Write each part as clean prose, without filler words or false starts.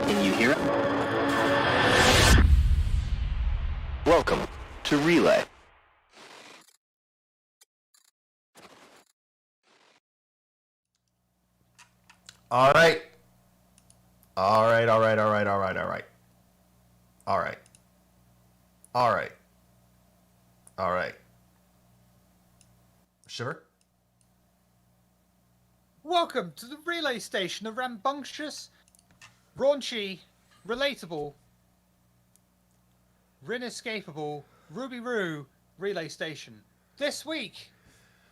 Can you hear it? Welcome to Relay. All right. Shiver? Welcome to the relay station, a rambunctious, raunchy, relatable, inescapable, Ruby-Roo relay station. This week,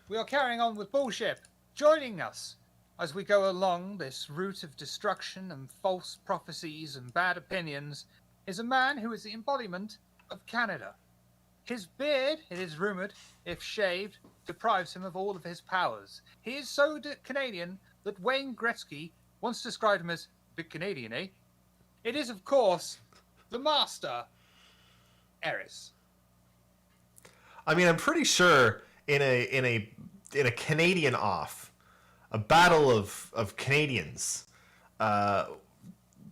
we are carrying on with Bullship. Joining us as we go along this route of destruction and false prophecies and bad opinions is a man who is the embodiment of Canada. His beard, it is rumoured, if shaved, deprives him of all of his powers. He is so Canadian that Wayne Gretzky once described him as big Canadian, eh? It is, of course, the master, Erris. I mean, I'm pretty sure in a Canadian off, a battle of Canadians,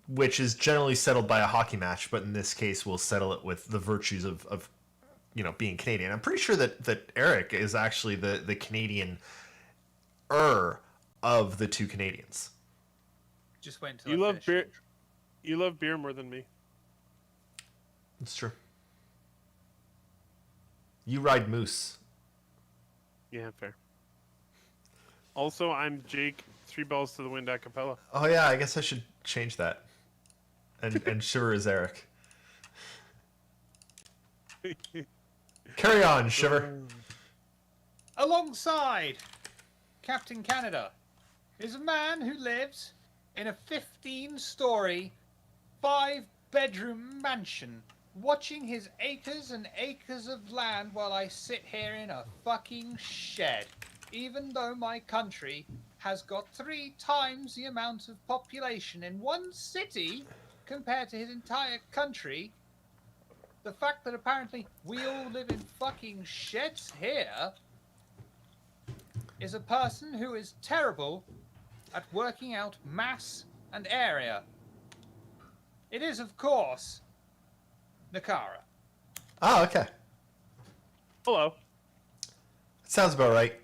which is generally settled by a hockey match, but in this case, we'll settle it with the virtues of being Canadian. I'm pretty sure that Eric is actually the Canadian of the two Canadians. Just wait until you love beer. You love beer more than me. It's true. You ride moose. Yeah, fair. Also, I'm Jake. 3 balls to the wind a cappella. Oh yeah, I guess I should change that. And Shiver is Eric. Carry on, Shiver. Alongside Captain Canada is a man who lives in a 15-story, 5-bedroom mansion, watching his acres and acres of land while I sit here in a fucking shed. Even though my country has got 3 times the amount of population in one city compared to his entire country, the fact that apparently we all live in fucking sheds here is a person who is terrible at working out mass and area. It is, of course, Nakara. Oh, okay. Hello. Sounds about right.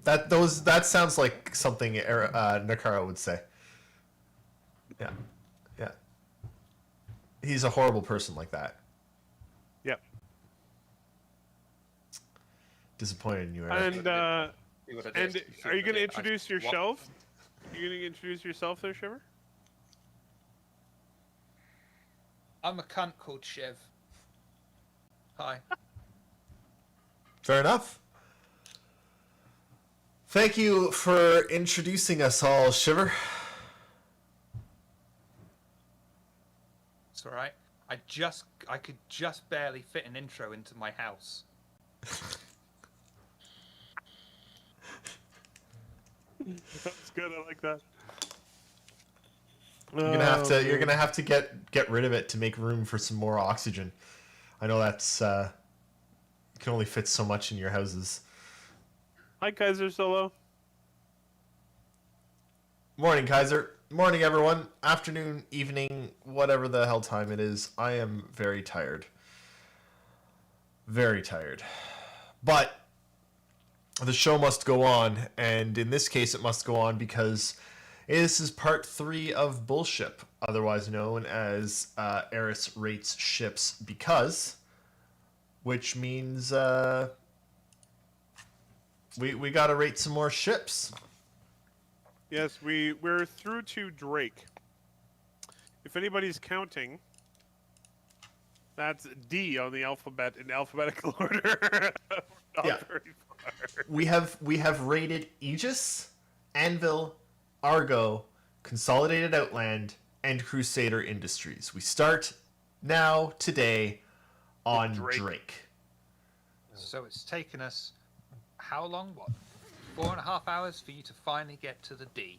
That sounds like something Nakara would say. Yeah. He's a horrible person like that. Yep. Disappointed in you, Eric. And are you going to introduce yourself? You going to introduce yourself there, Shiver? I'm a cunt called Shiv. Hi. Fair enough. Thank you for introducing us all, Shiver. It's alright. I could just barely fit an intro into my house. That's good. I like that. You're gonna have to get rid of it to make room for some more oxygen. I know that's you can only fit so much in your houses. Hi, Kaiser Solo. Morning, Kaiser. Morning, everyone. Afternoon, evening, whatever the hell time it is. I am very tired. Very tired. But the show must go on, and in this case, it must go on because this is part 3 of Bullship, otherwise known as Erris rates ships because, which means we gotta rate some more ships. Yes, we're through to Drake. If anybody's counting, that's D on the alphabet in alphabetical order. Not Yeah. very far. We have rated Aegis, Anvil, Argo, Consolidated Outland, and Crusader Industries. We start now today on Drake. So it's taken us how long? What? 4.5 hours for you to finally get to the D.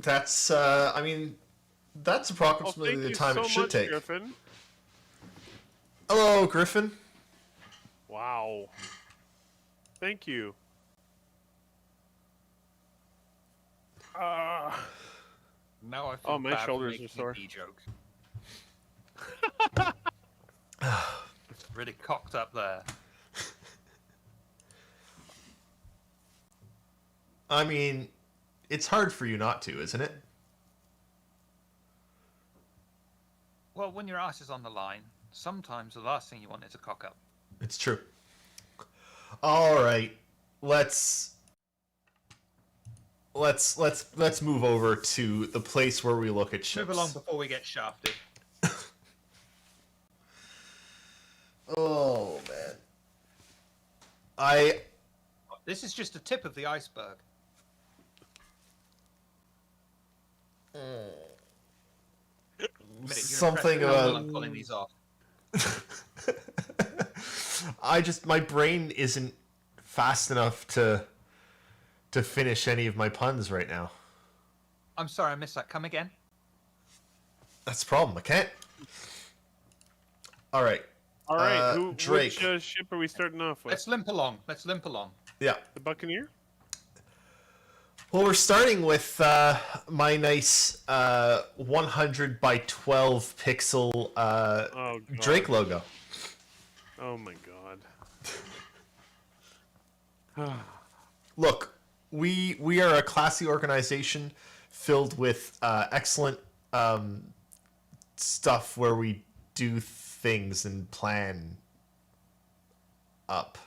That's that's Oh, approximately thank the you time so it should much, take. Griffin. Hello, Griffin. Wow. Thank you. Now I feel Oh, my bad for shoulders making are sore. a D joke. Really cocked up there. I mean, it's hard for you not to, isn't it? Well, when your ass is on the line, sometimes the last thing you want is a cock up. It's true. All right, let's move over to the place where we look at ships. Move along before we get shafted. Oh man, This is just the tip of the iceberg. something How well about I'm pulling these off. my brain isn't fast enough to finish any of my puns right now. I'm sorry, I missed that. Come again. That's the problem. I can't. All right. All right, Drake. which ship are we starting off with? Let's limp along. Let's limp along. Yeah. The Buccaneer? Well, we're starting with my nice 100 by 12 pixel Oh, God. Drake logo. Oh, my God. Look, we are a classy organization filled with excellent stuff where we do things and plan up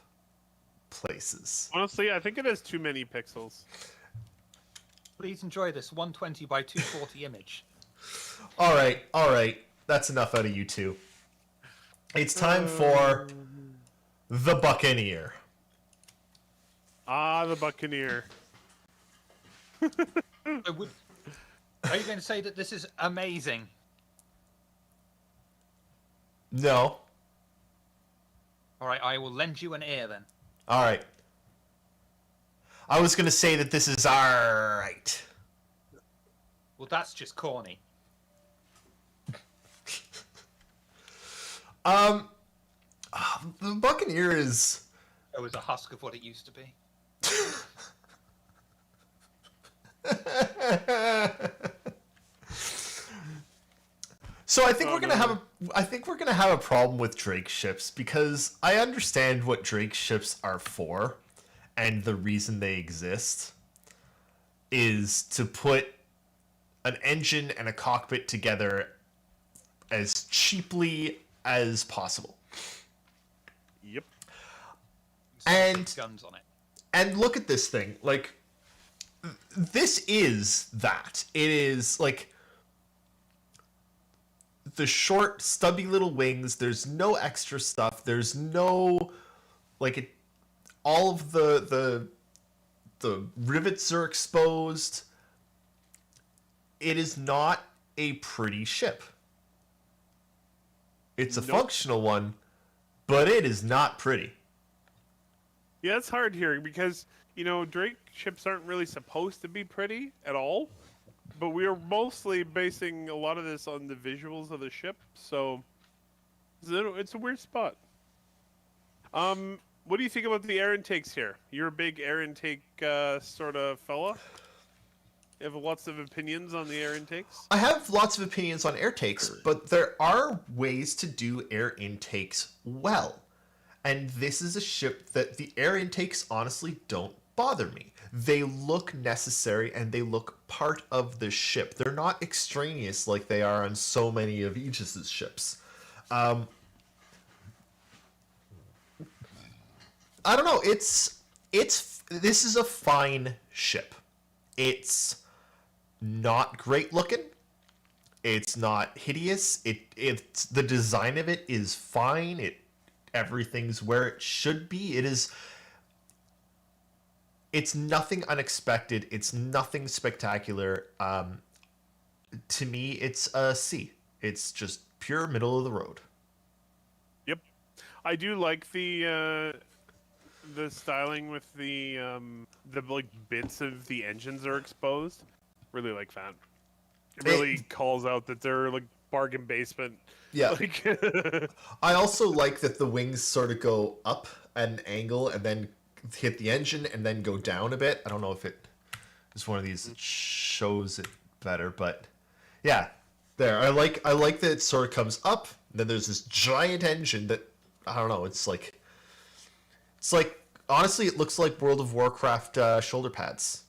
places. Honestly, I think it has too many pixels. Please enjoy this 120 by 240 image. All right. That's enough out of you two. It's time for the Buccaneer. Ah, the Buccaneer. Are you going to say that this is amazing? No. All right, I will lend you an ear then. All right. I was going to say that this is all right. Well, that's just corny. The Buccaneer is... It was a husk of what it used to be. So I think we're gonna have a problem with Drake ships because I understand what Drake ships are for, and the reason they exist is to put an engine and a cockpit together as cheaply as possible. Yep. And Guns on it. and look at this thing. Like, this is that. It is like the short, stubby little wings. There's no extra stuff. There's no like it. All of the rivets are exposed. It is not a pretty ship. It's a functional one, but it is not pretty. Yeah, it's hard here because, you know, Drake ships aren't really supposed to be pretty at all, but we are mostly basing a lot of this on the visuals of the ship, so it's a weird spot. What do you think about the air intakes here? You're a big air intake sort of fella. You have lots of opinions on the air intakes? I have lots of opinions on air takes, but there are ways to do air intakes well. And this is a ship that the air intakes honestly don't bother me. They look necessary and they look part of the ship. They're not extraneous like they are on so many of Aegis's ships. I don't know. This is a fine ship. It's not great looking. It's not hideous. It's the design of it is fine. Everything's where it should be. It's nothing unexpected. It's nothing spectacular. To me, it's a C. It's just pure middle of the road. Yep, I do like the styling with the like bits of the engines are exposed. Really like that. It really calls out that they're like bargain basement. Yeah. Like, I also like that the wings sort of go up at an angle and then hit the engine and then go down a bit. I don't know if it is one of these that shows it better, but yeah, there. I like that it sort of comes up. And then there's this giant engine that I don't know. It's like honestly, it looks like World of Warcraft shoulder pads.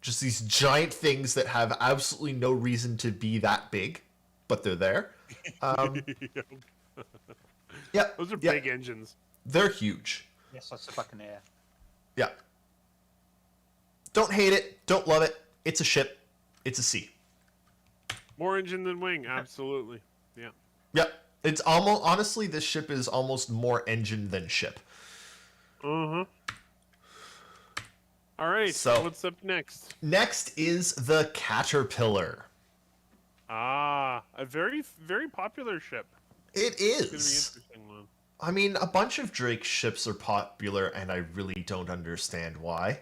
Just these giant things that have absolutely no reason to be that big, but they're there. Yeah, those are big engines. They're huge. Yes, that's a Buccaneer. Yeah. Don't hate it. Don't love it. It's a ship. It's a C. More engine than wing, absolutely. Yeah. Yep. It's almost honestly, this ship is almost more engine than ship. Uh-huh. All right. So what's up next? Next is the Caterpillar. Ah, a very, very popular ship. It It's gonna be an is. interesting one. I mean, a bunch of Drake ships are popular, and I really don't understand why.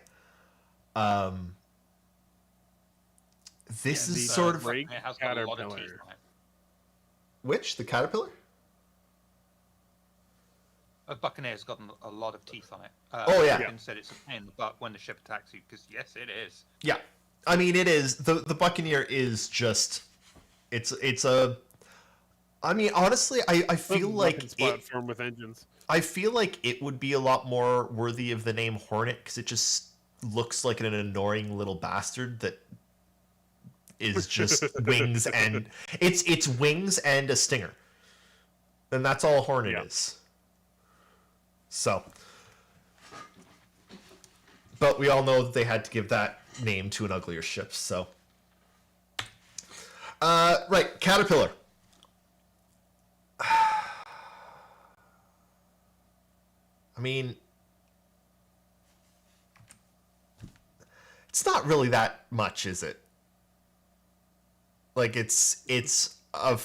This is sort of Drake It has got a lot of Caterpillar. teeth on it. which the Caterpillar. A Buccaneer's got a lot of teeth on it. Oh, yeah. Captain said it's a pain in the butt when the ship attacks you, because yes, it is. Yeah, I mean it is the Buccaneer is just it's a. I mean, honestly, I feel like Weapons platform with engines. I feel like it would be a lot more worthy of the name Hornet because it just looks like an annoying little bastard that is just wings and it's wings and a stinger. And that's all Hornet Yeah. is. So, but we all know that they had to give that name to an uglier ship. So, right, Caterpillar. I mean, it's not really that much, is it? Like it's a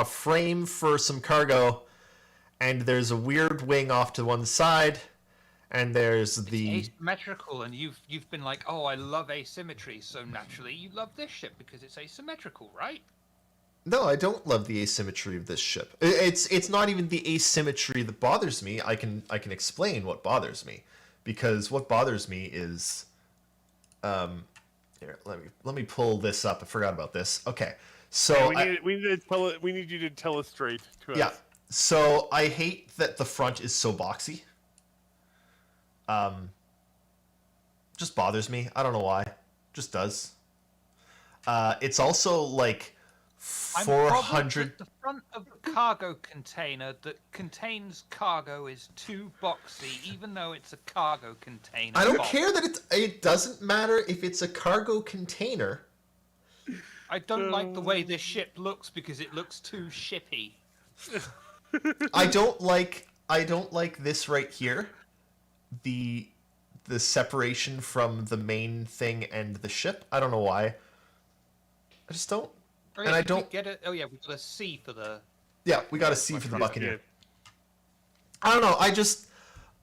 frame for some cargo, and there's a weird wing off to one side, and there's the Asymmetrical, and you've been like, oh, I love asymmetry, so naturally you love this ship because it's asymmetrical, right? No, I don't love the asymmetry of this ship. It's not even the asymmetry that bothers me. I can explain what bothers me, because what bothers me is, here, let me pull this up. I forgot about this. Okay, so Yeah, we need you to illustrate to us. yeah, so I hate that the front is so boxy. Just bothers me. I don't know why. Just does. It's also like I'm bothered 400. that the front of the cargo container that contains cargo is too boxy, even though it's a cargo container. I don't box. care that it doesn't matter if it's a cargo container. I don't like the way this ship looks because it looks too shippy. I don't like this right here. The separation from the main thing and the ship. I don't know why. I just don't. Oh, And yeah, I did we don't- get it. Oh yeah, we got a C for the. Yeah, we got a C for the That's Buccaneer. good. I don't know. I just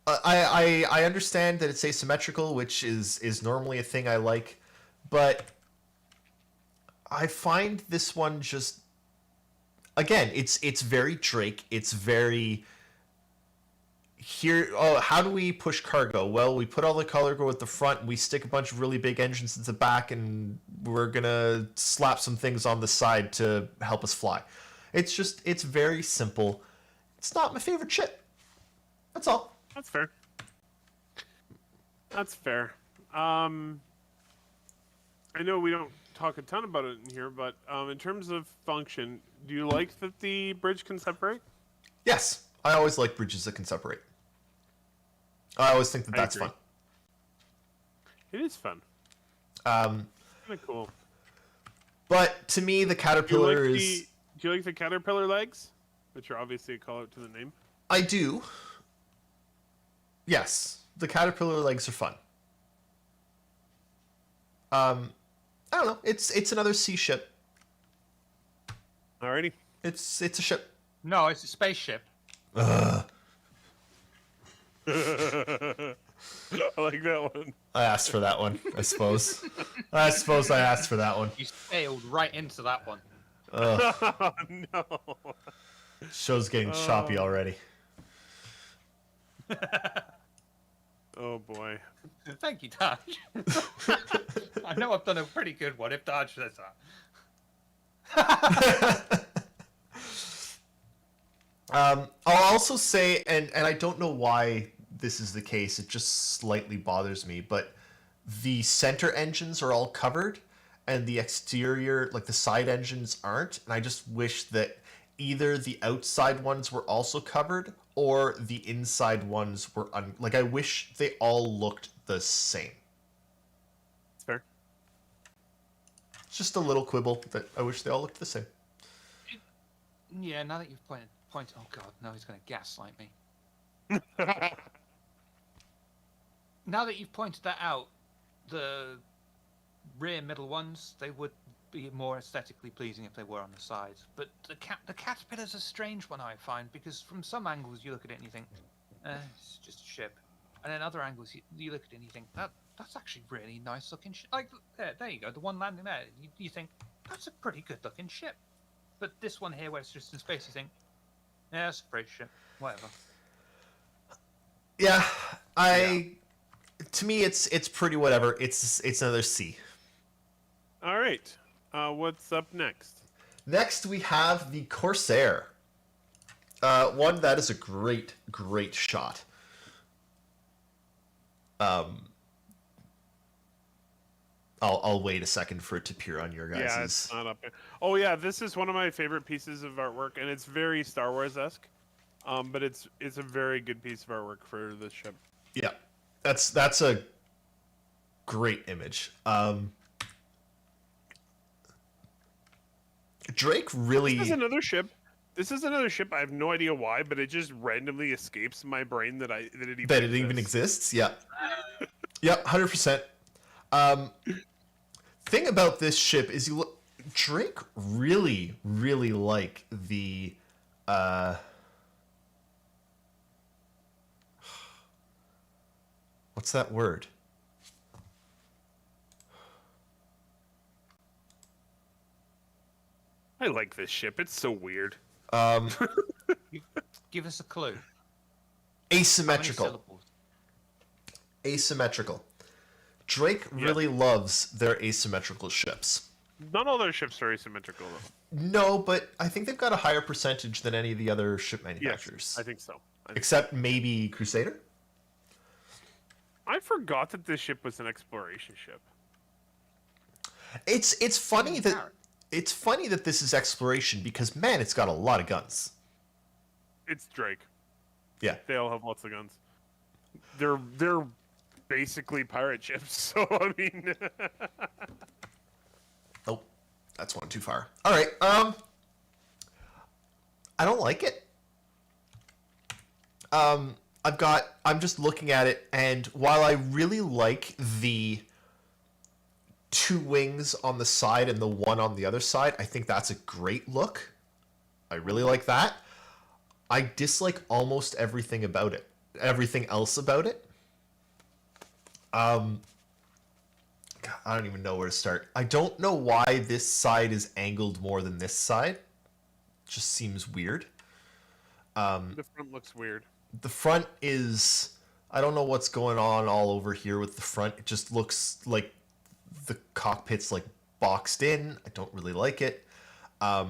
I understand that it's asymmetrical, which is normally a thing I like, but I find this one just again, it's very Drake. It's very here. Oh, how do we push cargo? Well, we put all the cargo at the front, and we stick a bunch of really big engines at the back, and we're gonna slap some things on the side to help us fly. It's very simple. It's not my favorite ship. That's all. That's fair. That's fair. I know we don't talk a ton about it in here, but in terms of function, do you like that the bridge can separate? Yes, I always like bridges that can separate. I always think that I that's agree. fun. It is fun. Um, Kind of cool. but to me, the caterpillar is. Do you like the caterpillar legs? Which are obviously a call out to the name. I do. Yes, the caterpillar legs are fun. I don't know. It's another sea ship. Alrighty. It's a ship. No, it's a spaceship. Ugh. I like that one. I asked for that one. I suppose. I suppose I asked for that one. You sailed right into that one. Ugh. Oh, no. Show's getting choppy already. Oh boy. Thank you, Dodge. I know I've done a pretty good one if Dodge says that. I'll also say, and I don't know why this is the case, it just slightly bothers me, but the center engines are all covered, and the exterior, like the side engines, aren't. And I just wish that either the outside ones were also covered, or the inside ones were like, I wish they all looked the same. It's fair. It's just a little quibble that I wish they all looked the same. Yeah, now that you've pointed, oh god, no, he's going to gaslight me. Now that you've pointed that out, the rear middle ones, they would be more aesthetically pleasing if they were on the sides. But the caterpillar's a strange one, I find, because from some angles you look at it and you think, it's just a ship. And then other angles you look at it and you think, that's actually really nice looking ship. Like, there you go, the one landing there, you think, that's a pretty good looking ship. But this one here where it's just in space, you think, yeah, it's a freight ship, whatever. Yeah, to me it's pretty whatever. It's another C. All right. What's up next? Next we have the Corsair. One that is a great shot. I'll wait a second for it to appear on your guys'. Yeah, it's not up there. Oh yeah, this is one of my favorite pieces of artwork, and it's very Star Wars-esque. But it's a very good piece of artwork for this ship. Yeah, that's a great image. Drake really. This is another ship. I have no idea why, but it just randomly escapes my brain that it even exists. Yeah, yeah, 100%. Thing about this ship is Drake really like the what's that word? I like this ship. It's so weird. Give us a clue. Asymmetrical. Drake really loves their asymmetrical ships. Not all their ships are asymmetrical, though. No, but I think they've got a higher percentage than any of the other ship manufacturers. Yes, I think so. Except maybe Crusader? I forgot that this ship was an exploration ship. It's funny that this is exploration because, man, it's got a lot of guns. It's Drake. Yeah. They all have lots of guns. They're basically pirate ships, so I mean... Oh, that's one too far. All right, I don't like it. I'm just looking at it, and while I really like the two wings on the side and the one on the other side, I think that's a great look. I really like that. I dislike almost everything about it. Everything else about it. God, I don't even know where to start. I don't know why this side is angled more than this side. It just seems weird. the front looks weird. The front is... I don't know what's going on all over here with the front. It just looks like the cockpit's like boxed in. I don't really like it. I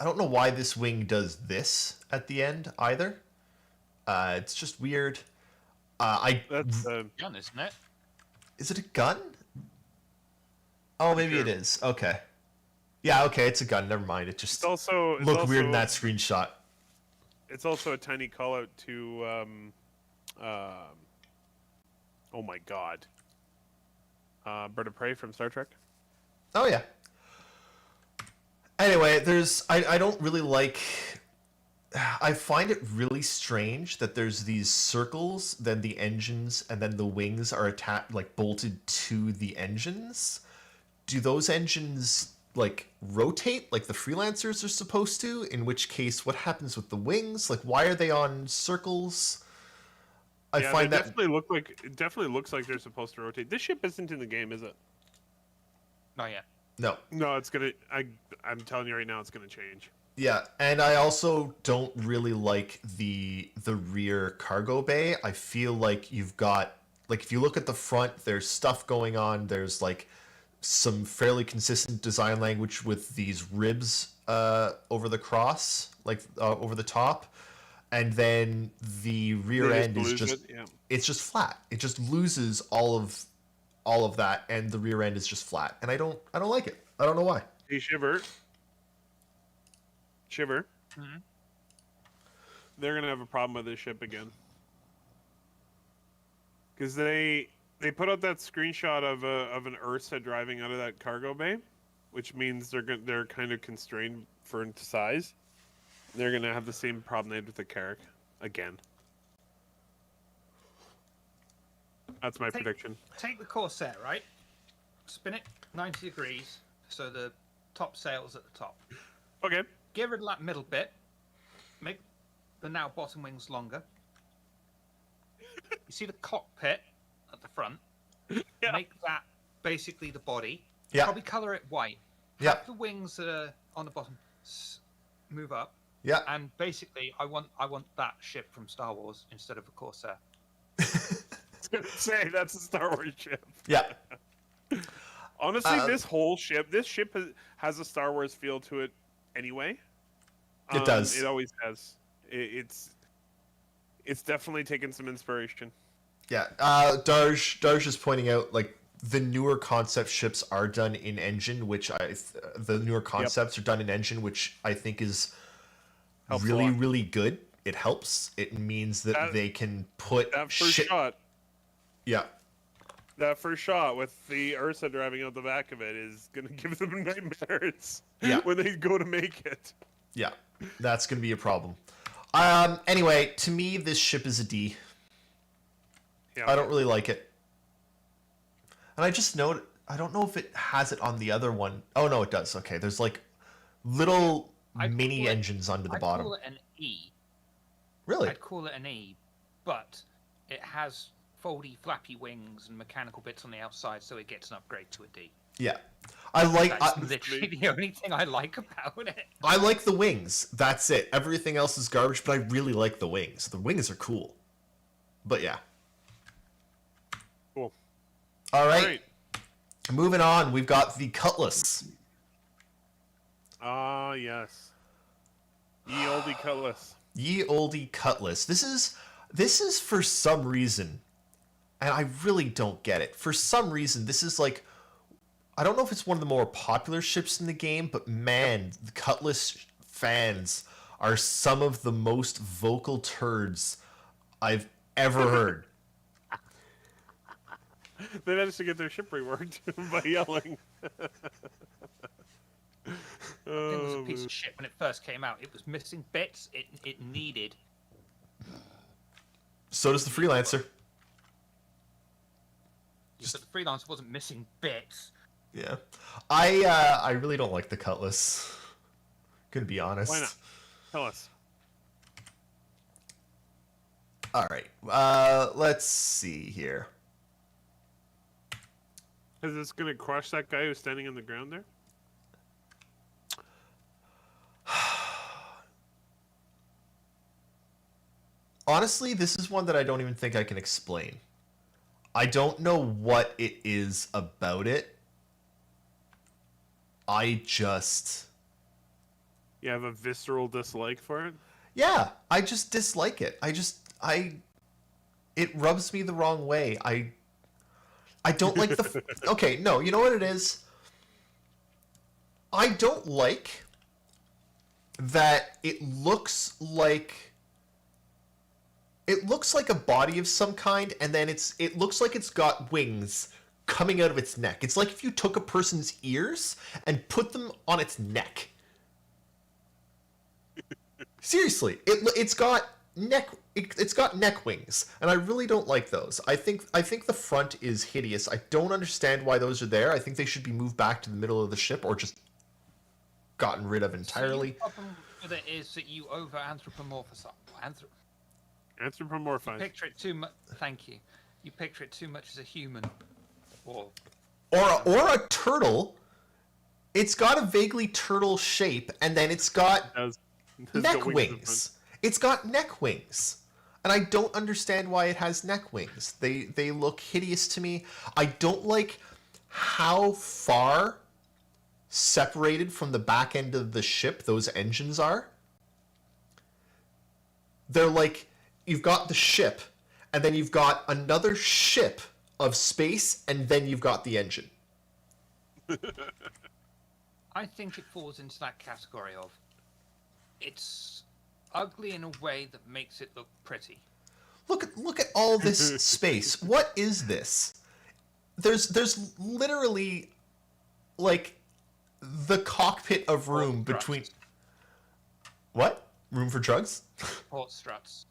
don't know why this wing does this at the end either. It's just weird. I That's Gun, isn't it? Is it a gun? Oh, maybe it sure. is. Okay. Yeah, okay, it's a gun. Never mind. It just it's looked weird in also that screenshot. It's also a tiny call out to oh my god, Bird of Prey from Star Trek. Oh yeah. Anyway, I don't really like. I find it really strange that there's these circles, then the engines, and then the wings are attached, like bolted to the engines. Do those engines like rotate like the freelancers are supposed to? In which case, what happens with the wings? Like, why are they on circles? I find they that definitely looks like they're supposed to rotate. This ship isn't in the game, is it? Not yet. no. No, it's gonna. I'm telling you right now, it's gonna change. Yeah, and I also don't really like the rear cargo bay. I feel like you've got like if you look at the front, there's stuff going on. There's like some fairly consistent design language with these ribs over the cross, like over the top, and then the rear They end is lose just it, yeah. it's just flat. It just loses all of that, and the rear end is just flat, and I don't like it. I don't know why. Hey, Shiver. Mhm. They're gonna have a problem with this ship again because they put out that screenshot of an Ursa driving out of that cargo bay, which means they're kind of constrained for size. They're gonna have the same problem they had with the Carrack again. That's my prediction. Take the Corsair, right? Spin it 90 degrees so the top sail's at the top. Okay. Get rid of that middle bit. Make the now bottom wings longer. You see the cockpit at the front? Yeah. Make that basically the body. Yeah. Probably color it white. Yeah. Have the wings that are on the bottom move up. Yeah. And basically, I want that ship from Star Wars instead of a Corsair. I was gonna say that's a Star Wars ship. Yeah. Honestly, this ship has a Star Wars feel to it anyway. It does. It always has. It's definitely taken some inspiration. Yeah, Darj is pointing out like the newer concept ships are done in engine, which the newer concepts are done in engine, which I think is Helps a really lot. really good. It helps. It means that they can put That first shit. shot, Yeah, that first shot with the Ursa driving out the back of it is gonna give them nightmares. Yeah. When they go to make it. yeah, that's gonna be a problem. Anyway, to me, this ship is a D. Yeah. I don't really like it, and I just note. I don't know if it has it on the other one. Oh no, it does. Okay, there's like little I'd mini call it- engines under the I'd bottom. call it an E. Really? I'd call it an E, but it has foldy, flappy wings and mechanical bits on the outside, so it gets an upgrade to a D. Yeah, I like. That's literally the only thing I like about it. I like the wings. That's it. Everything else is garbage, but I really like the wings. The wings are cool. But yeah. Cool. All right. All right. Moving on, we've got the Cutlass. Ah, yes. Ye olde Cutlass. Ye olde Cutlass. This is for some reason, and I really don't get it. For some reason, this is like, I don't know if it's one of the more popular ships in the game, but man, the Cutlass fans are some of the most vocal turds I've ever heard. They managed to get their ship reworked by yelling. It was a piece of shit when it first came out. It was missing bits it needed. So does the Freelancer. But the freelancer wasn't missing bits. Yeah, I really don't like the Cutlass. Gonna be honest. Why not? Tell us. All right, let's see here. Is this gonna crush that guy who's standing on the ground there? Honestly, this is one that I don't even think I can explain. I don't know what it is about it. I just... You have a visceral dislike for it? Yeah, I just dislike it. it rubs me the wrong way. I don't like the okay, no, you know what it is? I don't like that it looks like a body of some kind, and then it looks like it's got wings coming out of its neck. It's like if you took a person's ears and put them on its neck. Seriously, it's got neck wings, and I really don't like those. I think the front is hideous. I don't understand why those are there. I think they should be moved back to the middle of the ship or just gotten rid of entirely. So the problem with it is that you over anthropomorphize. Anthropomorphize. Picture it too much. Thank you. You picture it too much as a human, or a turtle. It's got a vaguely turtle shape, and then it's got neck wings. It's got neck wings. And I don't understand why it has neck wings. They look hideous to me. I don't like how far separated from the back end of the ship those engines are. They're like, you've got the ship, and then you've got another ship of space, and then you've got the engine. I think it falls into that category of it's ugly in a way that makes it look pretty. Look at all this space. What is this? There's literally like the cockpit of room between. What? Room for drugs? Port struts.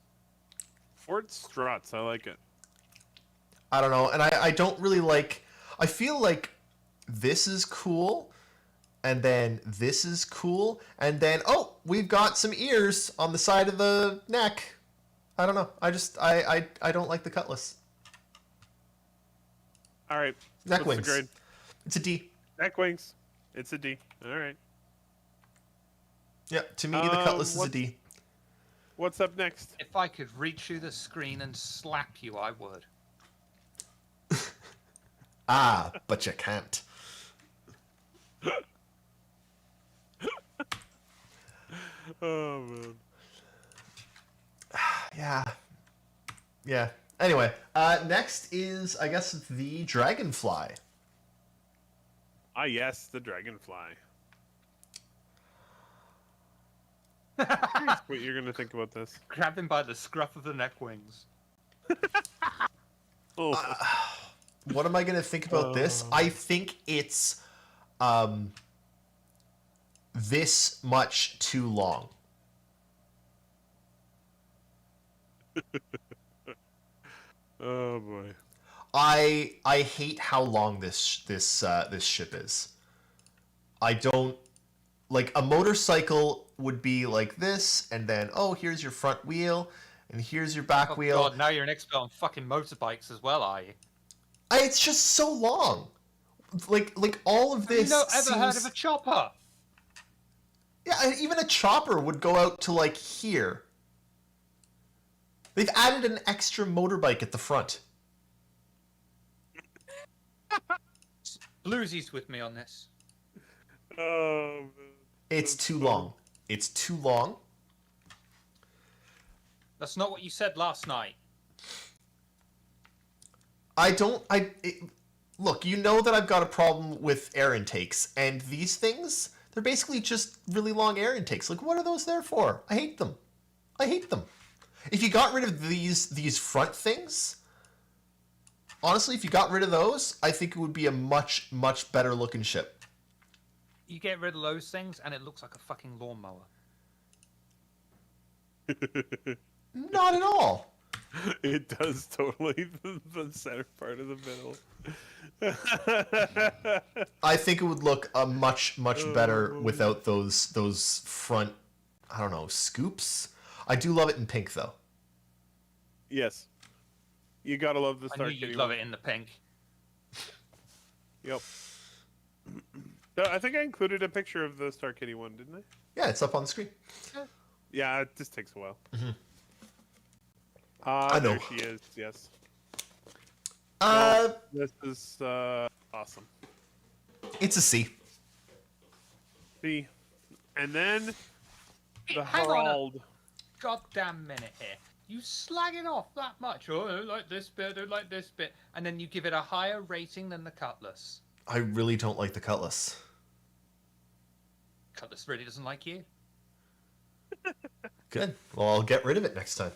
Fort Struts, I like it. I don't know, and I don't really like. I feel like this is cool, and then this is cool, and then oh, we've got some ears on the side of the neck. I don't know. I don't like the cutlass. All right. Neck What's wings. the grade? It's a D. Neck wings. It's a D. All right. Yeah, to me the cutlass is a D. What's up next? If I could reach through the screen and slap you, I would. Ah, but you can't. Oh man. Yeah. Anyway, next is, I guess, the dragonfly. Ah yes, the dragonfly. Curious what you're gonna think about this. Grab him by the scruff of the neck wings. Oh. What am I going to think about this? I think it's this much too long. Oh boy. I hate how long this ship is. I don't like a motorcycle would be like this, and then oh, here's your front wheel, and here's your back wheel. God, now you're an expert on fucking motorbikes as well, are you? It's just so long. Like all of this. Have you ever heard seems... of a chopper? Yeah, and even a chopper would go out to like here. They've added an extra motorbike at the front. Bluesy's with me on this. Oh man. It's too long. It's too long. That's not what you said last night. Look, you know that I've got a problem with air intakes, and these things, they're basically just really long air intakes. Like, what are those there for? I hate them. I hate them. If you got rid of these front things, honestly, if you got rid of those, I think it would be a much, much better looking ship. You get rid of those things, and it looks like a fucking lawnmower. Not at all. It does totally the center part of the middle. I think it would look much, much better without those front, I don't know, scoops. I do love it in pink, though. Yes. You gotta love the I Star knew Kitty you'd love one. it in the pink. Yep. I think I included a picture of the Star Kitty one, didn't I? Yeah, it's up on the screen. Yeah, it just takes a while. Mm-hmm. I know. There she is, yes. Uh, This is awesome. it's a C. See? And then the Hang on Herald. a goddamn minute here. You slag it off that much. Oh, I don't like this bit, I don't like this bit. And then you give it a higher rating than the Cutlass. I really don't like the Cutlass. Cutlass really doesn't like you. Good. Well, I'll get rid of it next time.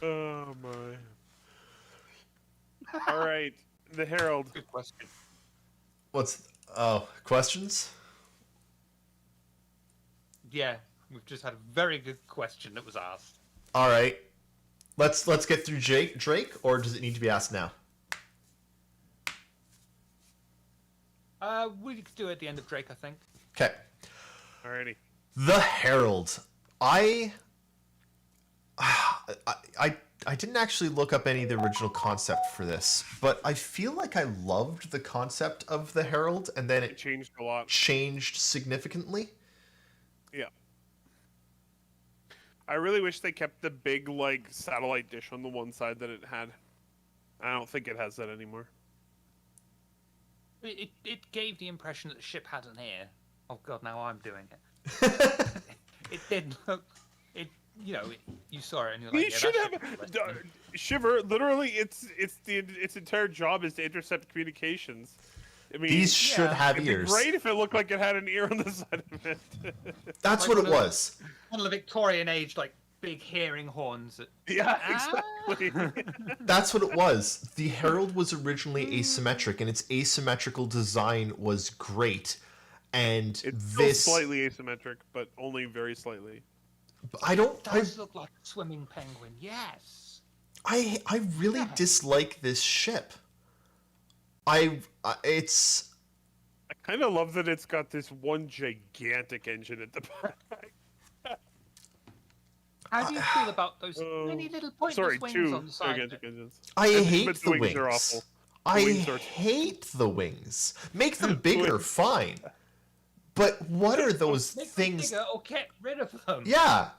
Oh my. All right, the Herald. Good question. Questions? Yeah, we've just had a very good question that was asked. All right. Let's get through Drake, or does it need to be asked now? We could do it at the end of Drake, I think. Okay. Alrighty. The Herald. I didn't actually look up any of the original concept for this, but I feel like I loved the concept of the Herald, and then It it changed a lot. changed significantly. Yeah. I really wish they kept the big like satellite dish on the one side that it had. I don't think it has that anymore. It gave the impression that the ship had an ear. Oh god, now I'm doing it. It did look. You saw it and you're like, You yeah, should that have ship is interesting. Shiver. Literally, its entire job is to intercept communications. I mean, These should have it'd be ears. great if it looked like it had an ear on the side of it. That's Like what it one of was. One of the Victorian age, like big hearing horns. That, Yeah, Ah. exactly. That's what it was. The Herald was originally asymmetric, and its asymmetrical design was great. And It's still this, slightly asymmetric, but only very slightly. I does look like a swimming penguin. Yes. I really Yeah. dislike this ship. It's I kind of love that it's got this one gigantic engine at the back. How do you feel about those tiny little pointless Sorry, wings two on the side? gigantic engines. I And- hate but the wings are wings. awful. I wings are- hate the wings. Make them bigger, Wings. fine. But what are those Make them things? bigger or get rid of them. Yeah,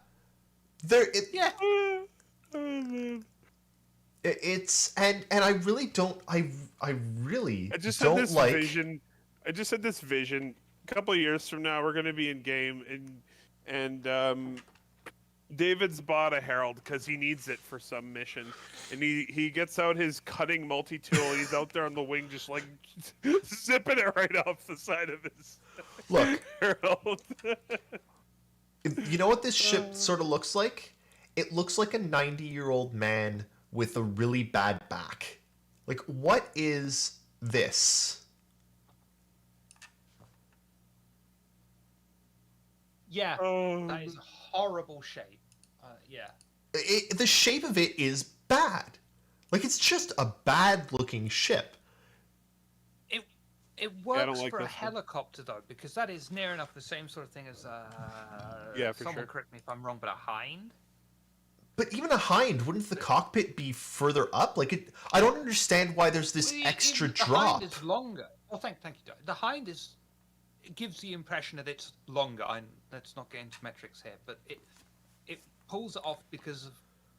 Yeah. Oh, man. it's and I really don't. I really I just had don't this like. vision. I just had this vision. A couple of years from now, we're gonna be in game, and David's bought a Herald because he needs it for some mission, and he gets out his cutting multi-tool. And he's out there on the wing, just like zipping it right off the side of his Look, Herald. you know what this ship sort of looks like? It looks like a 90-year-old man with a really bad back. Like, what is this? Yeah. Oh. That is a horrible shape. Yeah. The shape of it is bad. Like, it's just a bad-looking ship. It I works don't like for a this one. helicopter though, because that is near enough the same sort of thing as Yeah, for someone sure. correct me if I'm wrong, but a hind. But even a hind, wouldn't the cockpit be further up? Like, I don't understand why there's this Well, extra the drop. hind is longer. Oh, thank you. Doug. The hind it gives the impression that it's longer. Let's not get into metrics here, but it pulls it off because of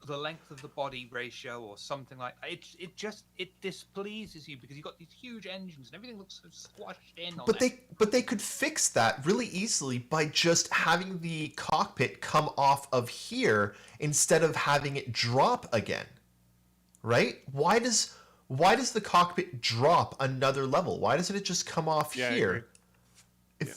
the length of the body ratio or something like it displeases you because you've got these huge engines and everything looks so squashed in on it. But they could fix that really easily by just having the cockpit come off of here instead of having it drop again. Right? Why does the cockpit drop another level? Why doesn't it just come off Yeah, I here? agree. It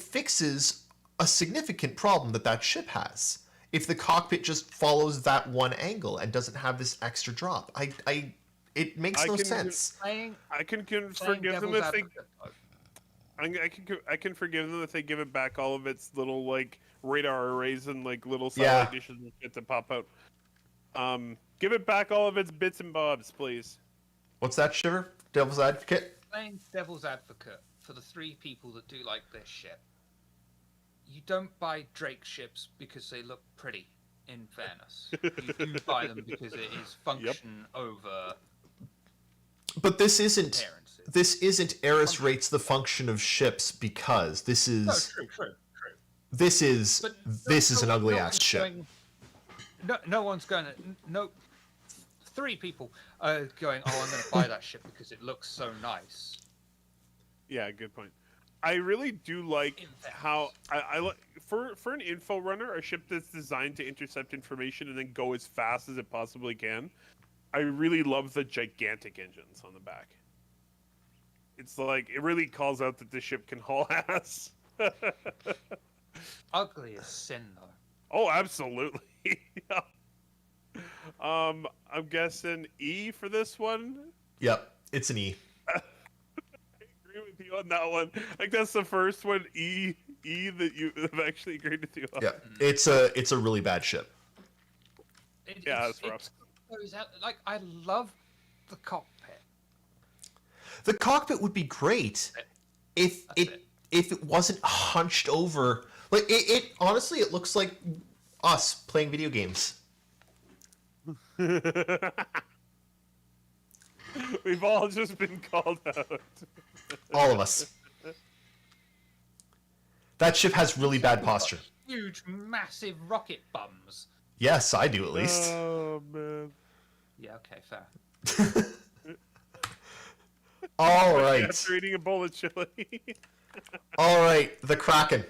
fixes a significant problem that ship has. If the cockpit just follows that one angle and doesn't have this extra drop, it makes no sense. I can Playing forgive them devil's if they. advocate, though. I can forgive them if they give it back all of its little like radar arrays and like little Yeah. satellite dishes and shit to pop out. Give it back all of its bits and bobs, please. What's that, Shiver? Devil's advocate? Playing devil's advocate for the three people that do like this ship. You don't buy Drake ships because they look pretty, in fairness. You do buy them because it is function over But this isn't. appearances. This isn't Erris rates the function of ships because this is No, true. this is But this is an no ugly one's ass ship. No one's going to. No, three people are going. Oh, I'm going to buy that ship because it looks so nice. Yeah, good point. I really do like how I like for an info runner, a ship that's designed to intercept information and then go as fast as it possibly can. I really love the gigantic engines on the back. It's like it really calls out that the ship can haul ass. Ugly as sin, though. Oh, absolutely. Yeah. I'm guessing E for this one. Yep, it's an E. I agree with you on that one. I think that's the first one, E that you have actually agreed with you on. Yeah, it's a really bad ship. Yeah, that's rough. It goes out, like, I love the cockpit. The cockpit would be great if it wasn't hunched over. Like it honestly, it looks like us playing video games. We've all just been called out. All of us. That ship has really bad posture. Huge, massive rocket bums. Yes, I do at least. Oh man. Yeah, okay, fair. All right. After eating a bowl of chili. All right, the Kraken.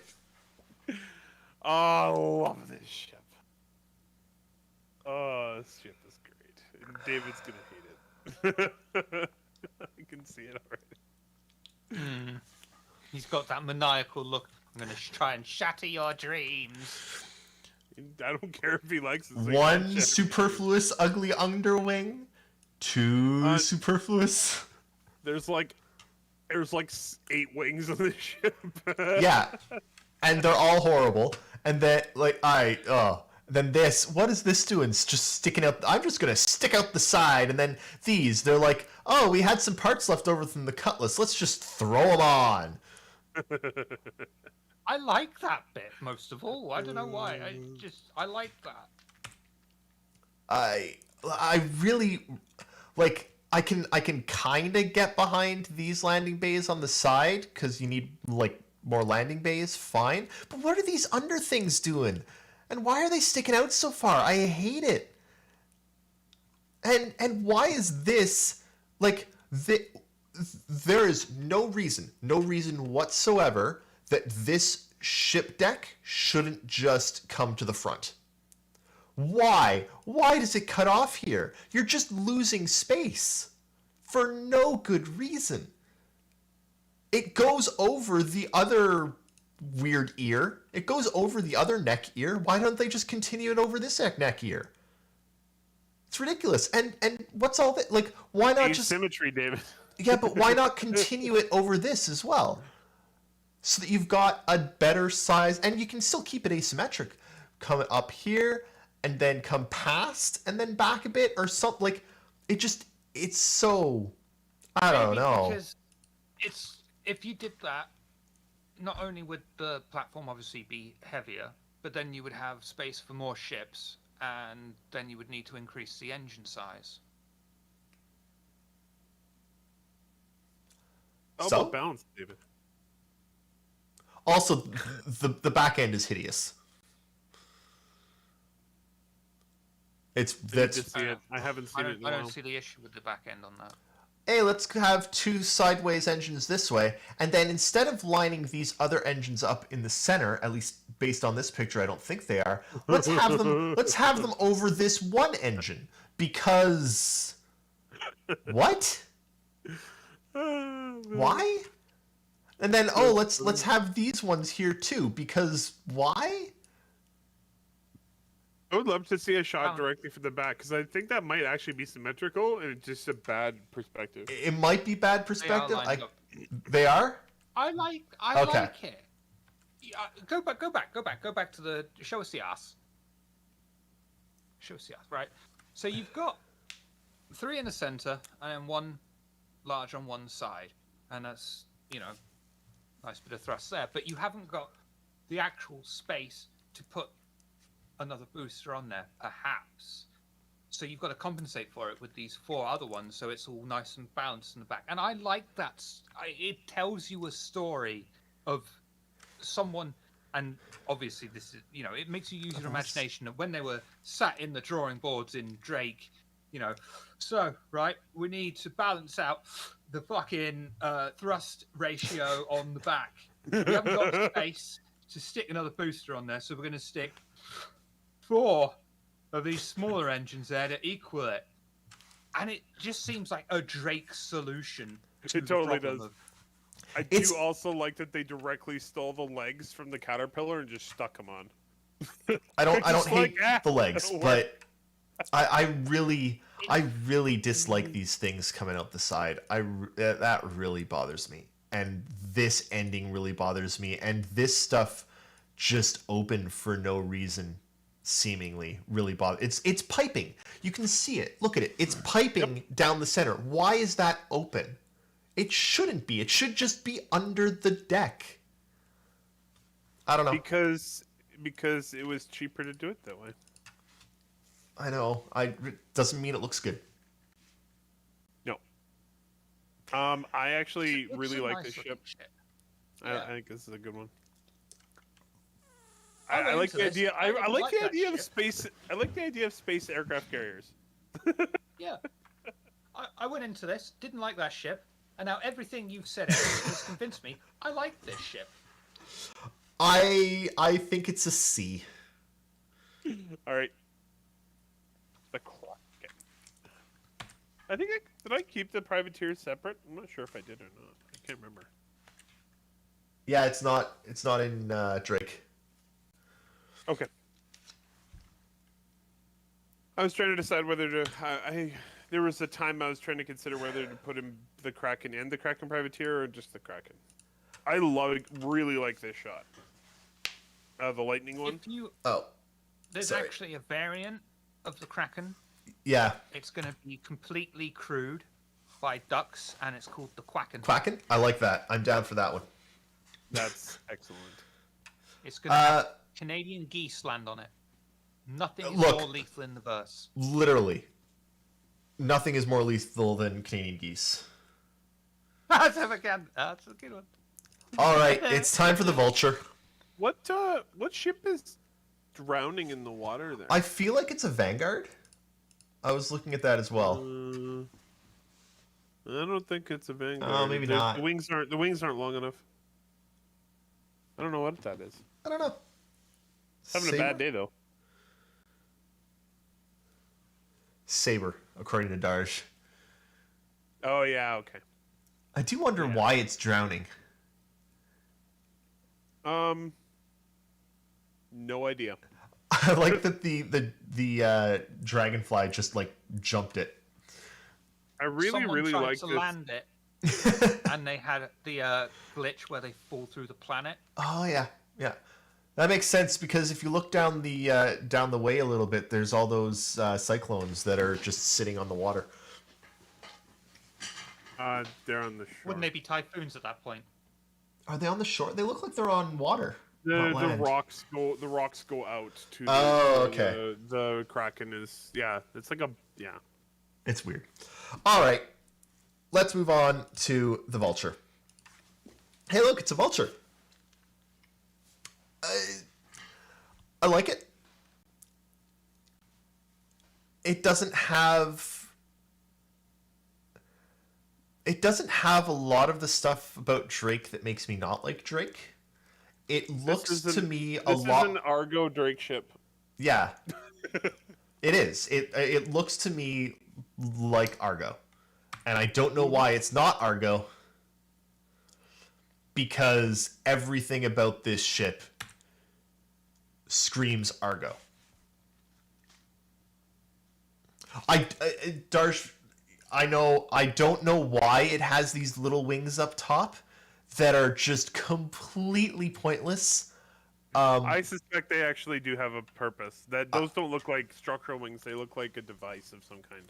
Oh, I love this ship. Oh, this ship is great. And David's gonna hate it. I can see it already. He's got that maniacal look. I'm going to try and shatter your dreams. I don't care if he likes it. One superfluous ugly underwing. Two superfluous. There's like 8 wings on this ship. Yeah, and they're all horrible. And then then this. What is this doing? It's just sticking out. I'm just gonna stick out the side. And then these. They're like, oh, we had some parts left over from the Cutlass. Let's just throw them on. I like that bit most of all. I don't know why. I like that. I really like. I can kind of get behind these landing bays on the side because you need like more landing bays. Fine, but what are these under things doing? And why are they sticking out so far? I hate it. And why is this like there is no reason whatsoever that this ship deck shouldn't just come to the front. Why? Why does it cut off here? You're just losing space for no good reason. It goes over the other weird ear. It goes over the other neck ear. Why don't they just continue it over this neck ear? It's ridiculous. And what's all that? Like, why not just asymmetry, David? Yeah, but why not continue it over this as well? So that you've got a better size, and you can still keep it asymmetric. Come up here, and then come past, and then back a bit, or something. Like, it's so, I don't know. Because if you did that, not only would the platform obviously be heavier, but then you would have space for more ships, and then you would need to increase the engine size. How So? about balance, David? Also, the back end is hideous. I haven't seen it in a I while. don't see the issue with the back end on that. Hey, let's have two sideways engines this way, and then instead of lining these other engines up in the center, at least based on this picture, I don't think they are. Let's have them over this one engine because what? Why? And then let's have these ones here too because why? I would love to see a shot directly from the back because I think that might actually be symmetrical and it's just a bad perspective. It might be bad perspective. lined up. They are? I like it. Yeah, go back to the show us the ass. Show us the ass, right? So you've got 3 in the center and then 1 large on one side, and that's nice bit of thrust there. But you haven't got the actual space to put another booster on there, perhaps. So you've got to compensate for it with these 4 other ones, so it's all nice and balanced in the back. And I like that. It tells you a story of someone, and obviously this is, it makes you use your imagination. And when they were sat in the drawing boards in Drake, so, right, we need to balance out the fucking thrust ratio on the back. We haven't got space to stick another booster on there, so we're going to stick 4 of these smaller engines there to equal it. And it just seems like a Drake solution to It totally the problem does. of I do also like that they directly stole the legs from the Caterpillar and just stuck them on. I don't Just hate like, the legs, that'll but I really dislike these things coming out the side. That really bothers me, and this ending really bothers me, and this stuff just opened for no reason, seemingly really bother. It's piping. You can see it. Look at it. It's piping down the center. Why is that open? It shouldn't be. It should just be under the deck. I don't know. Because it was cheaper to do it that way. I know. Doesn't mean it looks good. No. I actually It's really a like nice this looking ship. ship. I think this is a good one. I I went like into the this, idea. I didn't like the that idea of ship. space. I like the idea of space aircraft carriers. Yeah. I went into this, didn't like that ship, and now everything you've said Erris, has convinced me I like this ship. I think it's a C. All right. The Kraken. I think did I keep the privateers separate? I'm not sure if I did or not. I can't remember. Yeah, it's not in Drake. Okay. I was trying to decide whether to. There was a time I was trying to consider whether to put in the Kraken and the Kraken privateer or just the Kraken. I really like this shot. The lightning one. If you, Oh, there's sorry. actually a variant of the Kraken. Yeah. It's going to be completely crewed by ducks, and it's called the Quacken. Quacken? I like that. I'm down for that one. That's excellent. It's going to have Canadian geese land on it. Nothing is Look. more lethal in the verse. Literally. Nothing is more lethal than Canadian geese. That's a good one. All right, it's time for the Vulture. What ship is drowning in the water there? I feel like it's a Vanguard. I was looking at that as well. I don't think it's a Vanguard. Oh, maybe not. The wings aren't long enough. I don't know what that is. I don't know. Having a bad day though. Saber, according to Darj. Oh yeah, okay. I do wonder why it's drowning. No idea. I like that the dragonfly just like jumped it. I really Someone tried like to this. land it, and they had the glitch where they fall through the planet. Oh yeah, yeah. That makes sense because if you look down the way a little bit, there's all those cyclones that are just sitting on the water. They're on the shore. Wouldn't they be typhoons at that point? Are they on the shore? They look like they're on water. The not land. rocks go out to. Oh, okay. The Kraken is It's like It's weird. All right, let's move on to the Vulture. Hey, look, it's a Vulture. I like it. It doesn't have a lot of the stuff about Drake that makes me not like Drake. It looks to me a lot. This is an Argo Drake ship. Yeah, it is. It looks to me like Argo, and I don't know why it's not Argo. Because everything about this ship screams Argo. Darsh, I don't know why it has these little wings up top that are just completely pointless. I suspect they actually do have a purpose. That those don't look like structural wings; they look like a device of some kind,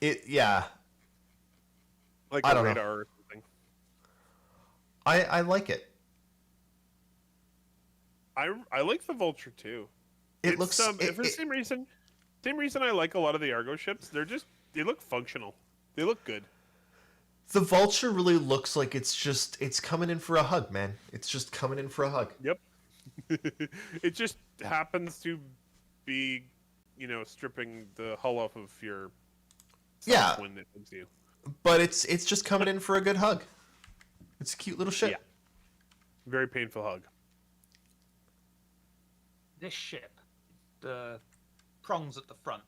like I a don't know. radar or something. I like it. I like the Vulture too. It looks for the same reason I like a lot of the Argo ships. They look functional. They look good. The Vulture really looks like it's coming in for a hug, man. It's just coming in for a hug. Yep. It just happens to be, stripping the hull off of your Yeah. when it hugs you. but it's just coming in for a good hug. It's a cute little ship. Yeah. Very painful hug. This ship, the prongs at the front,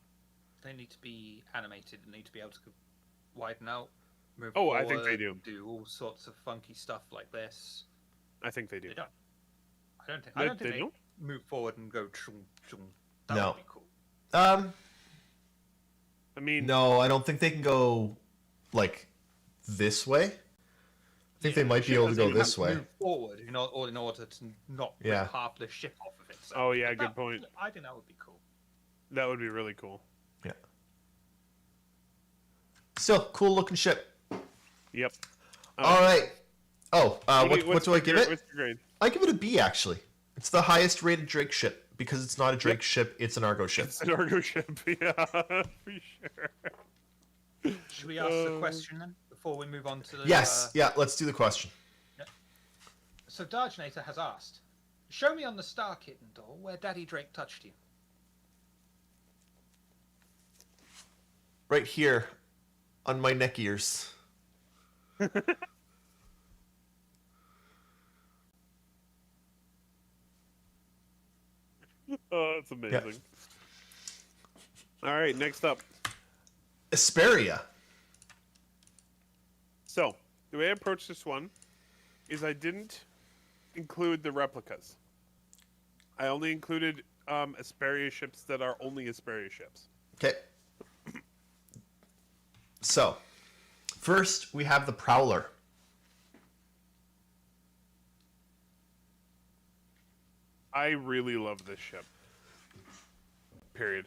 they need to be animated and need to be able to widen out, move forward, I think they do. Do all sorts of funky stuff like this. I think they do. They don't. I don't think they don't? move forward and go chung chung. That No. would be cool. I mean, No, I don't think they can go like this way. I think they might be able to go this way. Move forward, in order to not Yeah. rip half the ship off of it. So Oh, yeah, good point. I think that would be cool. that would be really cool. Yeah. Still, cool looking ship. Yep. All right. Oh, what do I give it? What's your grade? I give it a B, actually. It's the highest rated Drake ship because it's not a Drake ship; it's an Argo ship. It's an Argo ship. Yeah, for sure. Should we ask the question then before we move on to the? Yes. Yeah. Let's do the question. So Dargenator has asked, "Show me on the Star Kitten doll where Daddy Drake touched you." Right here, on my neck ears. Oh, that's amazing. All right, next up. Asperia. So, the way I approached this one is I didn't include the replicas. I only included Asperia ships that are only Asperia ships. Okay. So, first we have the Prowler. I really love this ship. Period.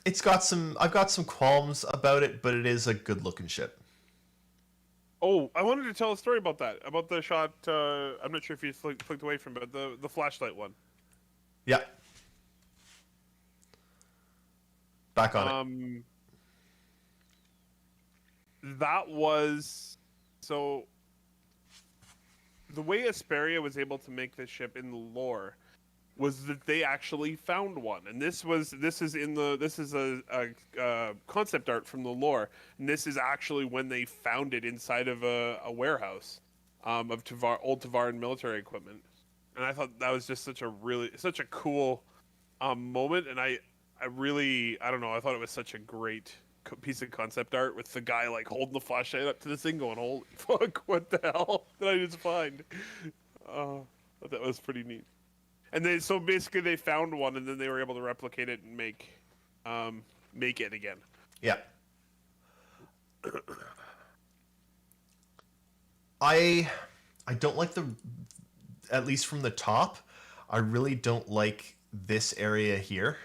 I've got some qualms about it, but it is a good looking ship. Oh, I wanted to tell a story about that. About the shot, I'm not sure if you flicked away from it, but the flashlight one. Yeah. Back on it. That was... So, the way Asperia was able to make this ship in the lore was that they actually found one, and this is a concept art from the lore, and this is actually when they found it inside of a warehouse of old Tavaran military equipment, and I thought that was just such a cool moment, and I don't know, I thought it was such a great piece of concept art with the guy like holding the flashlight up to this thing, going, "Holy fuck, what the hell did I just find?" I thought that was pretty neat. And so basically they found one, and then they were able to replicate it and make it again. Yeah. I don't like at least from the top, I really don't like this area here.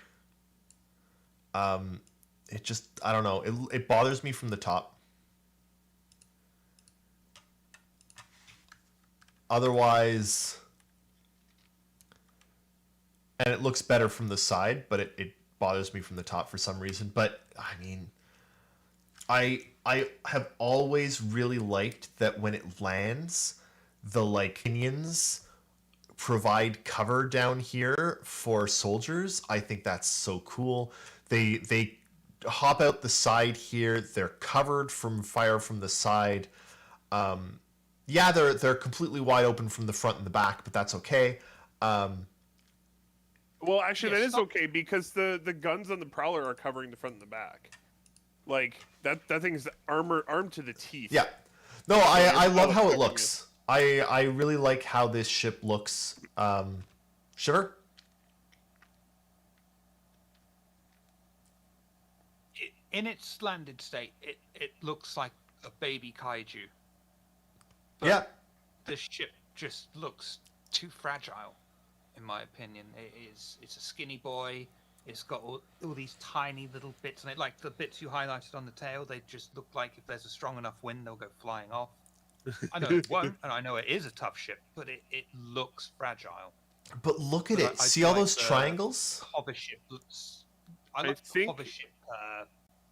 It just, I don't know, it bothers me from the top. Otherwise, and it looks better from the side, but it bothers me from the top for some reason. But I mean, I have always really liked that when it lands, the like pinions provide cover down here for soldiers. I think that's so cool. They hop out the side here. They're covered from fire from the side. Yeah, they're completely wide open from the front and the back, but that's okay. Well, actually, that is okay because the guns on the Prowler are covering the front and the back. Like that thing's armed to the teeth. Yeah. No, I love how it looks. I really like how this ship looks. Shiver? In its landed state, it looks like a baby kaiju. But Yeah. this ship just looks too fragile, in my opinion. It's a skinny boy. It's got all these tiny little bits in it, like the bits you highlighted on the tail. They just look like if there's a strong enough wind, they'll go flying off. I know it won't, and I know it is a tough ship, but it looks fragile. But look at But it. I See all like those the triangles? Hover ship looks. I I like the think- hover ship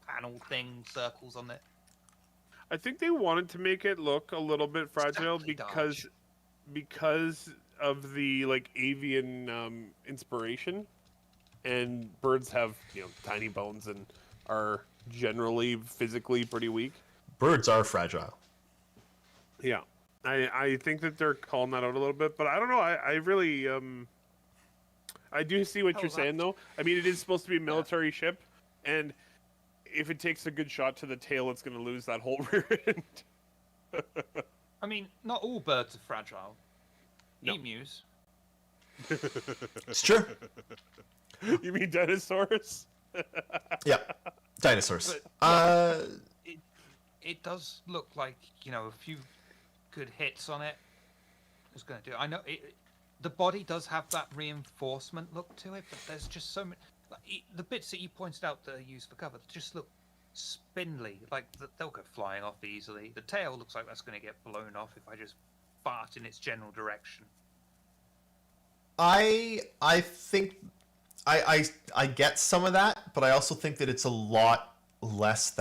panel thing, circles on it. I think they wanted to make it look a little bit fragile Exactly, because of the like avian inspiration, and birds have tiny bones and are generally physically pretty weak. Birds are fragile. Yeah, I think that they're calling that out a little bit, but I don't know. I really I do see what Oh, you're saying though. I mean, it is supposed to be a military ship, and if it takes a good shot to the tail, it's going to lose that whole rear end. I mean, not all birds are fragile. No. Emus. It's true. You mean dinosaurs? Yeah, dinosaurs. But, it does look like a few good hits on it is going to do. I know the body does have that reinforcement look to it, but there's just so many. Like, the bits that you pointed out that are used for cover just look spindly. Like they'll go flying off easily. The tail looks like that's going to get blown off if I just fart in its general direction. I think I get some of that, but I also think that it's a lot less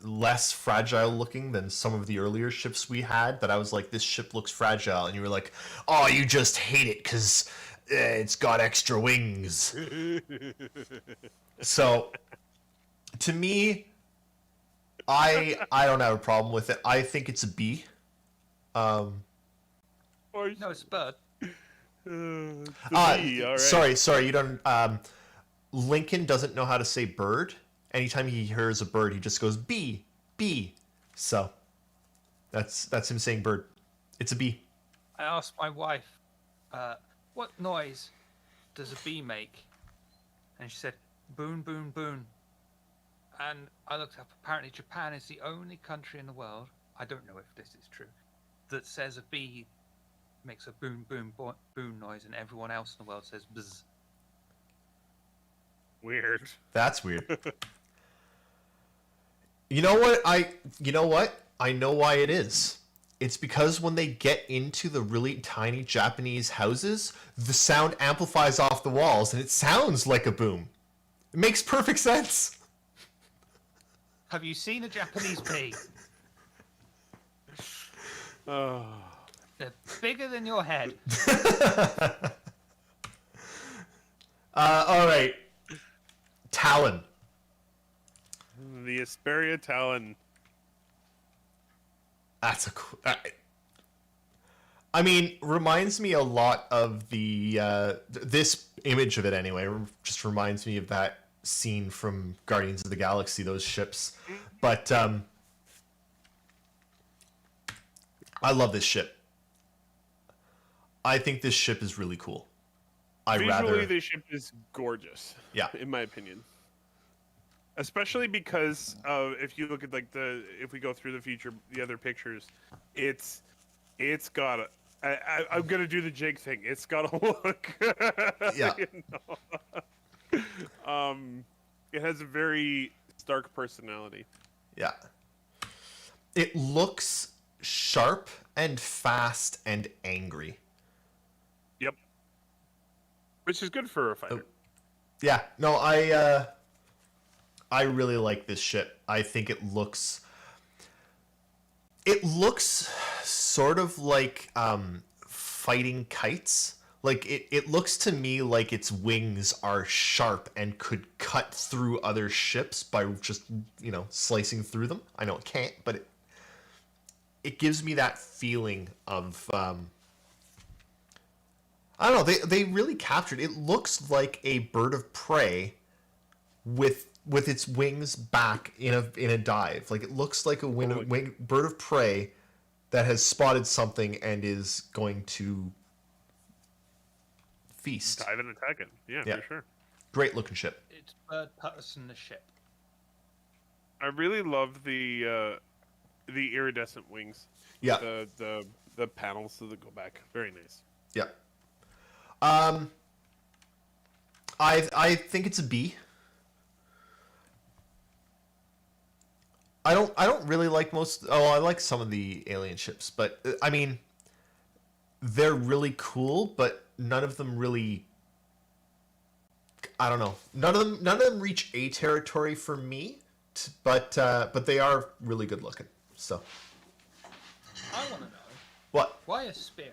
less fragile looking than some of the earlier ships we had. That I was like, this ship looks fragile, and you were like, oh, you just hate it because it's got extra wings. So, to me, I don't have a problem with it. I think it's a B. No, it's a bird. The bee, all right. Sorry, you don't. Lincoln doesn't know how to say bird. Anytime he hears a bird, he just goes bee, bee. So that's him saying bird. It's a bee. I asked my wife, what noise does a bee make? And she said, boon, boon, boon. And I looked up, apparently Japan is the only country in the world, I don't know if this is true, that says a bee makes a boon, boon, boon noise, and everyone else in the world says bzz. Weird. That's weird. You know what? I know why it is. It's because when they get into the really tiny Japanese houses, the sound amplifies off the walls and it sounds like a boom. It makes perfect sense. Have you seen a Japanese bee? Oh. They're bigger than your head. All right. Talon. The Asperia Talon. That's a cool. I mean, reminds me a lot of the this image of it anyway. Just reminds me of that scene from Guardians of the Galaxy. Those ships, but I love this ship. I think this ship is really cool. Visually, this ship is gorgeous. Yeah. In my opinion. Especially because if you look at if we go through the other pictures, it's got I'm gonna do the Jake thing. It's got a look. Yeah. It has a very stark personality. Yeah. It looks sharp and fast and angry. Yep. Which is good for a fighter. Yeah. No, I really like this ship. I think it looks sort of like fighting kites. Like it looks to me like its wings are sharp and could cut through other ships by just, slicing through them. I know it can't, but it gives me that feeling of I don't know, they really captured it. It looks like a bird of prey with its wings back in a dive. Like it looks like a bird of prey that has spotted something and is going to feast. Dive and attack it. Yeah, for sure. Great looking ship. It's bird person the ship. I really love the iridescent wings. Yeah. The panels that go back. Very nice. Yeah. I think it's a B. I don't really like I like some of the alien ships, but I mean they're really cool, but none of them really, I don't know. None of them reach A territory for me but they are really good looking. So I want to know what? why Asperia.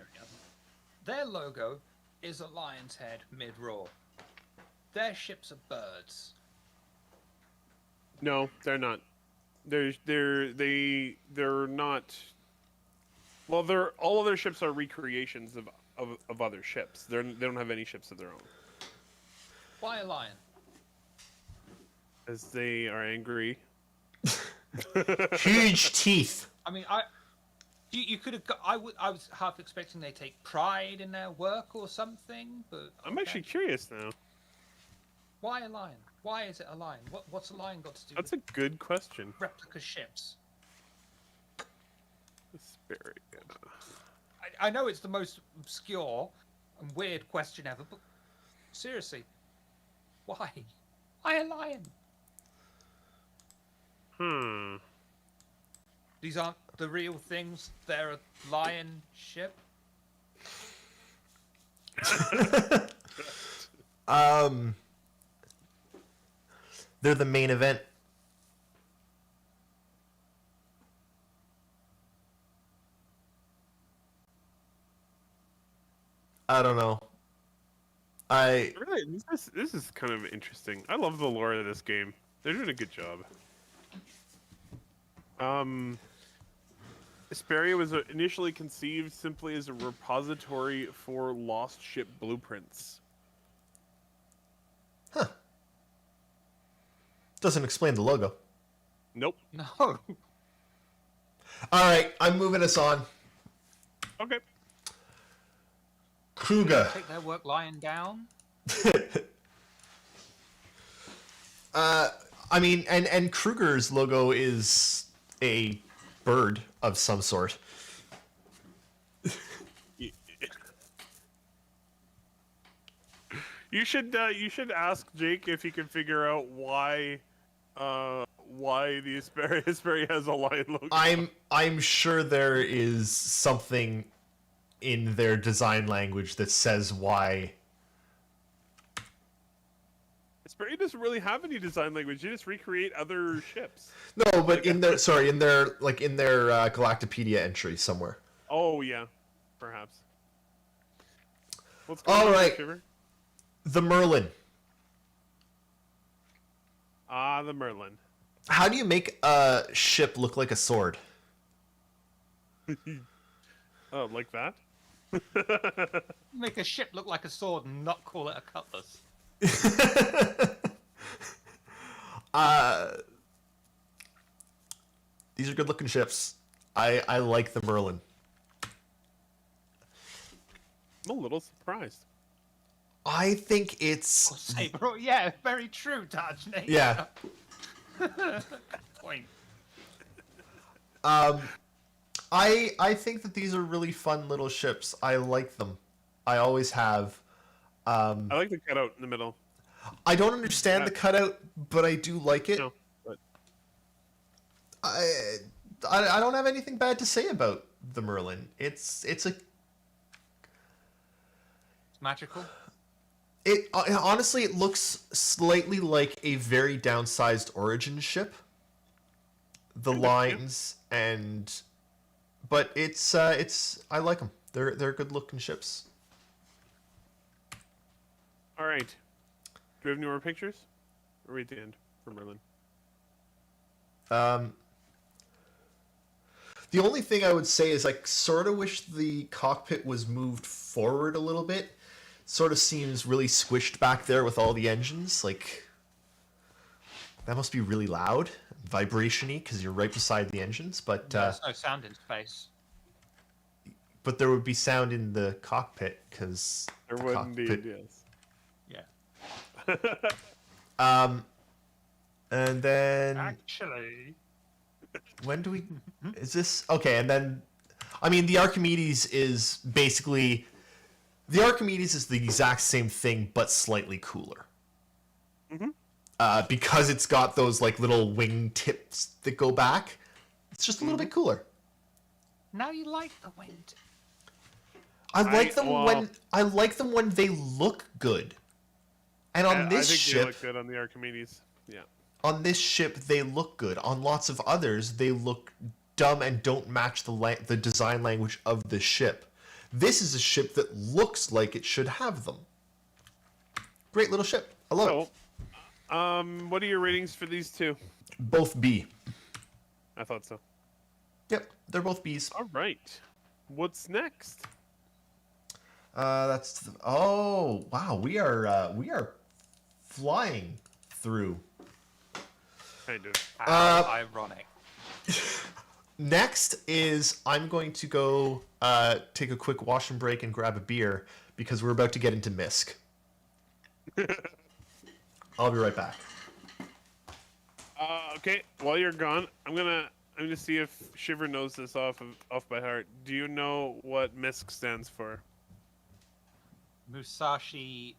Their logo is a lion's head mid-roar. Their ships are birds. No, they're not. They're not. Well, all of their ships are recreations of other ships. They don't have any ships of their own. Why a lion? As they are angry. Huge teeth. I mean, you could have got. I was half expecting they take pride in their work or something, but I'm actually curious now. Why a lion? Why is it a lion? What's a lion got to do That's a with good question. replica ships? Asperia. I know it's the most obscure and weird question ever, but seriously, why? Why a lion? These aren't the real things. They're a lion ship. They're the main event. I don't know. Really, this is kind of interesting. I love the lore of this game. They're doing a good job. Asperia was initially conceived simply as a repository for lost ship blueprints. Huh. Doesn't explain the logo. Nope. No. All right, I'm moving us on. Okay. Kruger. Take their work lying down. I mean, and Kruger's logo is a bird of some sort. You should ask Jake if he can figure out why the Asperia has a lion logo. I'm sure there is something in their design language that says why. Asperia doesn't really have any design language. You just recreate other ships. No, but in their Galactopedia entry somewhere. Oh yeah, perhaps. What's All on, right. Shiver? The Merlin. Ah, the Merlin. How do you make a ship look like a sword? Oh, like that? Make a ship look like a sword and not call it a cutlass. These are good looking ships. I like the Merlin. I'm a little surprised. I think it's Saber, yeah, very true, Tajni. yeah. Point. I think that these are really fun little ships. I like them. I always have. I like the cutout in the middle. I don't understand the cutout, but I do like it. No, but I don't have anything bad to say about the Merlin. It's Magical. It honestly, it looks slightly like a very downsized Origin ship. The lines but it's I like them. They're good looking ships. all right. Do we have any more pictures? Or are we at the end for Merlin? The only thing I would say is I sort of wish the cockpit was moved forward a little bit. Sort of seems really squished back there with all the engines. Like, that must be really loud, vibration-y, because you're right beside the engines. But There's no sound in space. but there would be sound in the cockpit because There would indeed, yes. Yeah. And then Actually. when do we? Is this okay? And then, I mean, the Archimedes is basically the Archimedes is the exact same thing but slightly cooler. Because it's got those like little wing tips that go back. It's just a little bit cooler. Now you like the wind. I like them when they look good. And on this I think they ship, look good on the Archimedes. Yeah. on this ship they look good. On lots of others they look dumb and don't match the design language of the ship. This is a ship that looks like it should have them. Great little ship. I love it. What are your ratings for these two? Both B. I thought so. Yep, they're both B's. All right. What's next? Oh wow, we are flying through. Kind of. Ironic. Next is I'm going to go take a quick wash and break and grab a beer because we're about to get into MISC. I'll be right back. Okay. While you're gone, I'm gonna see if Shiver knows this off by heart. Do you know what MISC stands for? Musashi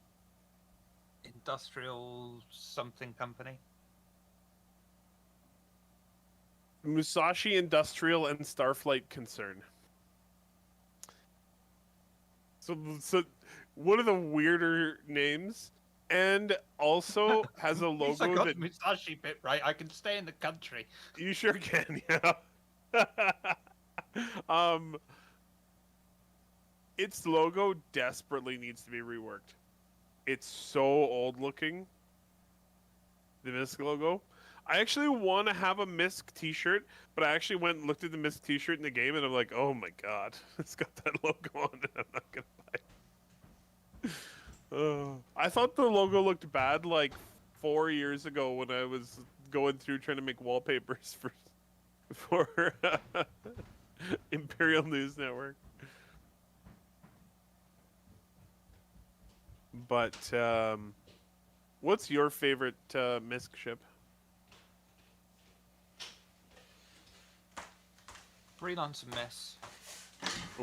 Industrial something company. Musashi Industrial and Starflight Concern. So one of the weirder names, and also has a At least I logo got that the Musashi bit right. I can stay in the country. you sure can, yeah. Its logo desperately needs to be reworked. It's so old looking. The MISC logo. I actually want to have a MISC t-shirt, but I actually went and looked at the MISC t-shirt in the game, and I'm like, oh my god, it's got that logo on it. I'm not gonna buy it. I thought the logo looked bad like 4 years ago when I was going through trying to make wallpapers for Imperial News Network. But what's your favorite MISC ship? Freelancer mess.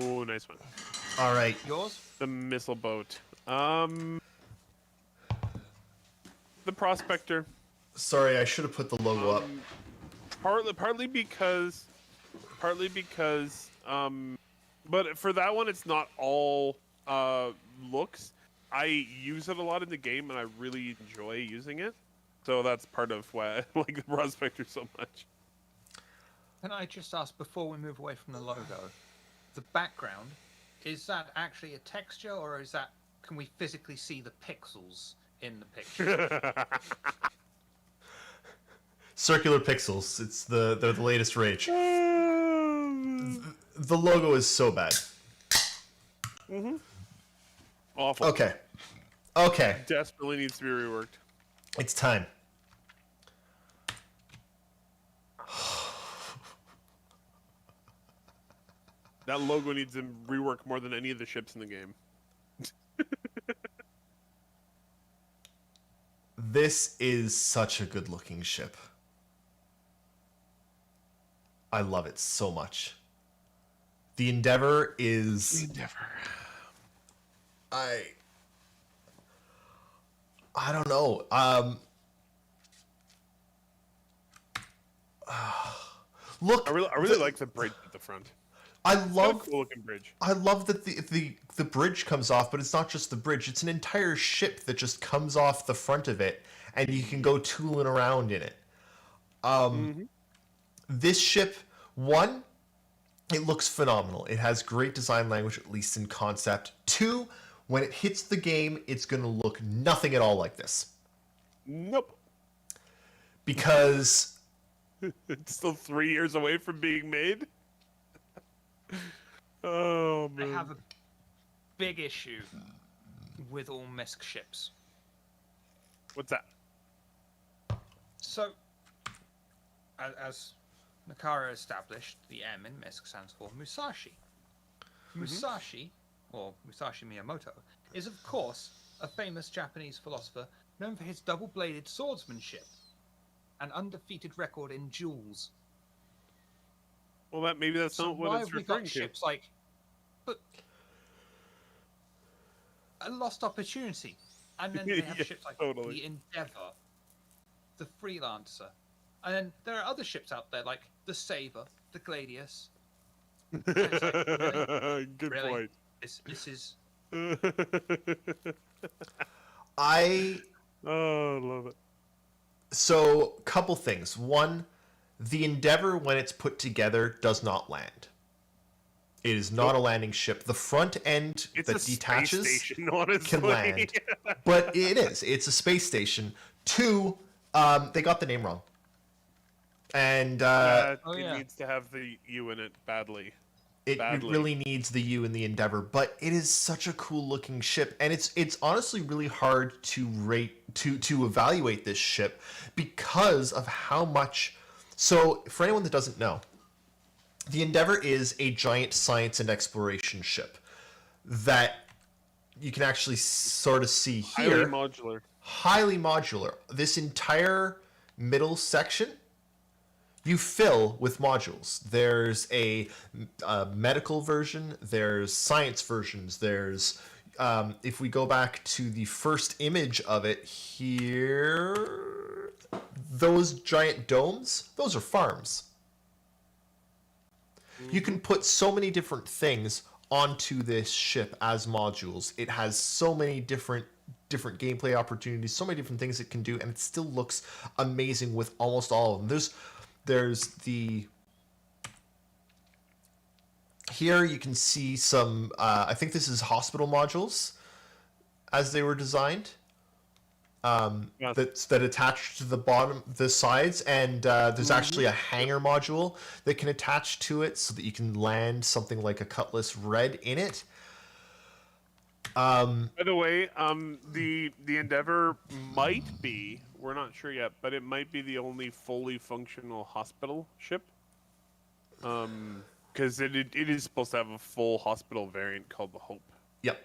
Oh, nice one. All right. Yours? The missile boat. The Prospector. Sorry, I should have put the logo up. Partly because, but for that one, it's not all looks. I use it a lot in the game, and I really enjoy using it. So that's part of why I like the Prospector so much. Can I just ask before we move away from the logo, the background, is that actually a texture, or is that, can we physically see the pixels in the picture? Circular pixels. It's they're the latest rage. The logo is so bad. Awful. Okay. Desperately needs to be reworked. It's time. That logo needs to rework more than any of the ships in the game. This is such a good looking ship. I love it so much. The Endeavor is... I don't know. Look, I really like the bridge at the front. I Got a love cool looking bridge. I love that the bridge comes off, but it's not just the bridge. It's an entire ship that just comes off the front of it, and you can go tooling around in it. This ship, one, it looks phenomenal. It has great design language, at least in concept. Two, when it hits the game, it's going to look nothing at all like this. Nope. Because... It's still 3 years away from being made. Oh, I man. have a big issue with all MISC ships. What's that? So, as Nakara established, the M in MISC stands for Musashi. Musashi, or Musashi Miyamoto, is of course a famous Japanese philosopher known for his double-bladed swordsmanship, an undefeated record in duels. Well, maybe that's So not what why it's have we referring got to. ships like, but a lost opportunity, and then they have Yeah, ships like totally. the Endeavor, the Freelancer, and then there are other ships out there like the Saber, the Gladius. And it's like, really? Good Really? point. This is I Oh, I love it. So, couple things. One, the Endeavor, when it's put together, does not land. It is not a landing ship. The front end It's that a space detaches station, honestly. can land, but it is. It's a space station. Two, they got the name wrong, and Oh, Oh, it yeah. needs to have the U in it badly. it badly. really needs the U in the Endeavor. But it is such a cool looking ship, and it's honestly really hard to to evaluate this ship because of how much. So, for anyone that doesn't know, the Endeavor is a giant science and exploration ship that you can actually sort of see here. Highly modular. This entire middle section you fill with modules. There's a medical version, there's science versions, there's if we go back to the first image of it here, those giant domes, those are farms. You can put so many different things onto this ship as modules. It has so many different gameplay opportunities, so many different things it can do, and it still looks amazing with almost all of them. There's the here you can see some I think this is hospital modules as they were designed. That attach to the bottom, the sides, and there's actually a hangar module that can attach to it so that you can land something like a Cutlass Red in it. By the way, the Endeavor might be, we're not sure yet, but it might be the only fully functional hospital ship. Because it is supposed to have a full hospital variant called the Hope. Yep.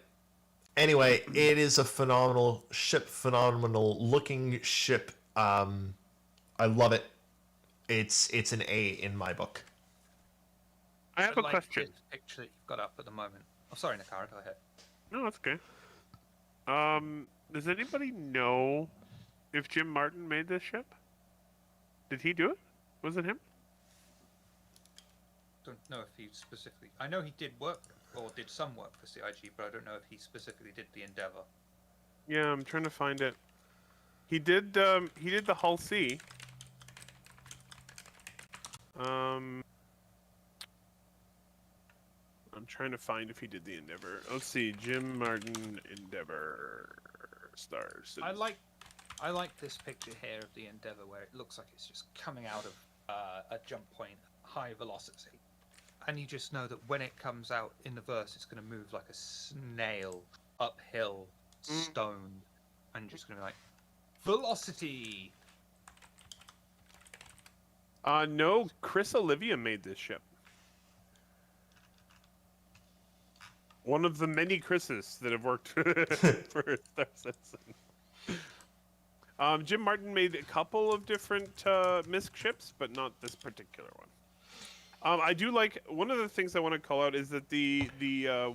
Anyway, it is a phenomenal ship, phenomenal looking ship. I love it. It's an A in my book. I have a question. This picture that you've got up at the moment. Oh, sorry, Nakara, go ahead. No, that's okay. Does anybody know if Jim Martin made this ship? Did he do it? Was it him? Don't know if he specifically. I know he did work or did some work for CIG, but I don't know if he specifically did the Endeavor. Yeah, I'm trying to find it. He did the Hull C. I'm trying to find if he did the Endeavor. Let's see, Jim Martin Endeavor stars. I like this picture here of the Endeavor where it looks like it's just coming out of a jump point, high velocity, and you just know that when it comes out in the verse, it's going to move like a snail uphill, stoned, and just going to be like velocity. No, Chris Olivia made this ship. One of the many Chris's that have worked for Star Citizen. Jim Martin made a couple of different MISC ships, but not this particular one. I do like, one of the things I want to call out is that the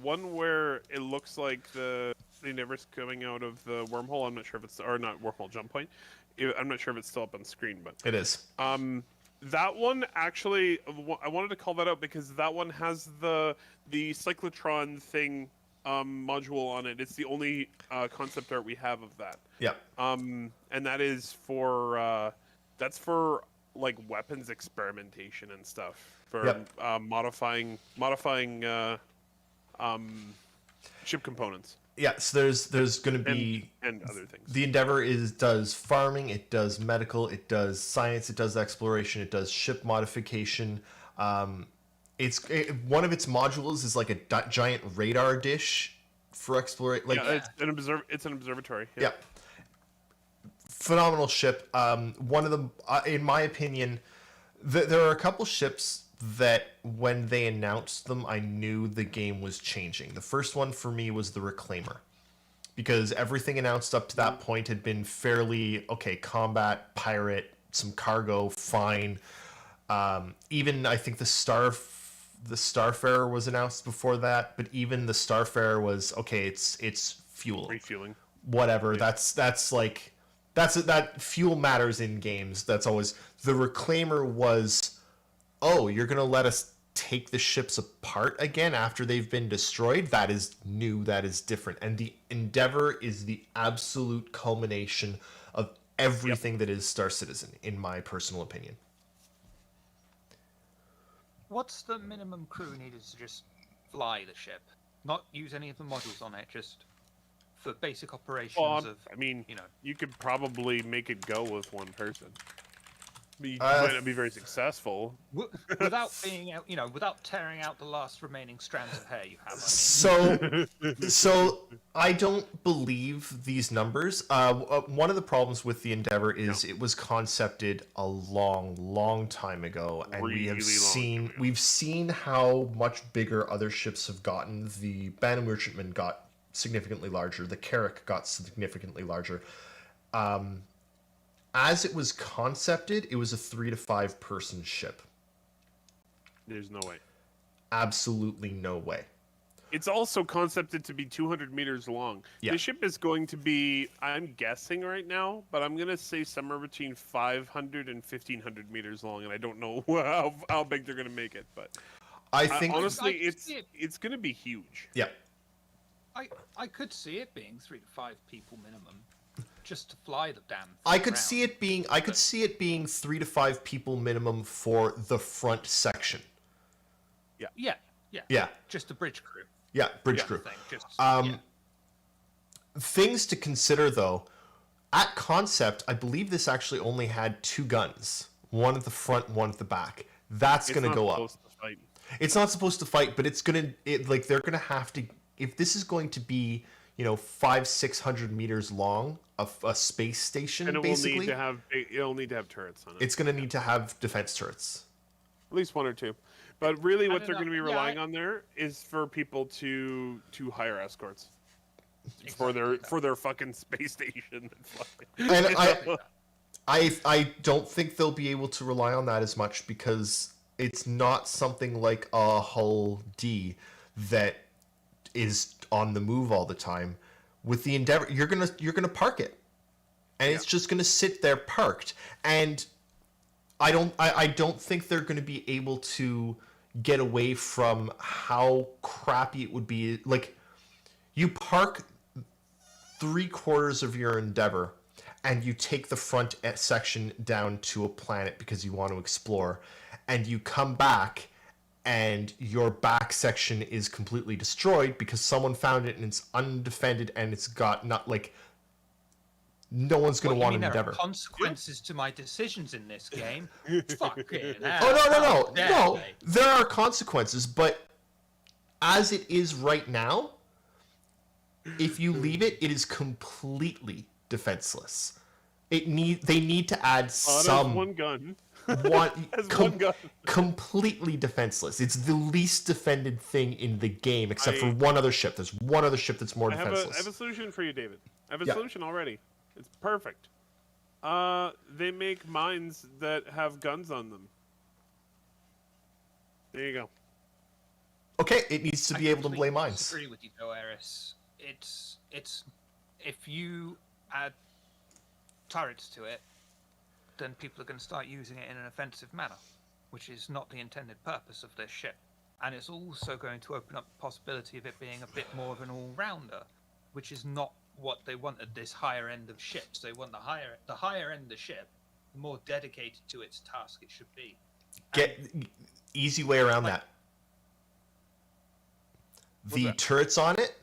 one where it looks like the Endeavor's coming out of the wormhole, I'm not sure if it's, or not wormhole, jump point. I'm not sure if it's still up on screen, but It is. that one actually, I wanted to call that out because that one has the cyclotron thing module on it. It's the only concept art we have of that. Yeah. And that is for that's for like weapons experimentation and stuff for modifying ship components. Yeah, so there's going to be and other things. The Endeavor does farming, it does medical, it does science, it does exploration, it does ship modification. One of its modules is like a giant radar dish for exploration. Like, yeah, it's an observatory. Yeah. Phenomenal ship. One of them, in my opinion, there are a couple ships that when they announced them, I knew the game was changing. The first one for me was the Reclaimer, because everything announced up to that point had been fairly, okay, combat, pirate, some cargo, fine. Even I think the Starfarer was announced before that, but even the Starfarer was, okay, it's fuel. Refueling. Whatever. Yeah. That fuel matters in games. That's always the Reclaimer was, oh, you're gonna let us take the ships apart again after they've been destroyed? That is new, that is different. And the Endeavor is the absolute culmination of everything that is Star Citizen, in my personal opinion. What's the minimum crew needed to just fly the ship? Not use any of the modules on it, just for basic operations of. I mean, you know, you could probably make it go with one person. But you might not be very successful. without being out, without tearing out the last remaining strands of hair you have. So I don't believe these numbers. One of the problems with the Endeavor is it was concepted a long time ago, and we've seen how much bigger other ships have gotten. The Bantam Merchantman got significantly larger. The Carrack got significantly larger. As it was concepted, it was a 3 to 5 person ship. There's no way. Absolutely no way. It's also concepted to be 200 meters long. Yeah. The ship is going to be, I'm guessing right now, but I'm going to say somewhere between 500 and 1,500 meters long, and I don't know how big they're going to make it, but I think honestly, it's going to be huge. Yeah. I could see it being 3 to 5 people minimum, just to fly the damn thing I could around. see it being 3 to 5 people minimum for the front section. Yeah. Just the bridge crew. Yeah, bridge Yeah, crew. thing, just, Things to consider though. At concept, I believe this actually only had 2 guns, one at the front, one at the back. That's going to go up. Supposed to fight. It's not supposed to fight, but they're going to have to. If this is going to be 500-600 meters long, a space station, And basically, it'll need to have turrets on it. it's going to need to have defense turrets. At least 1 or 2. But really, what don't they're know. going to be Yeah, relying on there is for people to hire escorts for their fucking space station. And I don't think they'll be able to rely on that as much because it's not something like a Hull D that is on the move all the time. With the Endeavor, you're gonna park it, and it's just gonna sit there parked. And I don't think they're gonna be able to get away from how crappy it would be. Like, you park 3/4 of your Endeavor, and you take the front section down to a planet because you want to explore, and you come back and your back section is completely destroyed because someone found it and it's undefended and it's got not like no one's going to want an there Endeavor. are consequences to my decisions in this game. Fucking hell. Oh no. How dare they? There are consequences, but as it is right now, if you leave it, it is completely defenseless. They need to add some one gun. one gun. completely defenseless. It's the least defended thing in the game, except for one other ship. There's one other ship that's more I have defenseless. a solution for you, David. I have a Yeah. solution already. It's perfect. They make mines that have guns on them. There you go. Okay, it needs to be able to completely lay mines. disagree with you, though, Erris. It's if you add turrets to it, then people are going to start using it in an offensive manner, which is not the intended purpose of this ship. And it's also going to open up the possibility of it being a bit more of an all-rounder, which is not what they wanted this higher end of ships. They want the higher end of the ship, the more dedicated to its task it should be. Get easy way around that. The that? turrets on it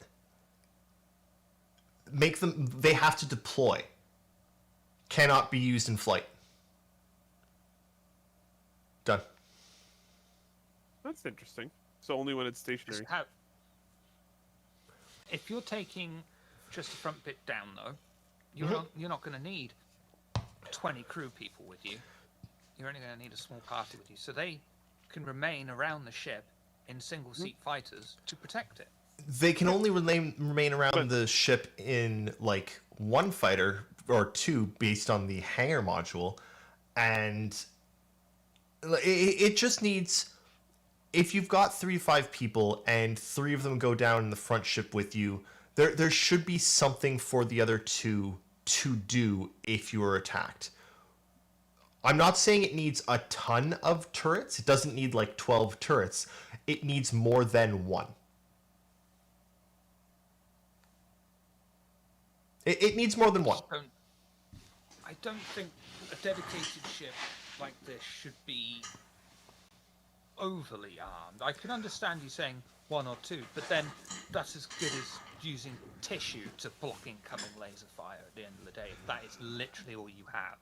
they have to deploy. Cannot be used in flight. Done. That's interesting. So only when it's stationary. If you're taking just the front bit down, though, you're not going to need 20 crew people with you. You're only going to need a small party with you, so they can remain around the ship in single-seat fighters to protect it. They can only remain around the ship in like 1 fighter or 2 based on the hangar module, and it just needs, if you've got 3 to 5 people and 3 of them go down in the front ship with you, there should be something for the other 2 to do if you are attacked. I'm not saying it needs a ton of turrets. It doesn't need like 12 turrets. It needs more than 1. It needs more than 1. I don't think a dedicated ship like this should be overly armed. I can understand you saying 1 or 2, but then that's as good as using tissue to block incoming laser fire at the end of the day, if that is literally all you have.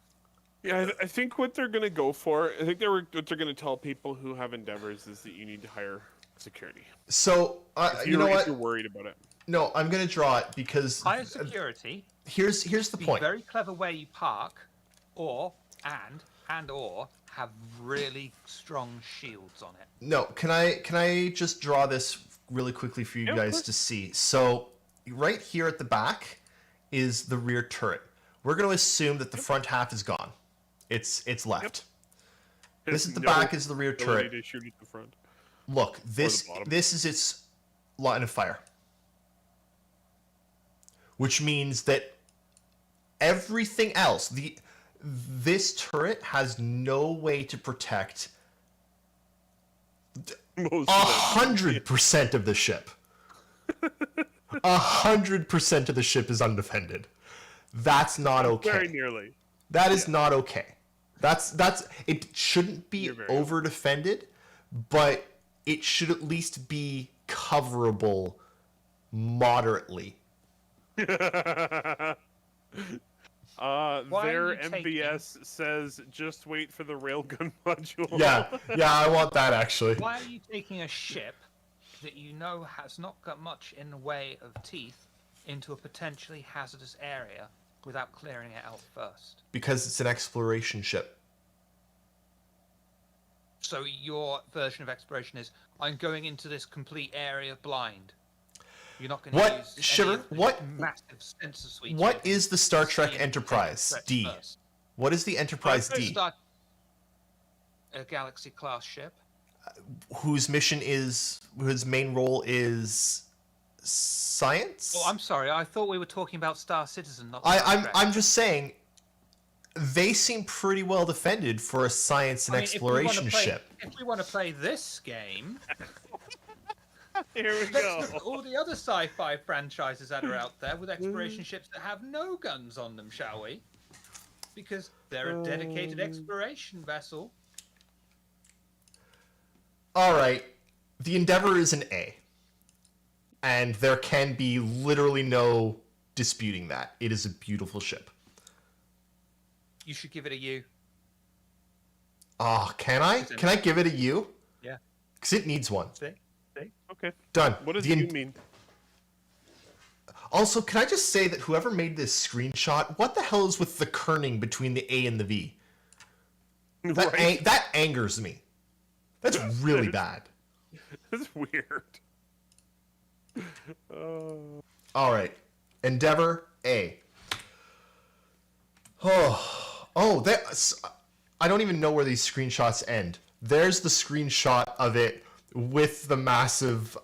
Yeah, I think what they're gonna go for, what they're gonna tell people who have endeavors is that you need to hire security. So, you know If what? you're worried about it. No, I'm going to draw it because... Higher security, Here's the be point. very clever where you park, or have really strong shields on it. No, can I just draw this really quickly for you Yeah, of guys course. to see? So, right here at the back is the rear turret. We're going to assume that the front half is gone. It's left. This is the back is the rear ability turret. to shoot at the front. Look, this bottom. is its line of fire. Which means that everything else, this turret has no way to protect Most 100% of the ship. 100% of the ship is undefended. That's not okay. Very nearly. That is not okay. That's it shouldn't be You're very over defended, but it should at least be coverable moderately. Why are Their you taking- MVS says just wait for the railgun module. Yeah, I want that actually. Why are you taking a ship that you know has not got much in the way of teeth into a potentially hazardous area without clearing it out first? Because it's an exploration ship. So your version of exploration is, I'm going into this complete area blind. You're not going to What, use any Shiver, of the what- massive sensor suites. What you can is the Star Trek see Enterprise threats D? first. What is the Enterprise D? A Galaxy class ship. Whose main role is science? Oh, I'm sorry. I thought we were talking about Star Citizen, not Star Trek. I'm just saying they seem pretty well defended for a science and I mean, exploration ship. If we want to play this game, Here we let's go. look at all the other sci-fi franchises that are out there with exploration ships that have no guns on them, shall we? Because they're a dedicated exploration vessel. All right, the Endeavor is an A, and there can be literally no disputing that. It is a beautiful ship. You should give it a U. Ah, can I? Can I give it a U? Yeah. Because it needs one. See? Okay. Done. What does The you en- mean? Also, can I just say that whoever made this screenshot, what the hell is with the kerning between the A and the V? That, Right. that angers me. That's really bad. That's weird. All right. Endeavor, A. Oh, that's... I don't even know where these screenshots end. There's the screenshot of it with the massive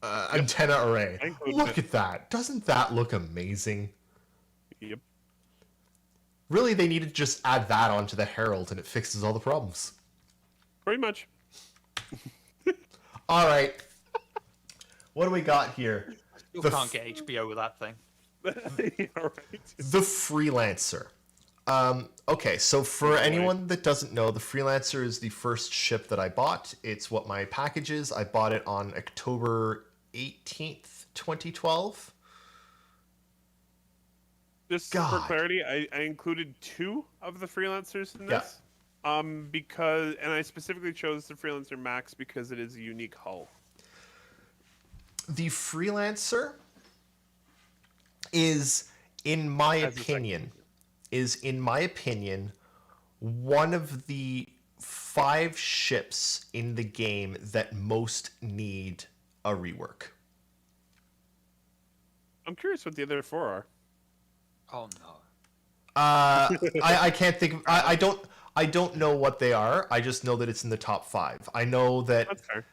antenna array. I included Look it. at that. Doesn't that look amazing? Yep. Really, they need to just add that onto the Herald and it fixes all the problems. Pretty much. All right. What do we got here? You The can't get HBO with that thing. Yeah, right. The Freelancer. Okay, so for anyone that doesn't know, the Freelancer is the first ship that I bought. It's what my package is. I bought it on October 18th, 2012. Just God. for clarity, I included 2 of the freelancers in Yeah. this. And I specifically chose the Freelancer Max because it is a unique hull. The Freelancer is, in my As a opinion, one of the 5 ships in the game that most need a rework. I'm curious what the other 4 are. Oh no. I can't think of, I don't know what they are. I just know that it's in the top 5. I know that That's fair.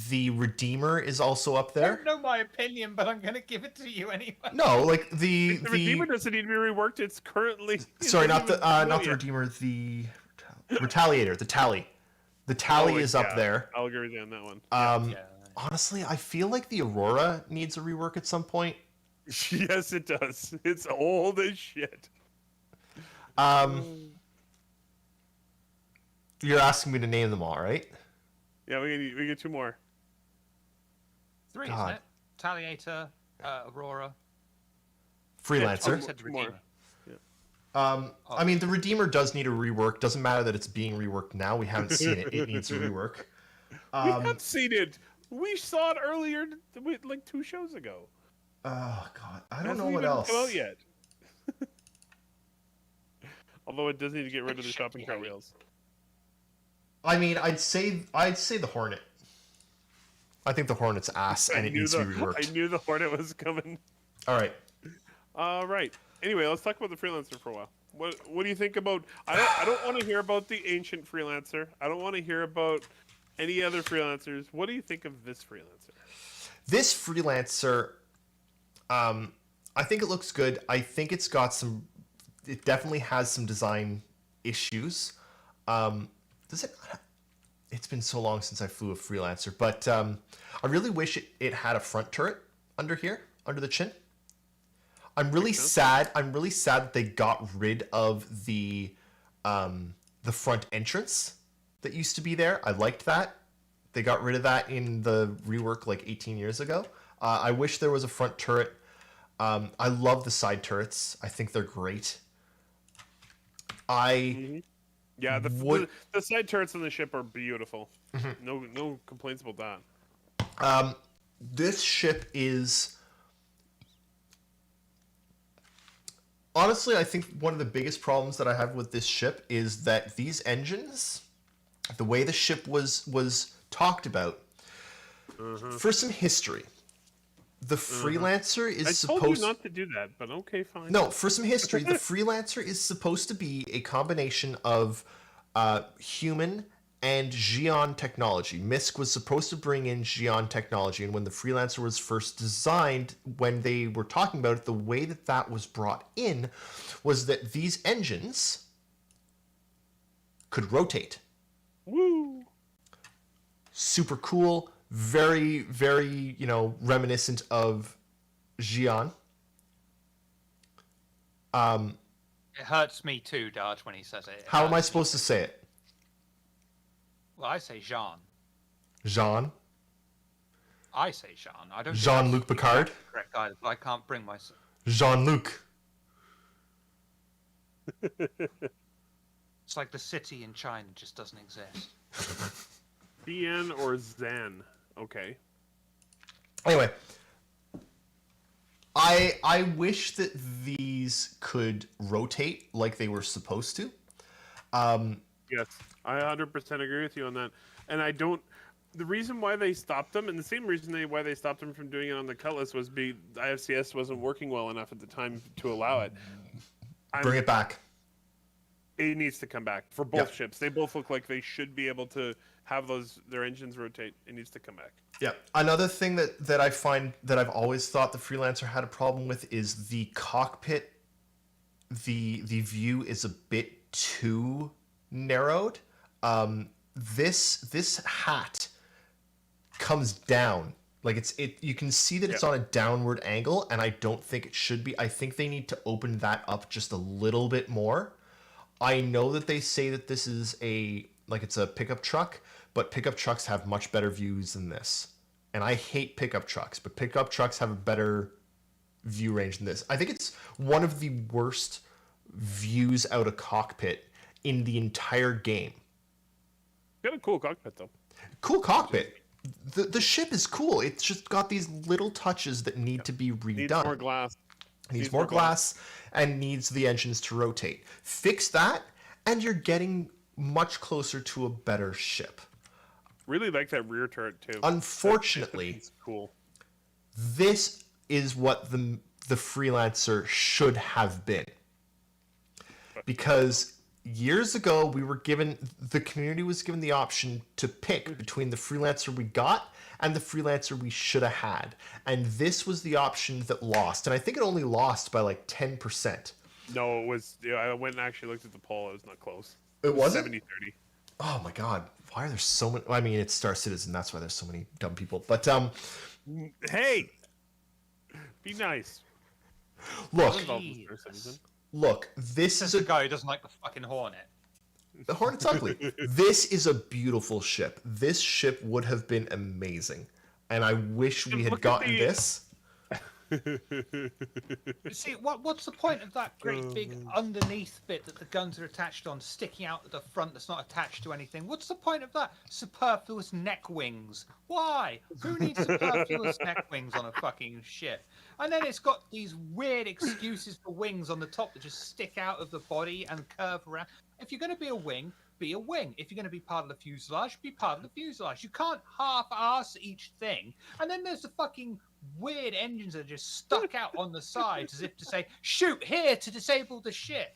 the Redeemer is also up I there. don't know my opinion, but I'm going to give it to you anyway. No, like The Redeemer doesn't need to be reworked. It's currently. sorry, not the not the Yeah. Redeemer, the Retaliator, the Tally. The Tally is up there. I'll agree with you on that one. Yeah. Honestly, I feel like the Aurora needs a rework at some point. Yes, it does. It's old as shit. You're asking me to name them all, right? Yeah, we get 2 more. 3, God. isn't it? Taliator, Aurora. Freelancer. I said 2 more. Redeemer. I mean, the Redeemer does need a rework. Doesn't matter that it's being reworked now. We haven't seen it. It needs a rework. We have seen it. We saw it earlier, like 2 shows ago. Oh God, I It don't know hasn't what even else. come out yet. Although it does need to get rid of the shopping cart wheels. I mean, I'd say the Hornet. I think the Hornet's ass, and it needs to be reworked. I knew the Hornet was coming. All right. Right. Anyway, let's talk about the Freelancer for a while. What do you think about? I don't want to hear about the ancient Freelancer. I don't want to hear about any other Freelancers. What do you think of this Freelancer? This Freelancer, I think it looks good. I think it's got some. It definitely has some design issues. Does it? It's been so long since I flew a Freelancer, but I really wish it had a front turret under here, under the chin. I'm really sad. I'm really sad that they got rid of the front entrance that used to be there. I liked that. They got rid of that in the rework like 18 years ago. I wish there was a front turret. I love the side turrets. I think they're great. Yeah, the side turrets on the ship are beautiful. No complaints about that. This ship is... Honestly, I think one of the biggest problems that I have with this ship is that these engines, the way the ship was talked about, for some history, the Freelancer is supposed... I told you not to do that, but okay, fine. No, for some history, the Freelancer is supposed to be a combination of human and Xi'an technology. Misk was supposed to bring in Xi'an technology, and when the Freelancer was first designed, when they were talking about it, the way that that was brought in was that these engines could rotate. Woo! Super cool, very, very, reminiscent of Xi'an. It hurts me too, Darge, when he says it. How am I supposed to say it? Well, I say Jean. Jean? I say Jean. I don't. Jean-Luc think that's Picard? Correct, either, but I can't bring myself. Jean-Luc. It's like the city in China just doesn't exist. Bian or Zan? Okay. Anyway, I wish that these could rotate like they were supposed to. Yes, I 100% agree with you on that. And I don't. The reason why they stopped them, and the same reason why they stopped them from doing it on the Cutlass, was IFCS wasn't working well enough at the time to allow it. Bring it back. It needs to come back for both ships. They both look like they should be able to have their engines rotate. It needs to come back. Yeah. Another thing that I find that I've always thought the Freelancer had a problem with is the cockpit. The view is a bit too narrowed. This hat comes down. Like you can see that it's on a downward angle, and I don't think it should be. I think they need to open that up just a little bit more. I know that they say that this is it's a pickup truck, but pickup trucks have much better views than this. And I hate pickup trucks, but pickup trucks have a better view range than this. I think it's one of the worst views out of cockpit in the entire game. Got a cool cockpit though. Cool cockpit. The ship is cool. It's just got these little touches that need to be redone. Needs more glass. Needs more glass and needs the engines to rotate. Fix that, and you're getting much closer to a better ship. Really like that rear turret too. Unfortunately, it's cool. This is what the Freelancer should have been. Because years ago, the community was given the option to pick between the Freelancer we got and the Freelancer we should have had. And this was the option that lost. And I think it only lost by like 10%. No, it was... I went and actually looked at the poll. It was not close. It wasn't? 70-30. Oh my god. Why are there so many... I mean, it's Star Citizen. That's why there's so many dumb people. But, Hey! Be nice. Look. Star Citizen. Look, this Says is the a guy who doesn't like the fucking Hornet. the Hornet's ugly. This is a beautiful ship. This ship would have been amazing, and I wish we had Look at gotten the- this. See, what's the point of that great big underneath bit that the guns are attached on, sticking out at the front that's not attached to anything? What's the point of that? Superfluous neck wings. Why? Who needs superfluous neck wings on a fucking ship? And then it's got these weird excuses for wings on the top that just stick out of the body and curve around. If you're going to be a wing, be a wing. If you're going to be part of the fuselage, be part of the fuselage. You can't half-ass each thing. And then there's the fucking weird engines that are just stuck out on the sides as if to say, shoot here to disable the ship.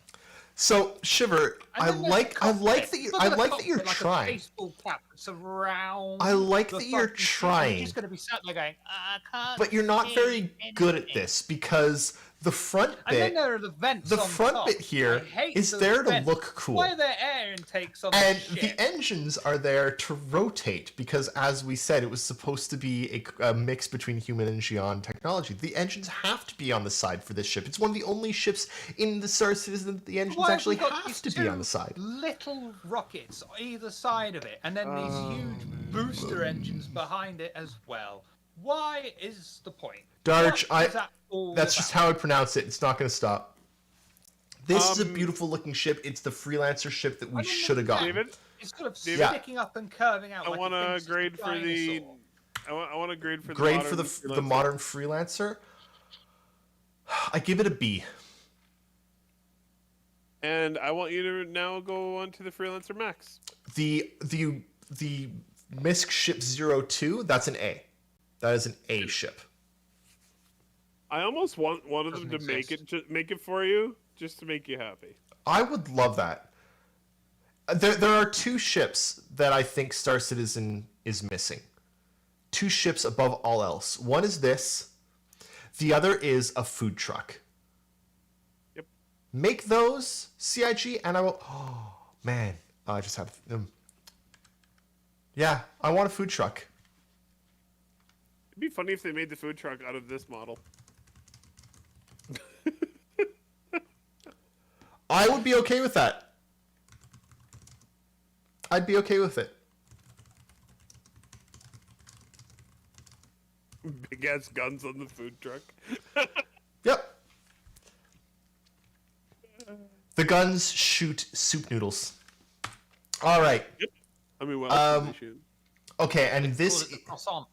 So Shiver, And I then there's like the I cockpit. like that You've you're got I the like that you're cockpit like a trying. baseball cap that's around I like the that you're fucking ship, and trying. You're just going to be sat there going, I can't But you're not see very good at anything." this because the front And then bit, there are the vents the on front top. bit here I hate is those there to vents. look cool. Why are there air intakes on And the ship? the engines are there to rotate because, as we said, it was supposed to be a mix between human and Xi'an technology. The engines have to be on the side for this ship. It's one of the only ships in the Star Citizen that the engines Why have actually we got have these to be on the two side. Little rockets on either side of it, and then these huge booster engines behind it as well. Why is the point? Darge, What is that all that's just about? how I pronounce it. It's not going to stop. This is a Um, beautiful looking ship. It's the freelancer ship that we I don't should have gotten. David, It's sort of David? sticking up and curving out. I like want it to thinks it's a grade for the. dinosaur. I want to grade for the Grade modern for the freelancer. modern freelancer. I give it a B. And I want you to now go on to the freelancer max. The MISC ship 02, that's an A. That is an A ship. I almost want one of them to Doesn't make exist. it, make it for you, just to make you happy. I would love that. There are two ships that I think Star Citizen is missing. Two ships above all else. One is this. The other is a food truck. Yep. Make those CIG, and I will. Oh man, I just have them. Yeah, I want a food truck. It'd be funny if they made the food truck out of this model. I would be okay with that. I'd be okay with it. Big ass guns on the food truck. Yep. The guns shoot soup noodles. All right. I mean, what else did they shoot? Okay, and Call this it the croissant.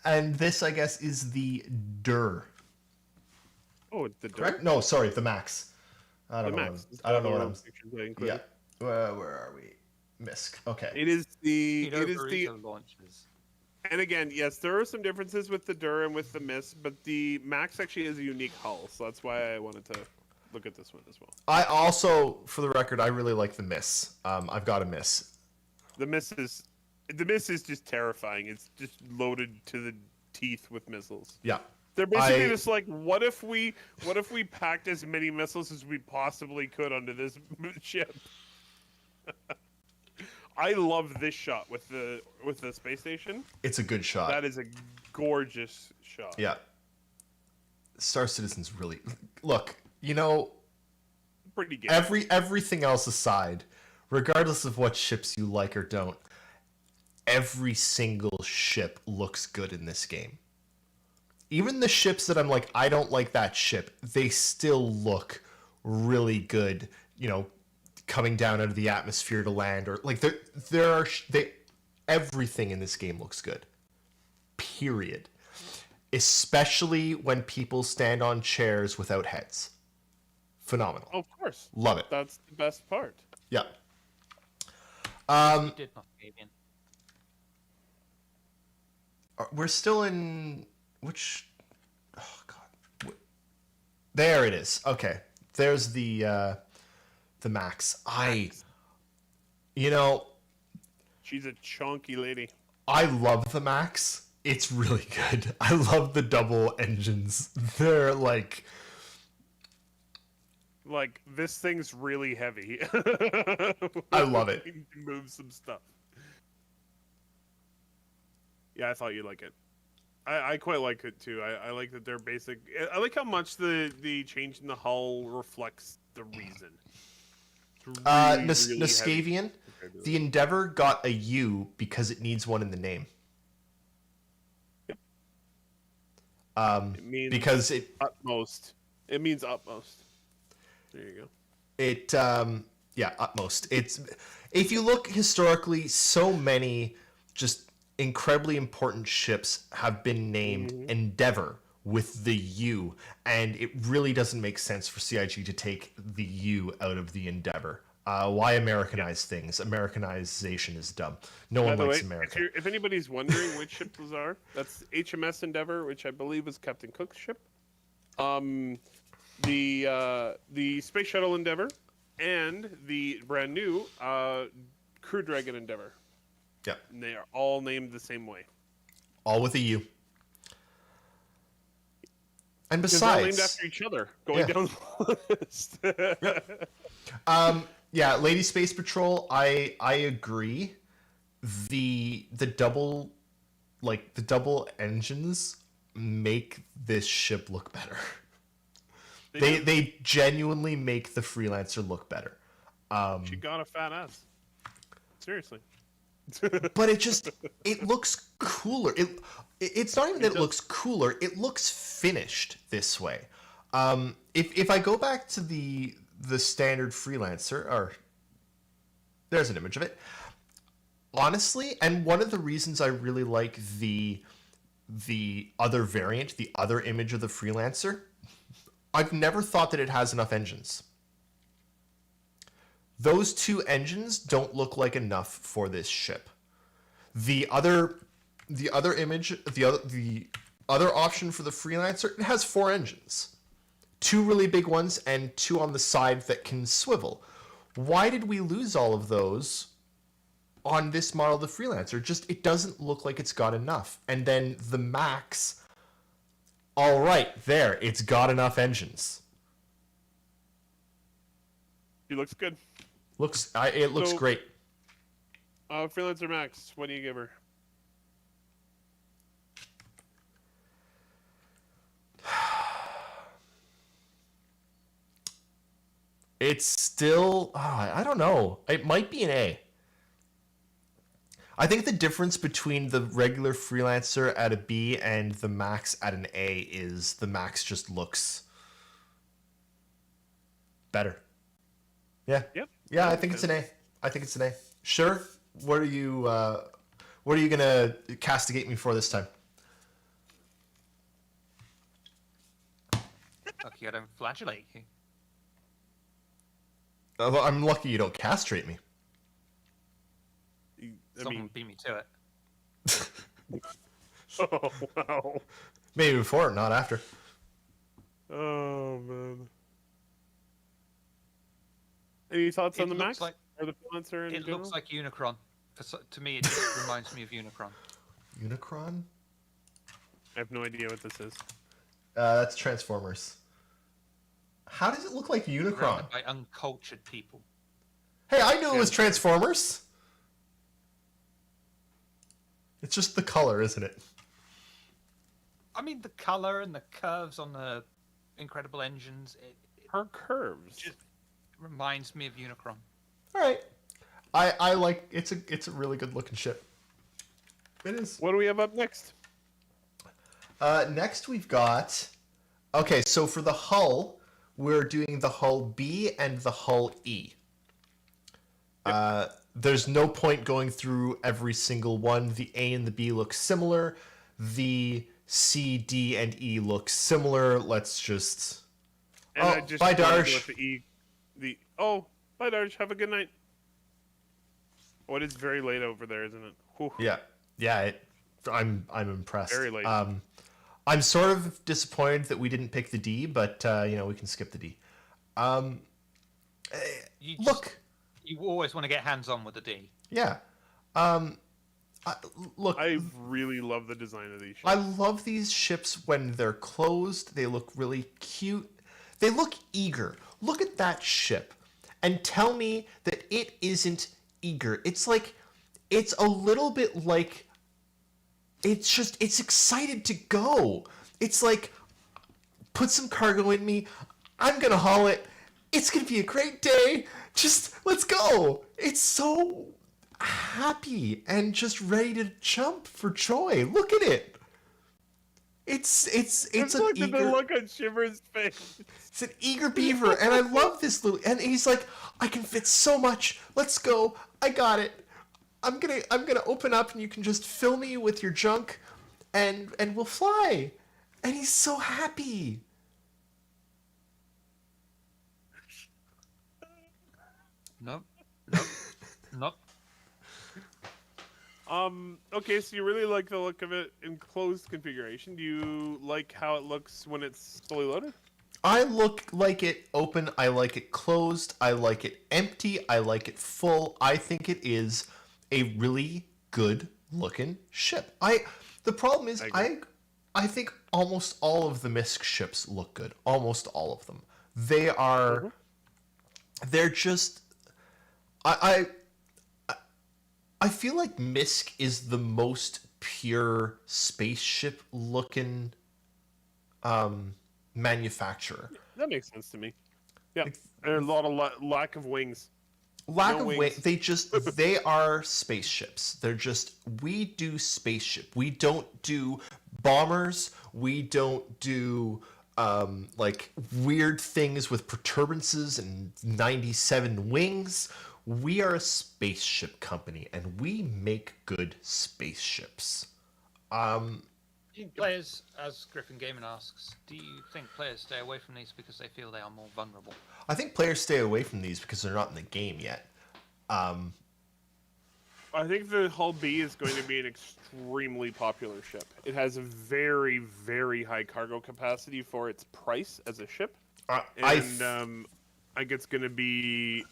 and this I guess is the DUR. Oh, it's the Correct? dirt. No, sorry, the Max. I The don't know. max. I don't know what I'm. Pictures I included. Yeah. Where are we? MISC. Okay. It is the. Peter It is the. burrito launches. And again, yes, there are some differences with the Dur and with the Miss, but the Max actually is a unique hull, so that's why I wanted to look at this one as well. I also, for the record, I really like the Miss. I've got a Miss. The Miss is just terrifying. It's just loaded to the teeth with missiles. Yeah. They're basically I- just like, what if we packed as many missiles as we possibly could onto this ship? I love this shot with the space station. It's a good shot. That is a gorgeous shot. Yeah. Star Citizen's really look. You know, Pretty good. everything else aside, regardless of what ships you like or don't, every single ship looks good in this game. Even the ships that I'm like, I don't like that ship, they still look really good, you know, coming down out of the atmosphere to land, or like everything in this game looks good. Period. Especially when people stand on chairs without heads. Phenomenal. Of course. Love it. That's the best part. Yeah. You did not, Fabian. We're still in which? Oh God. There it is. Okay. There's the Max. You know, She's a chunky lady. I love the Max. It's really good. I love the double engines. They're like, Like, this thing's really heavy. I love it. You can move some stuff. Yeah, I thought you'd like it. I quite like it too. I like that they're basic. I like how much the change in the hull reflects the reason. It's really, really Niscavian, heavy. the Endeavor got a U because it needs one in the name. It means Because it utmost. It means utmost. There you go. It utmost. It's if you look historically, so many just incredibly important ships have been named Endeavor with the U, and it really doesn't make sense for CIG to take the U out of the Endeavor. Why Americanize things? Americanization is dumb. No By one the likes way, America. if anybody's wondering which ships those are, that's HMS Endeavor, which I believe is Captain Cook's ship. The Space Shuttle Endeavor, and the brand new Crew Dragon Endeavor. Yeah, And they are all named the same way. all with a U. And Because they're all named besides, after each other, going down the list. yeah, Lady Space Patrol, I agree. The double engines make this ship look better. They genuinely make the Freelancer look better. She got a fat ass. Seriously. But it looks cooler. It's not even that it looks cooler, it looks finished this way. If I go back to the standard Freelancer, or there's an image of it. Honestly, and one of the reasons I really like the other variant, the other image of the Freelancer, I've never thought that it has enough engines. Those two engines don't look like enough for this ship. The other image, the other option for the Freelancer, it has 4 engines. 2 really big ones and 2 on the side that can swivel. Why did we lose all of those on this model of the Freelancer? It doesn't look like it's got enough. And then the Max, all right, there, it's got enough engines. She looks good. It looks So- great. Freelancer Max, what do you give her? It's still, I don't know. It might be an A. I think the difference between the regular Freelancer at a B and the Max at an A is the Max just looks better. Yeah. Yep. Yeah, I think it's an A. I think it's an A. Sure. What are you gonna castigate me for this time? Lucky I don't flagellate you. I'm lucky you don't castrate me. I Someone mean, beat me to it. oh wow. Maybe before, not after. Oh man. Any thoughts It on the looks Max like- or the Freelancer in It general? looks like Unicron. To me, it just reminds me of Unicron. Unicron? I have no idea what this is. That's Transformers. How does it look like Unicron? Surrounded by uncultured people. Hey, I knew it was Transformers. It's just the color, isn't it? I mean, the color and the curves on the incredible engines. It Her curves. just reminds me of Unicron. All right. I like it's a really good looking ship. It is. What do we have up next? Next we've got. Okay, so for the hull, we're doing the hull B and the hull E. There's no point going through every single one. The A and the B look similar. The C, D, and E look similar. Let's just. And I just bye, wanted to go Darsh. with bye, Darsh. Have a good night. Oh, it is very late over there, isn't it? Whew. Yeah. I'm impressed. Very late. I'm sort of disappointed that we didn't pick the D, but we can skip the D. You Look, you always want to get hands-on with the D. yeah. Look, I really love the design of these ships. I love these ships when they're closed. They look really cute. They look eager. Look at that ship, and tell me that it isn't eager. It's a little bit like it's excited to go. It's like, put some cargo in me. I'm gonna haul it. It's gonna be a great day. Just let's go. It's so happy and just ready to jump for joy. Look at it. It's an Look at the eager. look on Shiver's face. It's an eager beaver, and I love this little. And he's like, I can fit so much. Let's go. I got it. I'm gonna open up, and you can just fill me with your junk, and we'll fly. And he's so happy. Nope. Nope. Okay, so you really like the look of it in closed configuration. Do you like how it looks when it's fully loaded? I like it open. I like it closed. I like it empty. I like it full. I think it is a really good looking ship. The problem is I think almost all of the MISC ships look good. Almost all of them. They are. They're just. I feel like MISC is the most pure spaceship looking manufacturer. That makes sense to me. Yeah, there's a lot of lack of wings. Lack No of wings. weight. They are spaceships. They're just, we do spaceship. We don't do bombers. We don't do like weird things with perturbances and 97 wings. We are a spaceship company, and we make good spaceships. Players, as Griffin Gaming asks, do you think players stay away from these because they feel they are more vulnerable? I think players stay away from these because they're not in the game yet. I think the Hull B is going to be an extremely popular ship. It has a very, very high cargo capacity for its price as a ship. I think it's going to be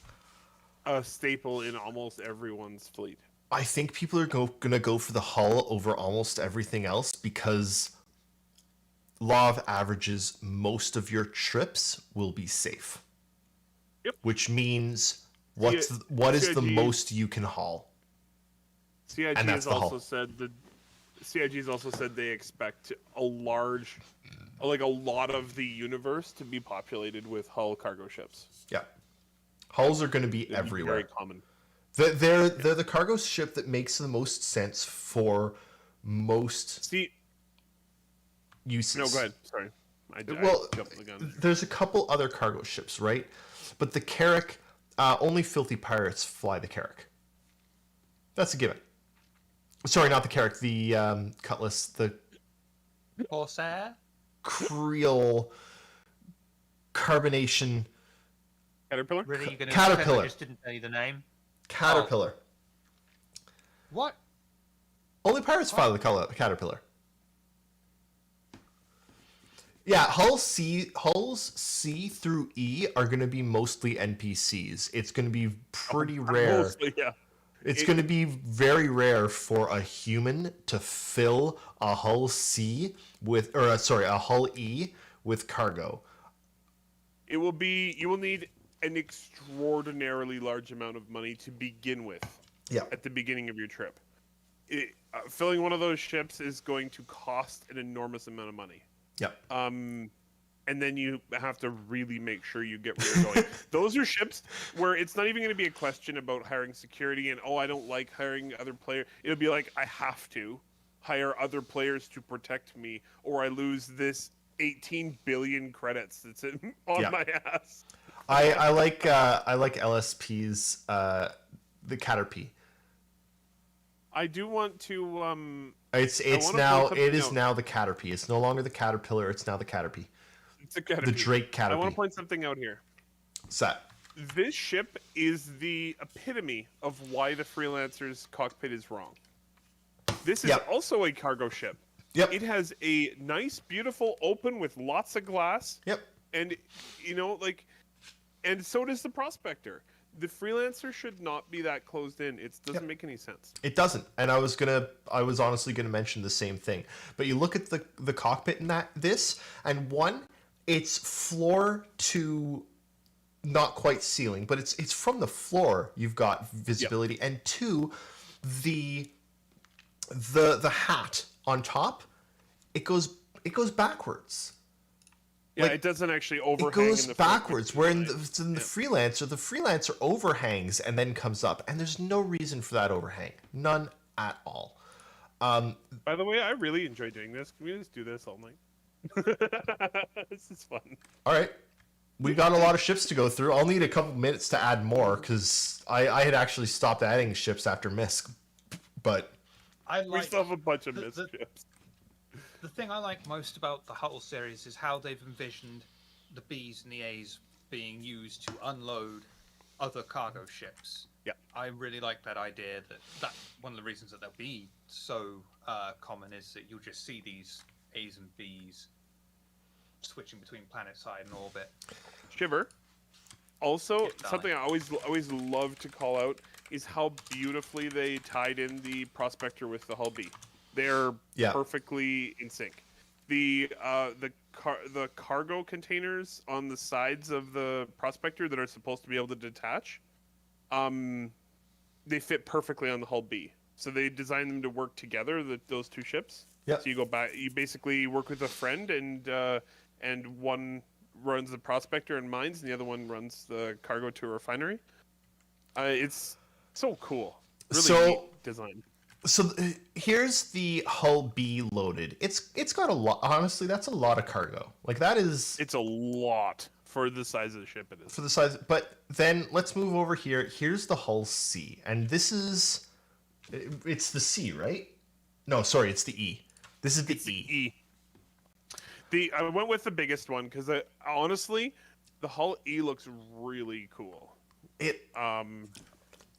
a staple in almost everyone's fleet. I think people are going to go for the hull over almost everything else because law of averages, most of your trips will be safe. Yep. Which means what is the CIG most you can haul? CIG And that's has the also hull. said CIG has also said they expect a lot of the universe to be populated with Hull cargo ships. Yeah. Hulls are going to be It'd be everywhere. very common. They're the cargo ship that makes the most sense for most uses. No, go ahead. Sorry. I jumped the gun. There's a couple other cargo ships, right? But the Carrack, only filthy pirates fly the Carrack. That's a given. Sorry, not the Carrack. The Cutlass, the Corsair? Creel carbonation Caterpillar? Really? You're going to Caterpillar. I just didn't tell you the name? Caterpillar. What? Only pirates fly the Caterpillar. Yeah, Hulls C through E are going to be mostly NPCs. It's going to be pretty rare. Mostly, yeah. It's going to be very rare for a human to fill a Hull C with, a Hull E with cargo. You will need an extraordinarily large amount of money to begin with. Yeah. At the beginning of your trip. Filling one of those ships is going to cost an enormous amount of money. Yeah. And then you have to really make sure you get where you're going. Those are ships where it's not even going to be a question about hiring security and, I don't like hiring other players. It'll be like, I have to hire other players to protect me or I lose this 18 billion credits that's on my ass. I like LSP's the Caterpie. I do want to It is now the Caterpie. It's no longer the Caterpillar. It's now the Caterpie. It's a Caterpie. The Drake Caterpie. I want to point something out here. What's that? This ship is the epitome of why the Freelancer's cockpit is wrong. This is also a cargo ship. Yep. It has a nice, beautiful open with lots of glass. Yep. And, and so does the Prospector. The Freelancer should not be that closed in. It doesn't make any sense. It doesn't. And I was honestly gonna mention the same thing. But you look at the cockpit in this, and one, it's floor to not quite ceiling, but it's from the floor you've got visibility, and two, the hat on top, it goes backwards. Yeah, Like, it doesn't actually overhang. It goes in the front, backwards. which is Where in nice. the Freelancer, the Freelancer overhangs and then comes up, and there's no reason for that overhang, none at all. By the way, I really enjoy doing this. Can we just do this all night? This is fun. All right, we got a lot of ships to go through. I'll need a couple minutes to add more because I had actually stopped adding ships after Misk, but I We like still have a bunch of the- mischips. the thing I like most about the Hull series is how they've envisioned the Bs and the As being used to unload other cargo ships. Yeah. I really like that idea. That one of the reasons that they'll be so common is that you'll just see these As and Bs switching between planet side and orbit. Shiver. Also, Yeah, something I always love to call out is how beautifully they tied in the Prospector with the Hull B. They're Yeah. perfectly in sync. The cargo containers on the sides of the Prospector that are supposed to be able to detach, they fit perfectly on the Hull B. So they designed them to work together, those two ships. Yep. So you go back, you basically work with a friend, and one runs the Prospector and mines, and the other one runs the cargo to a refinery. It's so cool. Really So- neat design. So here's the Hull B loaded. It's got a lot. Honestly, that's a lot of cargo. Like that is It's a lot for the size of the ship it is. for the size. But then let's move over here. Here's the Hull C, and this is it's the C, right? No, sorry, it's the E. This is the It's E. the E. I went with the biggest one because honestly, the Hull E looks really cool. It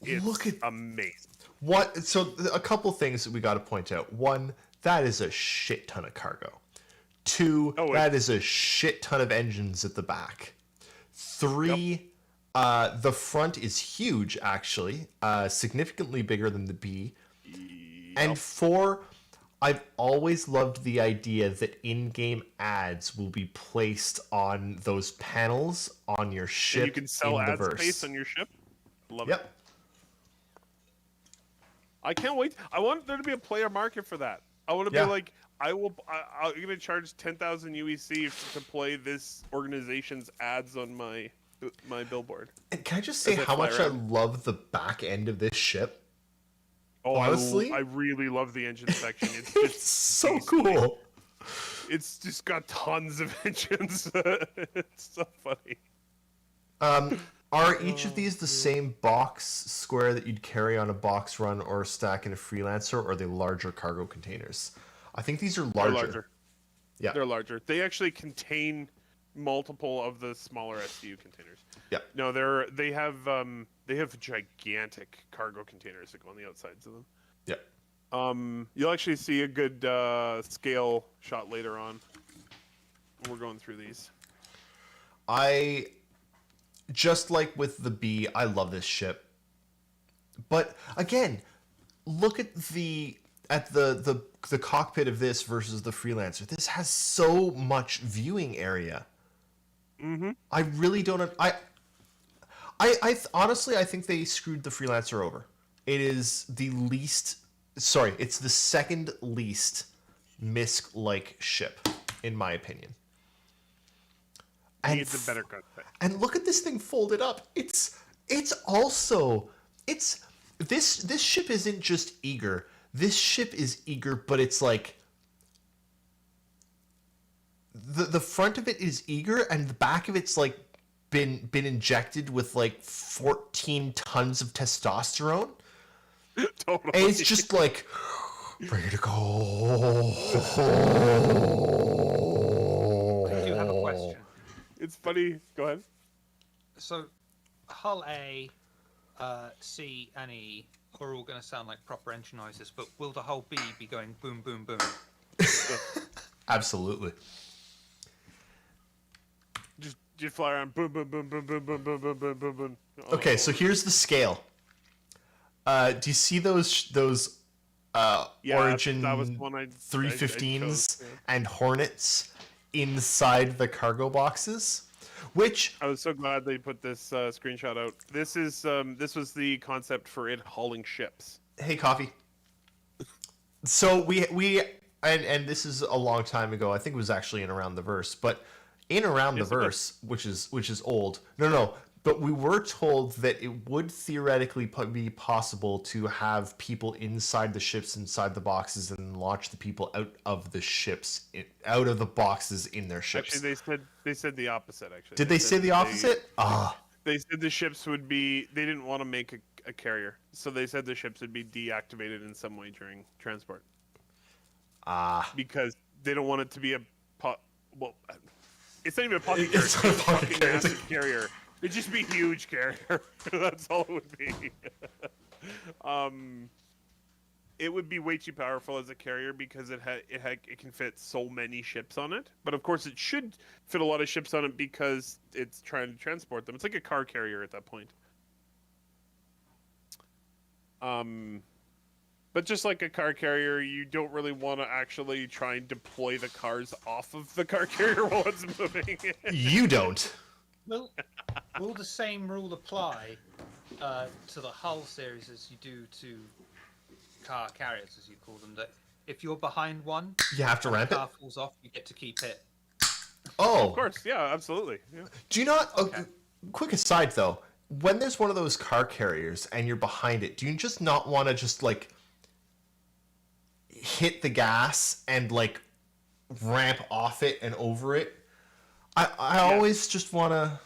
It's Look at- amazing. what? So a couple things that we got to point out. One, that is a shit ton of cargo. Two, Oh, that is a shit ton of engines at the back. Three, the front is huge, actually, significantly bigger than the B. And four, I've always loved the idea that in-game ads will be placed on those panels on your ship And you can sell in the ad verse. space on your ship. Love it. Yep. I can't wait. I want there to be a player market for that. I want to Yeah. be like, I'm going to charge 10,000 UEC to play this organization's ads on my billboard. And can I just say As I how fly much I around. love the back end of this ship? Oh, Honestly? I really love the engine section. It's It's just so beastly. cool. It's just got tons of engines. It's so funny. Are each of these the same box square that you'd carry on a box run or a stack in a freelancer, or are they larger cargo containers? I think these are They're larger. larger. Yeah. They're larger. They actually contain multiple of the smaller SCU containers. Yeah. No, they have gigantic cargo containers that go on the outsides of them. Yeah. You'll actually see a good scale shot later on. We're going through these. I just like with the B, I love this ship. But again, look at the cockpit of this versus the freelancer. This has so much viewing area. Mm-hmm. I really don't. Honestly, I think they screwed the freelancer over. It is the least. Sorry, it's the second least Misk-like ship, in my opinion. Needs a better cockpit. And look at this thing folded up. It's also this ship isn't just eager. This ship is eager, but it's like the front of it is eager and the back of it's like been injected with like 14 tons of testosterone. Totally. And it's just like ready to go. I do have a question. It's funny. Go ahead. So, Hull A, C, and E are all going to sound like proper engine noises, but will the Hull B be going boom, boom, boom? Absolutely. Just fly around. Boom, boom, boom, boom, boom, boom, boom, boom, boom, boom, boom. Oh, Okay, so here's the scale. Do you see those Yeah, Origin that was one I 315s chose, yeah. and Hornets inside the cargo boxes? Which I was so glad they put this screenshot out. This was the concept for it hauling ships. hey, coffee. So we and this is a long time ago. I think it was actually in Around the Verse, but in Around Yes, the it was. Verse, which is old. No. But we were told that it would theoretically be possible to have people inside the ships, inside the boxes, and launch the people out of the ships, out of the boxes in their ships. Actually, they said the opposite. Actually, Did they say said the that opposite? They said the ships would be. They didn't want to make a carrier, so they said the ships would be deactivated in some way during transport. Because they don't want it to be a well, it's not even a pocket carrier. It's not a pocket fucking carrier. massive carrier. It'd just be a huge carrier. That's all it would be. It would be way too powerful as a carrier because it can fit so many ships on it. But of course, it should fit a lot of ships on it because it's trying to transport them. It's like a car carrier at that point. But just like a car carrier, you don't really want to actually try and deploy the cars off of the car carrier while it's moving. You don't. Will the same rule apply to the hull series as you do to car carriers, as you call them? That if you're behind one, You have to and the ramp it. car falls off, you get to keep it. Oh, Of course, yeah, absolutely. Yeah. do you not? Okay. Quick aside though, when there's one of those car carriers and you're behind it, do you just not want to just like hit the gas and like ramp off it and over it? I always just want to.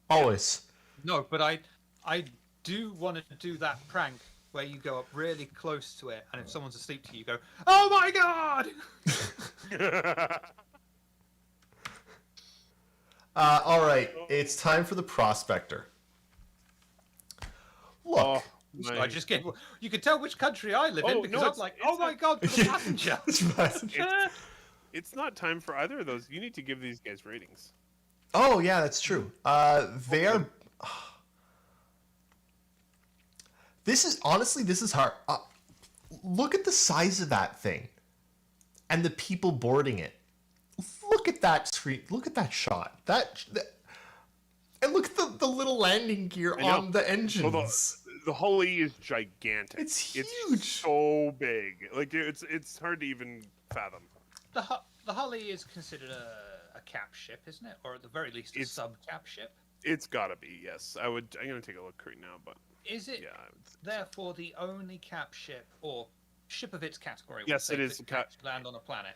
Always. No, but I do want to do that prank where you go up really close to it, and if someone's asleep to you, you go, "Oh my god!" All right, it's time for the prospector. Look. Oh, I just get. You can tell which country I live in Oh, because no, I'm like, it's "Oh my not- god, for the passenger!" It's not time for either of those. You need to give these guys ratings. Oh yeah, that's true. They are. This is hard. Look at the size of that thing, and the people boarding it. Look at that screen. Look at that shot. And look at the little landing gear I know. on the engines. Well, the hull E is gigantic. It's huge. It's so big. Like it's hard to even fathom. The Hully is considered a cap ship, isn't it? Or at the very least, a It's- sub-cap ship. It's gotta be, yes. I'm gonna take a look right now, but Is it yeah. I would say so. therefore the only cap ship or ship of its category? we'll Yes, say, it is that a cap- can land on a planet.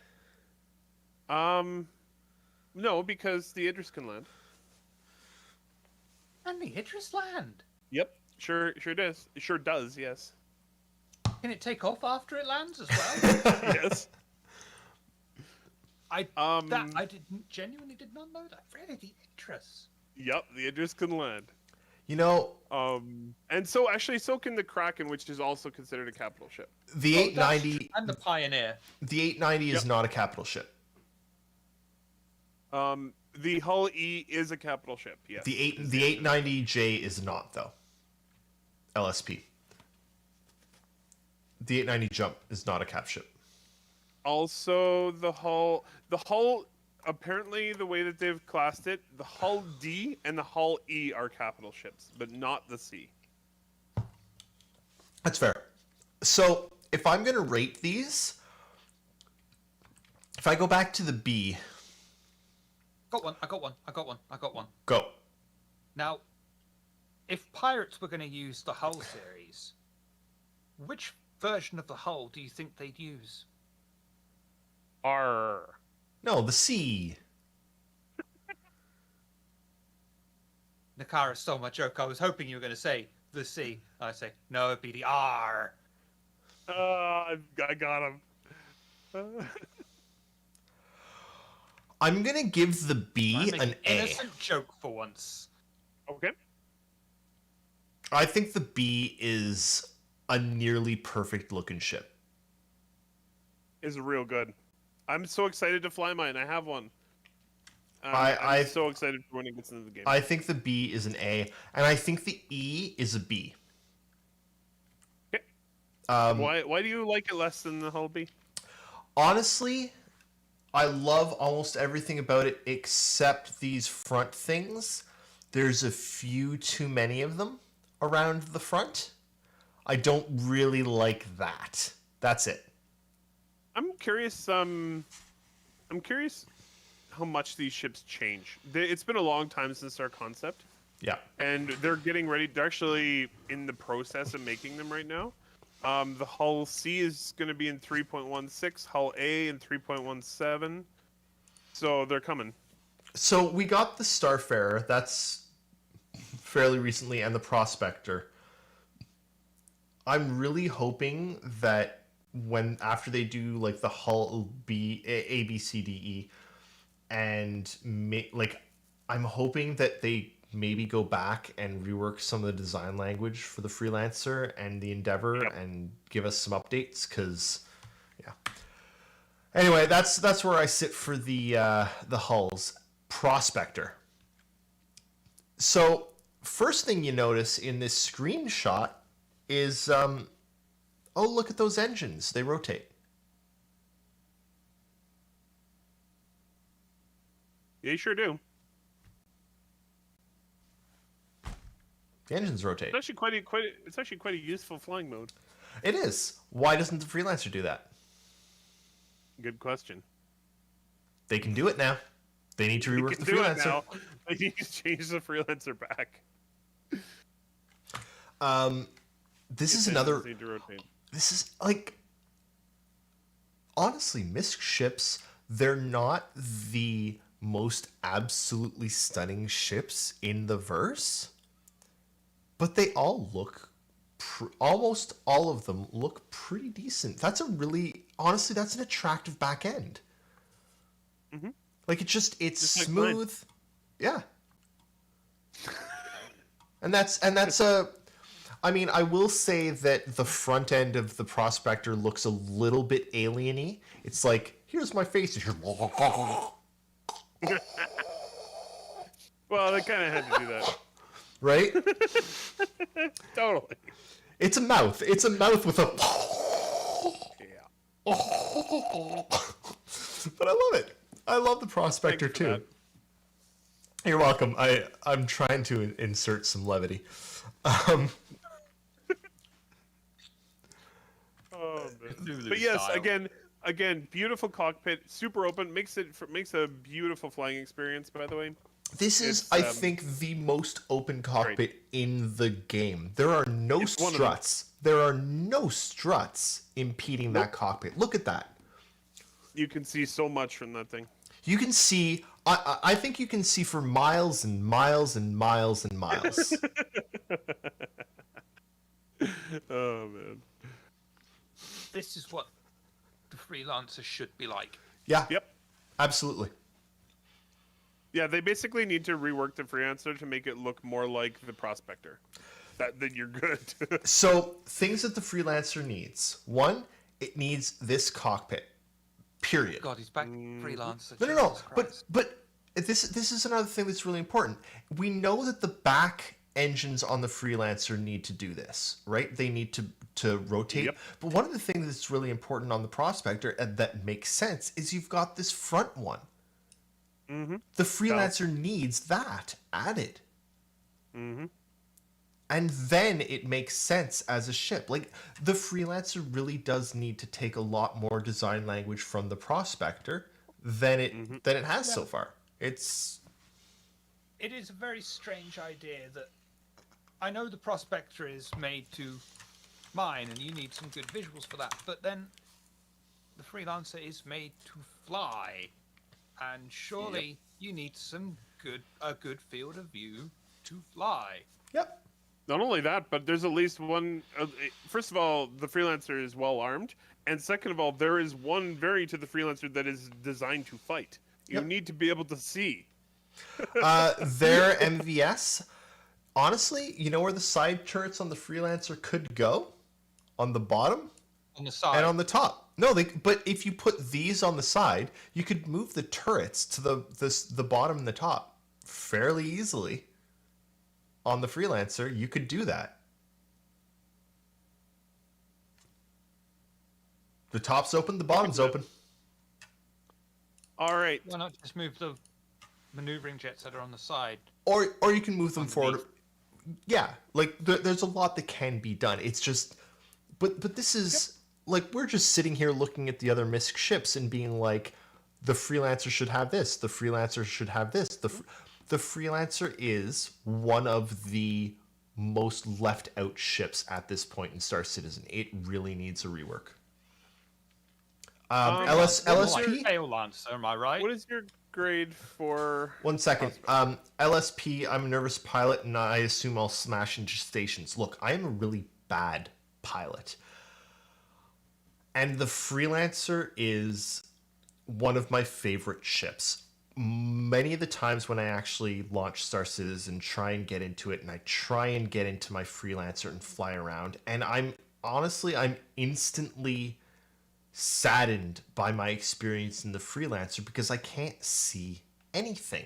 No, because the Idris can land. And the Idris land. Yep, sure does. It sure does, yes. Can it take off after it lands as well? Yes. I genuinely did not know that. Really, the Idris. Yep, the Idris can land. You know, And so can the Kraken, which is also considered a capital ship. the Oh, that's 890. true. And the Pioneer. The 890 is Yep. not a capital ship. The Hull E is a capital ship. Yes. The 890J is not though. LSP. The 890 Jump is not a cap ship. Also, the Hull. Apparently, the way that they've classed it, the Hull D and the Hull E are capital ships, but not the C. That's fair. So if I'm gonna rate these, if I go back to the B, I got one. go. Now, if pirates were going to use the Hull series, which version of the Hull do you think they'd use? R. No, the C. Nakara stole my joke. I was hoping you were going to say the C. I say, no, it'd be the R. I got him. I'm gonna give the B I make an A. innocent joke for once. Okay. I think the B is a nearly perfect looking ship. Is real good. I'm so excited to fly mine. I have one. I'm I'm so excited for when it gets into the game. I think the B is an A, and I think the E is a B. Okay. Why do you like it less than the Hull B? Honestly, I love almost everything about it except these front things. There's a few too many of them around the front. I don't really like that. That's it. I'm curious. I'm curious how much these ships change. It's been a long time since our concept, Yeah. and they're getting ready. They're actually in the process of making them right now. The hull C is going to be in 3.16, hull A in 3.17. So they're coming. So we got the Starfarer. That's fairly recently, and the Prospector. I'm really hoping that after they do like the hull A, B, C, D, E, and I'm hoping that they maybe go back and rework some of the design language for the Freelancer and the Endeavor and give us some updates, because yeah. Anyway, that's where I sit for the hulls. Prospector. So first thing you notice in this screenshot is oh, look at those engines, they rotate. Yeah, you sure do. The engines rotate. It's actually quite a useful flying mode. It is. Why doesn't the Freelancer do that? Good question. They can do it now. They need to You rework can the do it Freelancer. now. They need to change the Freelancer back. This is The another. engines need to rotate. This is like, honestly, MISC ships. They're not the most absolutely stunning ships in the verse, but they all look. Almost all of them look pretty decent. That's a really, honestly, that's an attractive back end. Mm-hmm. Like it's Just like smooth, yeah. And that's a. I mean, I will say that the front end of the Prospector looks a little bit alien-y. It's like, here's my face. Well, they kind of had to do that. Right? Totally. It's a mouth. It's a mouth with a. Yeah. But I love it. I love the Prospector Thanks for too. that. You're welcome. I'm trying to insert some levity. Oh, man. Cthulhu But yes, style. again, beautiful cockpit, makes a beautiful flying experience. By the way, This is, It's, I think, the most open cockpit in the game. There are no It's one of them. struts. There are no struts impeding that cockpit. Look at that. you can see so much from that thing. You can see. I think you can see for miles and miles and miles and miles. Oh man. This is what the Freelancer should be like. Yeah. Yep. Absolutely. Yeah, they basically need to rework the Freelancer to make it look more like the Prospector. Then you're good. So things that the Freelancer needs. One, it needs this cockpit. Period. God, he's back Freelancer. No. Jesus Christ. But this is another thing that's really important. We know that the back engines on the Freelancer need to do this, right? They need to rotate. Yep. But one of the things that's really important on the Prospector and that makes sense is you've got this front one. Mm-hmm. The Freelancer needs that added. Mm-hmm. And then it makes sense as a ship. Like, the Freelancer really does need to take a lot more design language from the Prospector than it has so far. It is a very strange idea that I know the Prospector is made to mine and you need some good visuals for that, but then the Freelancer is made to fly, and surely you need a good field of view to fly. Yep. Not only that, but there's at least one. First of all, the Freelancer is well armed, and second of all, there is one variant of the Freelancer that is designed to fight. You Yep. need to be able to see. Their MVS, honestly, you know where the side turrets on the Freelancer could go? On the bottom On the side. and on the top. No, but if you put these on the side, you could move the turrets to the bottom and the top fairly easily. On the Freelancer, you could do that. The top's open, the bottom's open. All right. Why not just move the maneuvering jets that are on the side? Or you can move them forward. Yeah, like there's a lot that can be done. It's just, but this is like we're just sitting here looking at the other MISC ships and being like, the Freelancer should have this, the Freelancer should have this. The Freelancer is one of the most left out ships at this point in Star Citizen. It really needs a rework. LSP. Tail Lancer, am I right? What is your grade for? 1 second. LSP. I'm a nervous pilot, and I assume I'll smash into stations. Look, I am a really bad pilot, and the Freelancer is one of my favorite ships. Many of the times when I actually launch Star Citizen, try and get into it, and I try and get into my Freelancer and fly around, and I'm instantly saddened by my experience in the Freelancer because I can't see anything.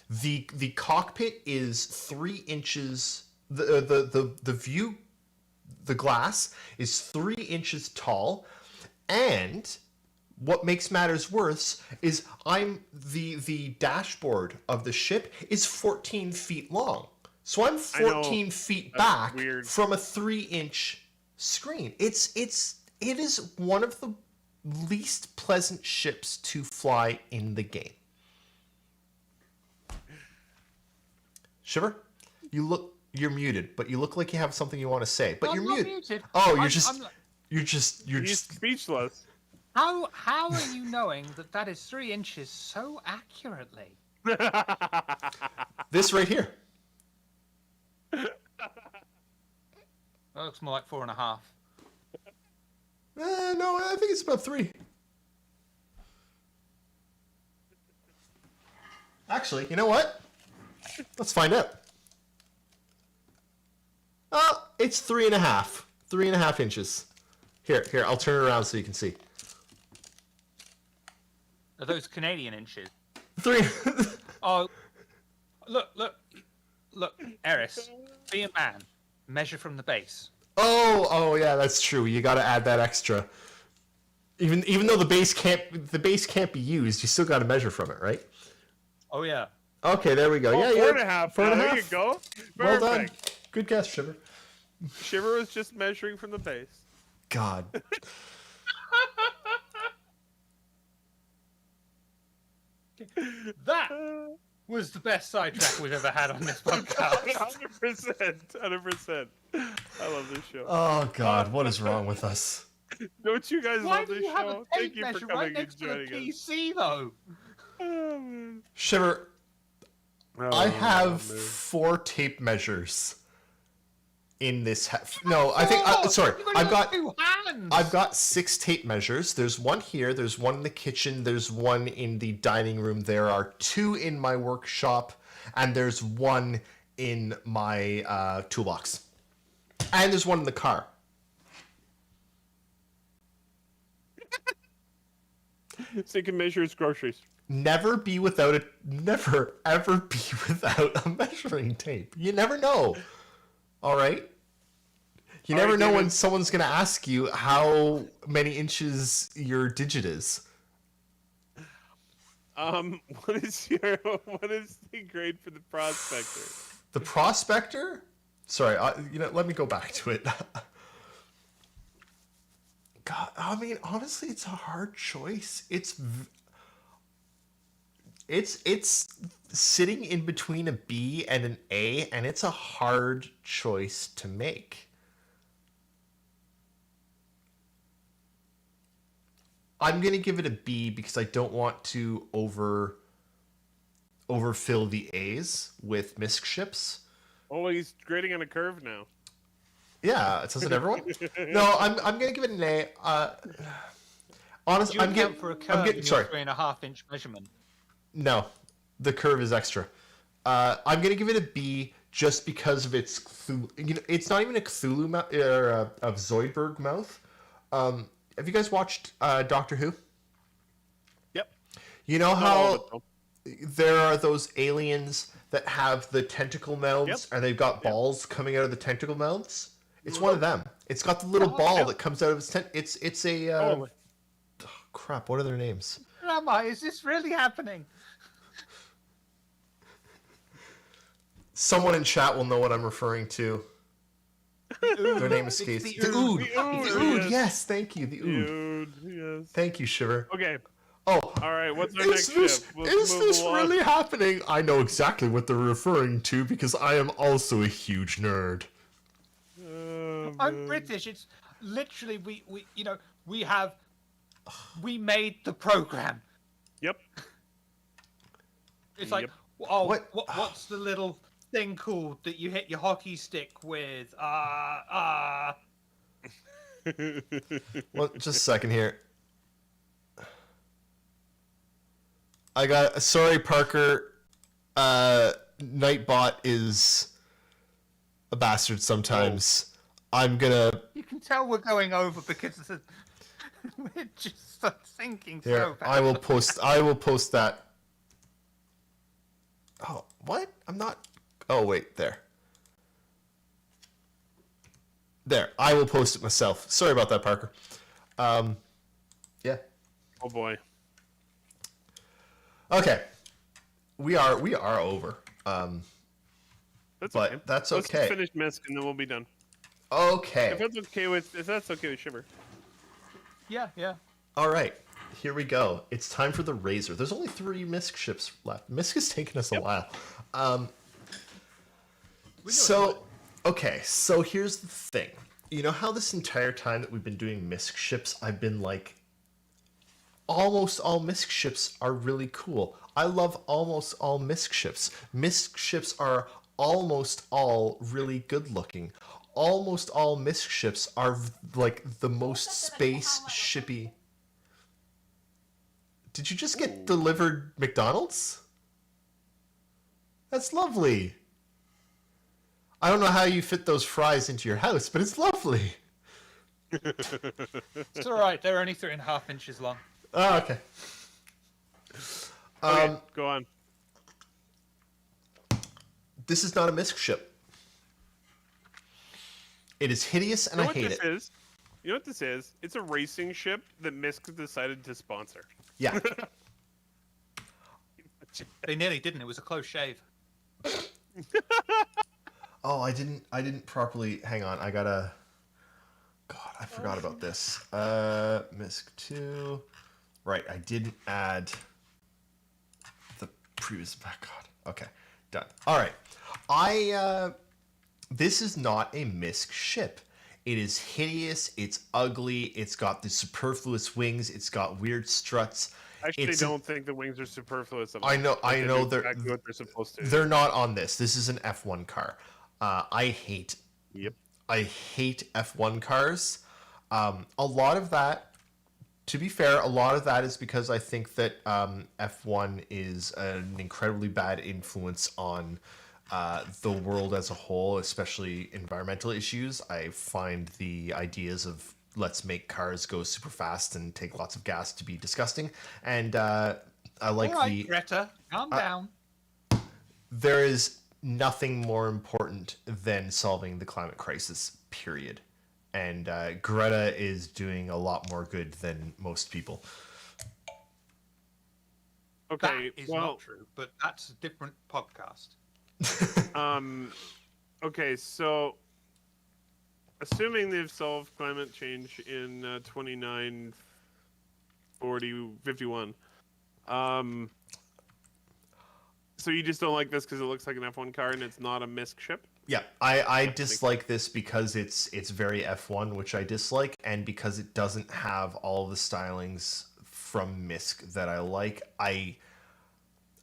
The cockpit is 3 inches. The view, the glass is 3 inches tall, and what makes matters worse is the dashboard of the ship is 14 feet long. So I'm 14 feet back from a 3-inch screen. It is one of the least pleasant ships to fly in the game. Shiver, you're muted, but you look like you have something you want to say. But you're muted. Oh, you're just speechless. How are you knowing that is 3 inches so accurately? This right here. That looks more like 4.5. No, I think it's about 3. Actually, you know what? Let's find out. Oh, it's 3.5. 3.5 inches. Here, I'll turn it around so you can see. Are those Canadian inches? 3. Oh, look, Erris, be a man. Measure from the base. Oh, yeah, that's true. You got to add that extra. Even though the base can't be used, you still got to measure from it, right? Oh yeah. Okay, there we go. Oh, yeah, 4.5. 4.5. There you go. Perfect. Well done. Good guess, Shiver. Shiver was just measuring from the base. God. That was the best sidetrack we've ever had on this podcast. 100%. I love this show. Oh God, what is wrong with us? Don't you guys Why love do this you have show? a Thank tape you for measure coming right and next to the joining us. PC though? Oh, man. Shiver, Oh, I have man. 4 tape measures in this. No, I think. Sorry, You've only I've got. 2 hands. I've got 6 tape measures. There's one here. There's one in the kitchen. There's one in the dining room. There are 2 in my workshop, and there's 1 in my toolbox. And there's 1 in the car. So you can measure his groceries. Never ever be without a measuring tape. You never know. All right? You All never right, know when David. someone's going to ask you how many inches your digit is. What is the grade for the prospector? The prospector? Sorry, let me go back to it. God, I mean, honestly, it's a hard choice. It's sitting in between a B and an A, and it's a hard choice to make. I'm gonna give it a B because I don't want to overfill the A's with MISC ships. Oh, he's grading on a curve now. Yeah, doesn't everyone? No, I'm gonna give it an A. Honestly, You account for a curve in your sorry. 3.5-inch measurement. No, the curve is extra. I'm gonna give it a B just because of its Cthulhu. It's not even a Cthulhu mouth or a Zoidberg mouth. Have you guys watched Doctor Who? Yep. You know Not all of how it, though. there are those aliens that have the tentacle mouths Yep. and they've got balls coming out of the tentacle mouths? It's one of them. It's got the little ball that comes out of its It's a Oh, crap. What are their names? Grandma, is this really happening? Someone in chat will know what I'm referring to. Their name It's escapes. the The Ood. The Ood, The Ood. yes. Yes, thank you. The Ood. Dude, yes. Thank you, Shiver. Okay. Oh, All right. What's our is next this, ship? Let's is move this along. really happening? I know exactly what they're referring to because I am also a huge nerd. Oh, I'm man. British. It's literally we made the program. Yep. It's like, Yep. oh, What- what's the little thing called that you hit your hockey stick with? Well, just a second here. I got. Sorry, Parker. Nightbot is a bastard sometimes. I'm gonna. You can tell we're going over because we're just thinking Here, so bad. I will post. I will post that. Oh, what? I'm not. Oh, wait, there. There, I will post it myself. Sorry about that, Parker. Yeah. Oh boy. Okay. We are over. That's But okay. that's Let's okay. finish Misk and then we'll be done. Okay. If that's okay with Shiver. Yeah. All right. Here we go. It's time for the Razor. There's only 3 Misk ships left. Misk has taken us a while. So, okay. So here's the thing. You know how this entire time that we've been doing Misk ships, I've been like, almost all Misk ships are really cool. I love almost all Misk ships. Misk ships are almost all really good looking. Almost all Misk ships are like the most space shippy. Did you just get delivered McDonald's? That's lovely. I don't know how you fit those fries into your house, but it's lovely. It's all right. They're only 3.5 inches long. Oh, okay. Okay, go on. This is not a Misk ship. It is hideous and You know I what hate this it. is? You know what this is? It's a racing ship that Misk decided to sponsor. Yeah. They nearly didn't. It was a close shave. Oh, I didn't properly. Hang on, I gotta. God, I forgot about this. Misk 2. Right, I didn't add the previous. Oh, God. Okay, done. All right. This is not a Misk ship. It is hideous. It's ugly. It's got the superfluous wings. It's got weird struts. I actually It's don't think the wings are superfluous at all. I know. Like, I they know. do They're exactly what they're supposed to. they're not on this. This is an F1 car. I hate. Yep. I hate F1 cars. A lot of that, to be fair, a lot of that is because I think that F1 is an incredibly bad influence on the world as a whole, especially environmental issues. I find the ideas of let's make cars go super fast and take lots of gas to be disgusting. And I like All right, the... Greta, calm down. There is nothing more important than solving the climate crisis, period. And Greta is doing a lot more good than most people. Okay. That is well, not true, but that's a different podcast. Okay, so assuming they've solved climate change in 29, 40, 51, so you just don't like this because it looks like an F1 car and it's not a Misk ship? Yeah, I dislike this because it's very F1, which I dislike, and because it doesn't have all the stylings from Misk that I like. I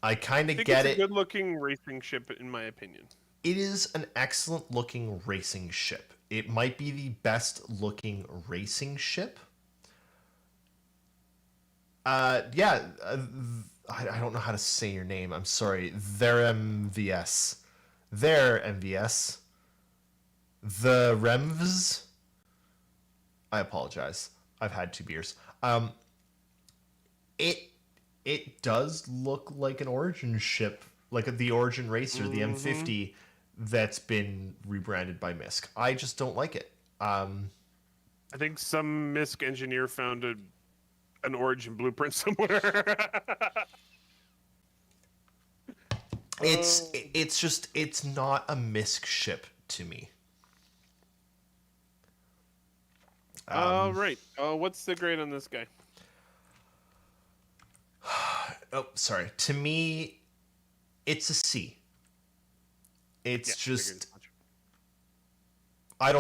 kind I of think get it's a it. good-looking racing ship, in my opinion. It is an excellent looking racing ship. It might be the best looking racing ship. Yeah, I don't know how to say your name. I'm sorry. Their MVS. Their MVS. The Remvs. I apologize. I've had 2 beers. It does look like an Origin ship, like the Origin Racer, the M50, that's been rebranded by Misk. I just don't like it. I think some Misk engineer found an Origin blueprint somewhere. It's just, it's not a Misk ship to me. Right. What's the grade on this guy? Oh, sorry. To me, it's a C. It's Yeah, figured just as much. I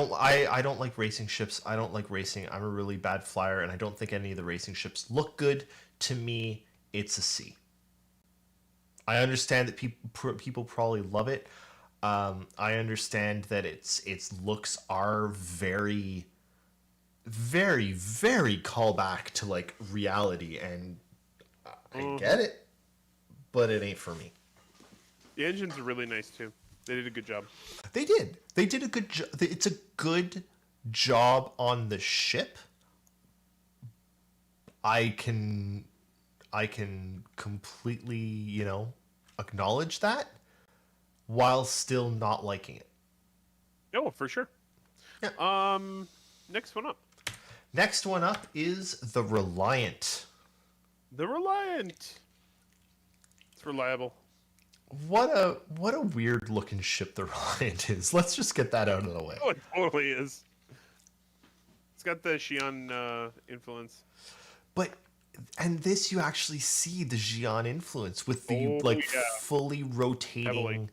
don't like racing ships. I don't like racing. I'm a really bad flyer, and I don't think any of the racing ships look good. To me, it's a C. I understand that people probably love it. I understand that its looks are very, very, very callback to like reality, and I get it, but it ain't for me. The engines are really nice too. They did a good job. They did. They did a good job. It's a good job on the ship. I can completely, acknowledge that while still not liking it. Oh, for sure. Yeah. Next one up. Next one up is the Reliant. The Reliant. It's reliable. What a weird looking ship the Reliant is. Let's just get that out of the way. Oh, it totally is. It's got the Xi'an influence. And this you actually see the Xi'an influence with the fully rotating. Heavily.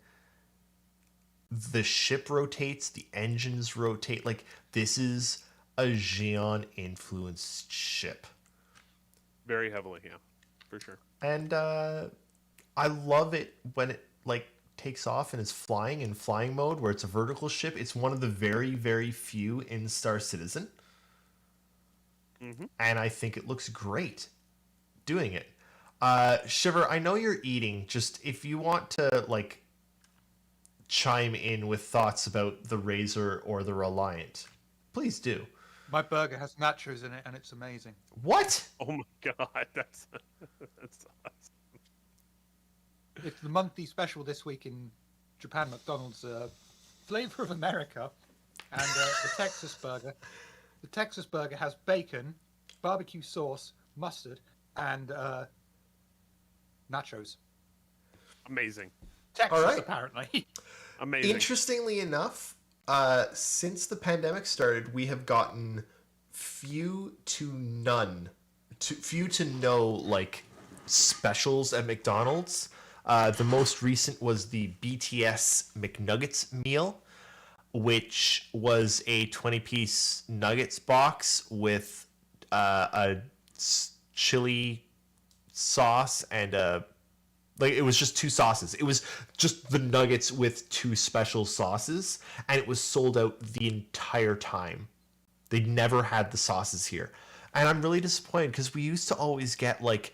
The ship rotates, the engines rotate. Like, this is a Xi'an influenced ship. Very heavily, yeah, for sure. And I love it when it like takes off and is flying in flying mode where it's a vertical ship. It's one of the very, very few in Star Citizen. Mm-hmm. And I think it looks great doing it. Shiver, I know you're eating. Just if you want to like chime in with thoughts about the Razor or the Reliant, please do. My burger has nachos in it, and it's amazing. What? Oh my god, that's awesome. It's the monthly special this week in Japan. McDonald's Flavor of America, and the Texas burger. The Texas burger has bacon, barbecue sauce, mustard, and nachos. Amazing. Texas, All right. apparently. Amazing. Interestingly enough, since the pandemic started, we have gotten few to no like specials at McDonald's. The most recent was the BTS McNuggets meal, which was a 20-piece nuggets box with a chili sauce and it was just two sauces. It was just the nuggets with two special sauces, and it was sold out the entire time. They never had the sauces here. And I'm really disappointed because we used to always get like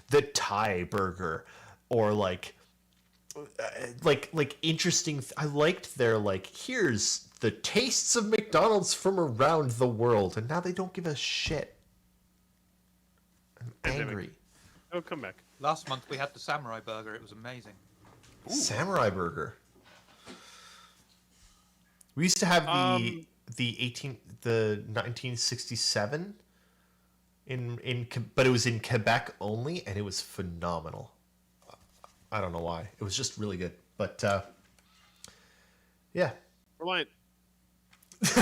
the Thai burger or like interesting. I liked their like, here's the tastes of McDonald's from around the world, and now they don't give a shit. I'm angry. Oh, come back. Last month we had the samurai burger. It was amazing. Ooh. Samurai burger. We used to have the 1967 but it was in Quebec only, and it was phenomenal. I don't know why. It was just really good. But yeah. Reliant.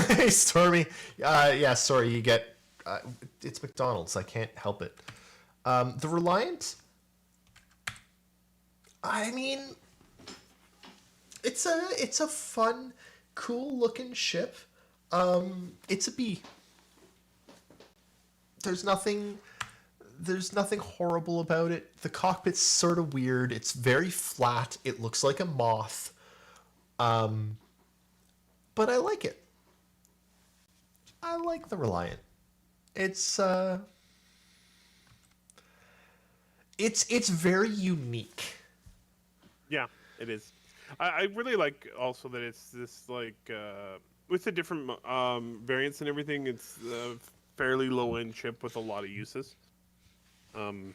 Hey, Stormy. Yeah, sorry, you get it's McDonald's. I can't help it. The Reliant, I mean, it's a fun, cool looking ship. It's a B. There's nothing horrible about it. The cockpit's sort of weird. It's very flat. It looks like a moth. But I like it. I like the Reliant. It's very unique. Yeah, it is. I really like also that it's this like with the different variants and everything. It's a fairly low end chip with a lot of uses. You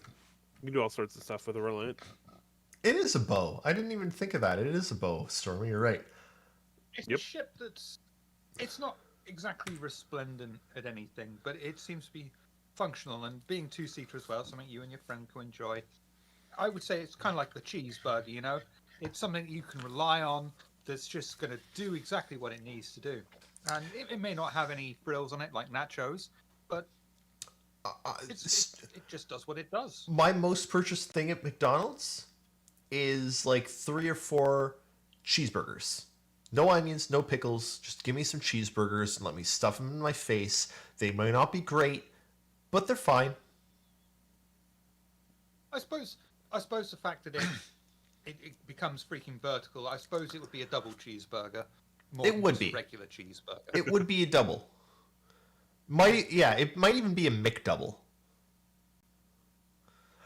can do all sorts of stuff with a Reliant. It is a bow. I didn't even think of that. It is a bow, Stormy. You're right. It's a ship it's not exactly resplendent at anything, but it seems to be functional, and being two-seater as well, something you and your friend can enjoy. I would say it's kind of like the cheeseburger, It's something that you can rely on that's just going to do exactly what it needs to do. And it may not have any frills on it like nachos, but it just does what it does. My most purchased thing at McDonald's is like 3 or 4 cheeseburgers. No onions, no pickles. Just give me some cheeseburgers and let me stuff them in my face. They might not be great, but they're fine. I suppose the fact that it becomes freaking vertical, I suppose it would be a double cheeseburger. More It than would just be a regular cheeseburger. It would be a double. It might even be a McDouble.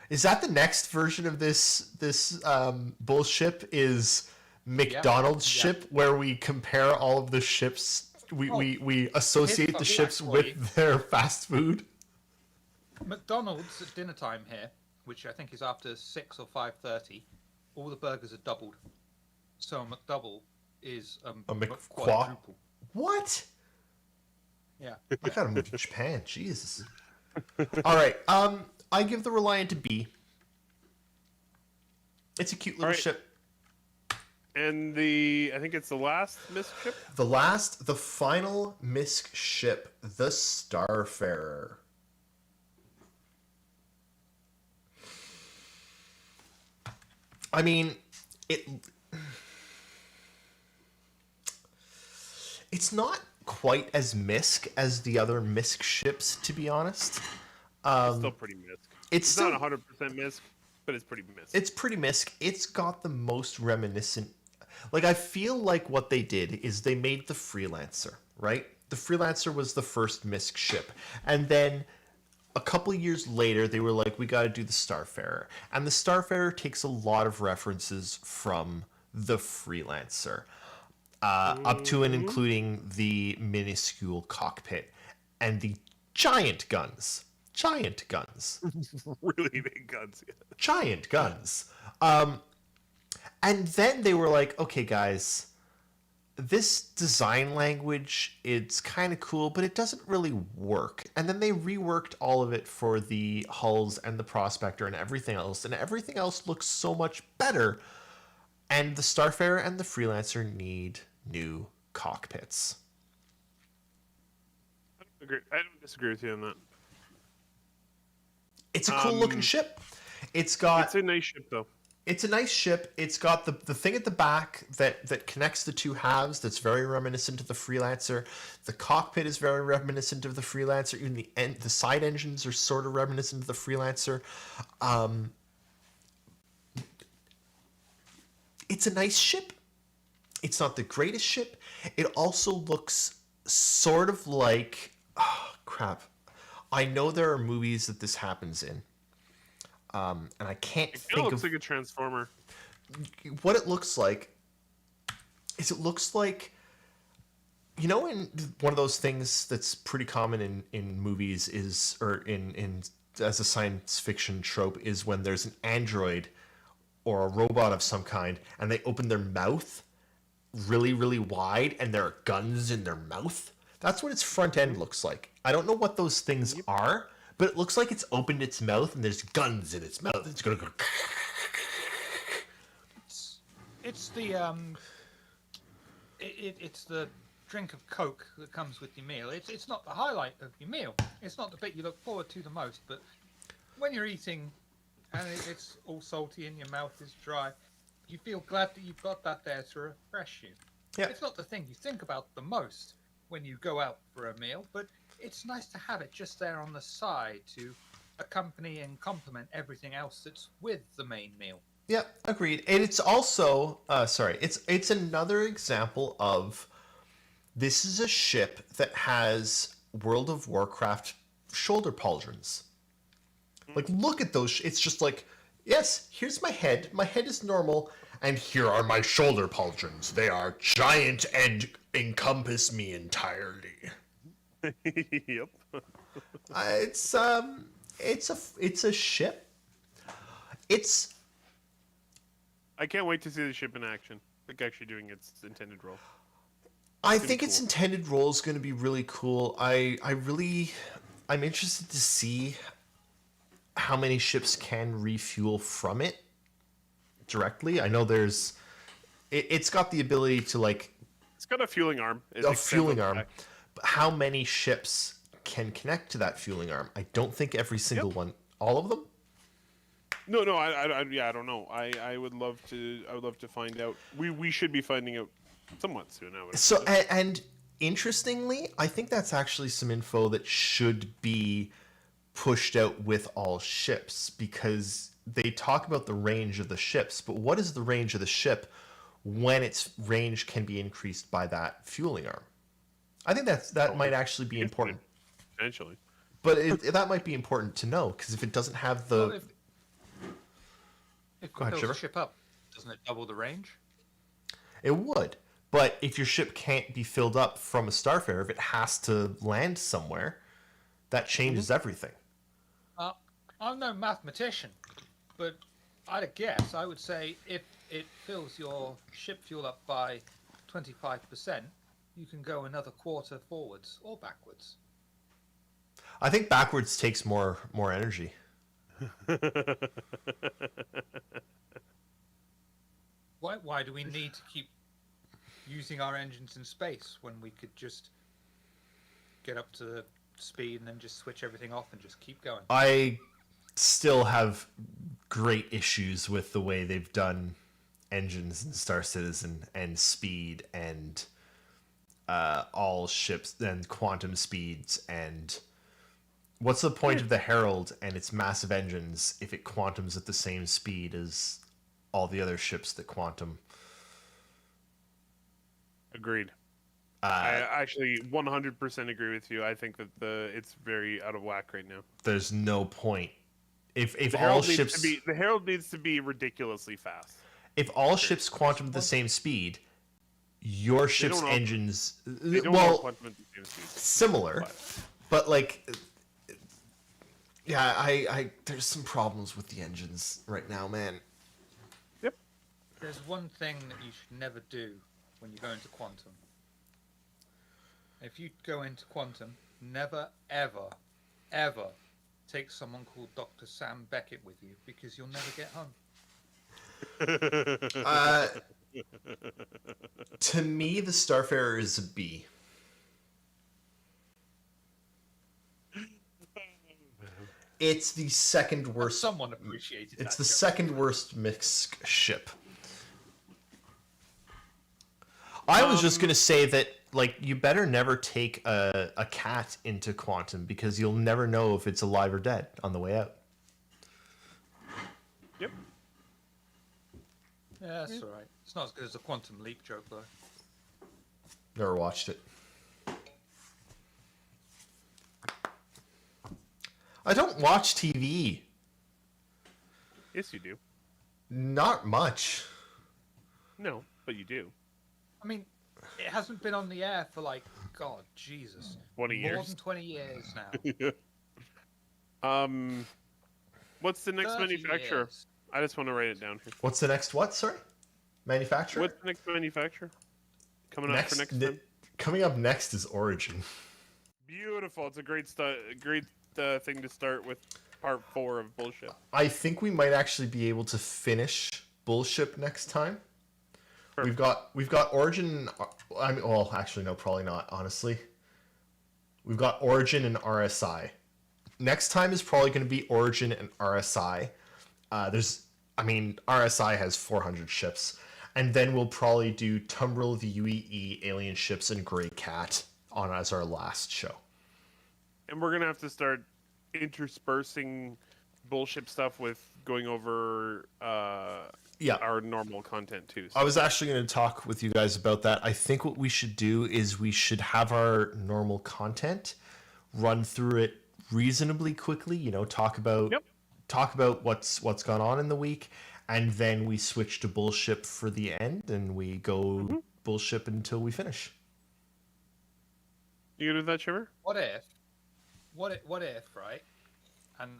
Is that the next version of this Bullship? Is McDonald's ship, where we compare all of the ships? We associate the ships with their fast food. McDonald's at dinner time here, which I think is after 6 or 5:30, all the burgers are doubled. So a McDouble is a quadruple. What? Yeah. I gotta move to Japan. Jesus. All right. I give the Reliant a B. It's a cute little ship. And I think it's the last MISC ship? The final MISC ship, the Starfarer. I mean, it's not quite as MISC as the other MISC ships, to be honest. It's still pretty MISC. It's still not 100% MISC, but it's pretty MISC. It's pretty MISC. It's got the most reminiscent. Like, I feel like what they did is they made the Freelancer, right? The Freelancer was the first MISC ship. And then a couple years later, they were like, we got to do the Starfarer. And the Starfarer takes a lot of references from the Freelancer, up to and including the minuscule cockpit and the giant guns. Giant guns. Really big guns. Yeah. Giant guns. And then they were like, okay, guys, this design language, it's kind of cool, but it doesn't really work. And then they reworked all of it for the hulls and the Prospector and everything else looks so much better. And the Starfarer and the Freelancer need new cockpits. I don't disagree with you on that. It's a cool looking ship. It's a nice ship, though. It's a nice ship. It's got the thing at the back that connects the two halves that's very reminiscent of the Freelancer. The cockpit is very reminiscent of the Freelancer. Even the side engines are sort of reminiscent of the Freelancer. It's a nice ship. It's not the greatest ship. It also looks sort of like... Oh, crap. I know there are movies that this happens in. And I can't think of... It looks like a Transformer. What it looks like is it looks like... You know, in one of those things that's pretty common in movies is... Or in as a science fiction trope is when there's an android or a robot of some kind and they open their mouth really, really wide and there are guns in their mouth. That's what its front end looks like. I don't know what those things are, but it looks like it's opened its mouth and there's guns in its mouth. It's gonna go. It's the it's the drink of Coke that comes with your meal. It's not the highlight of your meal. It's not the bit you look forward to the most. But when you're eating and it's all salty and your mouth is dry, you feel glad that you've got that there to refresh you. Yeah. It's not the thing you think about the most when you go out for a meal, but it's nice to have it just there on the side to accompany and complement everything else that's with the main meal. Yeah, agreed. And it's also it's another example of this is a ship that has World of Warcraft shoulder pauldrons. Like, look at those. It's just like, yes, here's my head. My head is normal, and here are my shoulder pauldrons. They are giant and encompass me entirely. Yep. It's a ship. I can't wait to see the ship in action. Like, actually doing its intended role. I think its intended role is going to be really cool. I'm interested to see how many ships can refuel from it directly. I know it's got the ability to like It's got a fueling arm. It A extends fueling on the arm. back. But how many ships can connect to that fueling arm? I don't think every single one. All of them? No, I don't know. I would love to find out. We should be finding out somewhat soon. I would So imagine. and interestingly, I think that's actually some info that should be pushed out with all ships, because they talk about the range of the ships, but what is the range of the ship when its range can be increased by that fueling arm? I think that might actually be important, Potentially. but that might be important to know, because if it doesn't have the Well, if Go it ahead, builds Shiver. a ship up, doesn't it double the range? It would. But if your ship can't be filled up from a Starfarer, if it has to land somewhere, that changes everything. I'm no mathematician, but I'd guess I would say if it fills your ship fuel up by 25%, you can go another quarter forwards or backwards. I think backwards takes more energy. Why do we need to keep using our engines in space when we could just get up to the speed and then just switch everything off and just keep going? I still have great issues with the way they've done engines in Star Citizen and speed and all ships and quantum speeds. And what's the point of the Herald and its massive engines if it quantums at the same speed as all the other ships that quantum? Agreed. I actually 100% agree with you. I think that it's very out of whack right now. There's no point. If The all Herald ships needs to be ridiculously fast. if all ships quantum at the same speed, your ship's don't all- engines They don't all well quantum at the same speed. similar, but like yeah, I there's some problems with the engines right now, man. Yep. There's one thing that you should never do when you go into quantum. If you go into quantum, never, ever, ever take someone called Dr. Sam Beckett with you, because you'll never get home. To me, the Starfarer is a B. It's the second worst. Someone appreciated It's that the joke. second worst mixed ship. I was just gonna say that, like, you better never take a cat into quantum, because you'll never know if it's alive or dead on the way out. Yep. Yeah, that's alright. It's not as good as the Quantum Leap joke, though. Never watched it. I don't watch TV. Yes, you do. Not much. No, but you do. I mean, it hasn't been on the air for like, God, Jesus. 20 More years. than 20 years now. What's the next 30 manufacturer? years. I just want to write it down here. What's the next what? Sorry, manufacturer. What's the next manufacturer? Coming up for next time? Coming up next is Origin. Beautiful. It's a great thing to start with part 4 of Bullship. I think we might actually be able to finish Bullship next time. Perfect. We've got Origin. I mean, well, actually, no, probably not. Honestly, we've got Origin and RSI. Next time is probably going to be Origin and RSI. RSI has 400 ships, and then we'll probably do Tumbril, the UEE, alien ships, and Grey Cat on as our last show. And we're going to have to start interspersing Bullship stuff with going over Yeah. our normal content too. I was actually going to talk with you guys about that. I think what we should do is we should have our normal content, run through it reasonably quickly, talk about what's gone on in the week, and then we switch to Bullship for the end, and we go Bullship until we finish. You gonna do that, Shiver? What if, right? And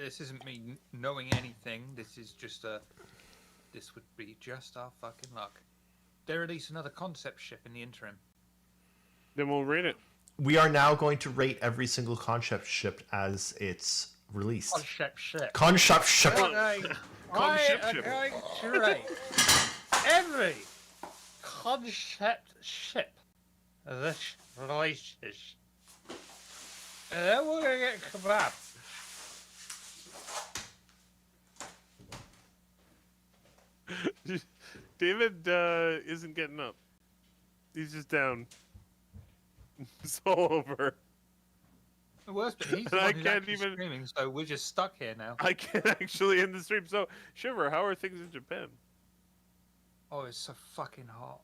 this isn't me knowing anything. This is just this would be just our fucking luck. They release another concept ship in the interim. Then we'll rate it. We are now going to rate every single concept ship as it's released. Concept ship. Concept ship. Okay. I Concept am ship. going to rate every concept ship. This relationship. And then we're gonna get kebab. David isn't getting up. He's just down. It's all over. The worst bit, he's the And I one who's can't actually even- screaming, so we're just stuck here now. I can't actually end the stream. So, Shiver, how are things in Japan? Oh, it's so fucking hot.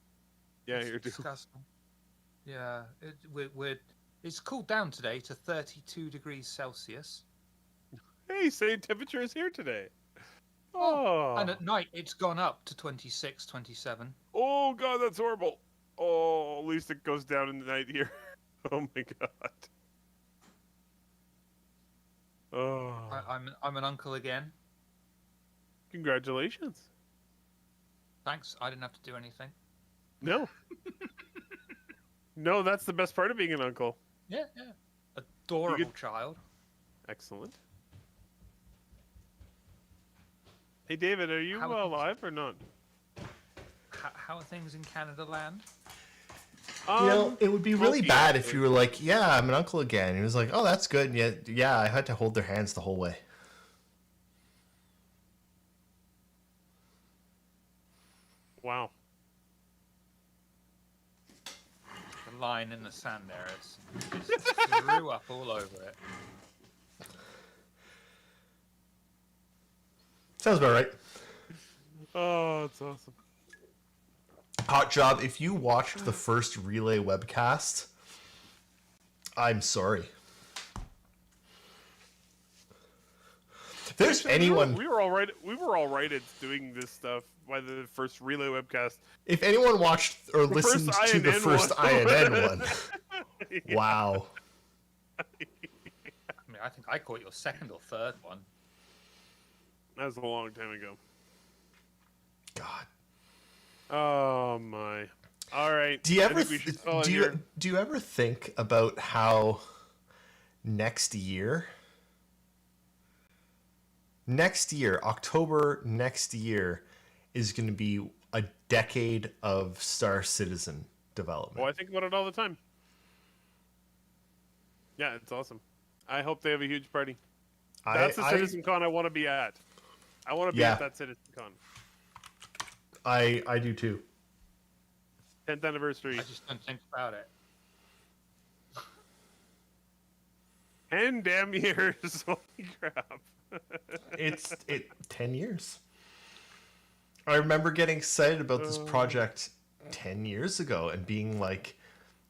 Yeah, It's you're doing. disgusting. Yeah, it's cooled down today to 32 degrees Celsius. Hey, same temperature as here today. Oh. And at night, it's gone up to 26, 27. Oh god, that's horrible. Oh, at least it goes down in the night here. Oh my god. Oh. I'm an uncle again. Congratulations. Thanks, I didn't have to do anything. No. No, that's the best part of being an uncle. Yeah, yeah. Adorable child. Excellent. Hey David, are you How- alive or not? How are things in Canada land? You know, it would be really smoky, bad if actually. you were like, "Yeah, I'm an uncle again." He was like, "Oh, that's good." And yeah, I had to hold their hands the whole way. Wow. The line in the sand there is just threw up all over it. Sounds about right. Oh, it's awesome. Hot job. If you watched the first relay webcast, I'm sorry. If there's Actually, anyone, we were all right. We were all right at doing this stuff by the first relay webcast. if anyone watched or The listened first to the INN first one. INN one, Yeah. wow. I mean, I think I caught your second or third one. That was a long time ago. God. Oh my! All right. Do you I ever think we should call it do here. you ever think about how next year, October next year, is going to be a decade of Star Citizen development? Oh, I think about it all the time. Yeah, it's awesome. I hope they have a huge party. That's a Citizen Con I want to be at. I want to be Yeah. at that Citizen Con. I do too. 10th anniversary. I just don't think about it. 10 damn years. Holy crap. It's 10 years. I remember getting excited about this project 10 years ago and being like,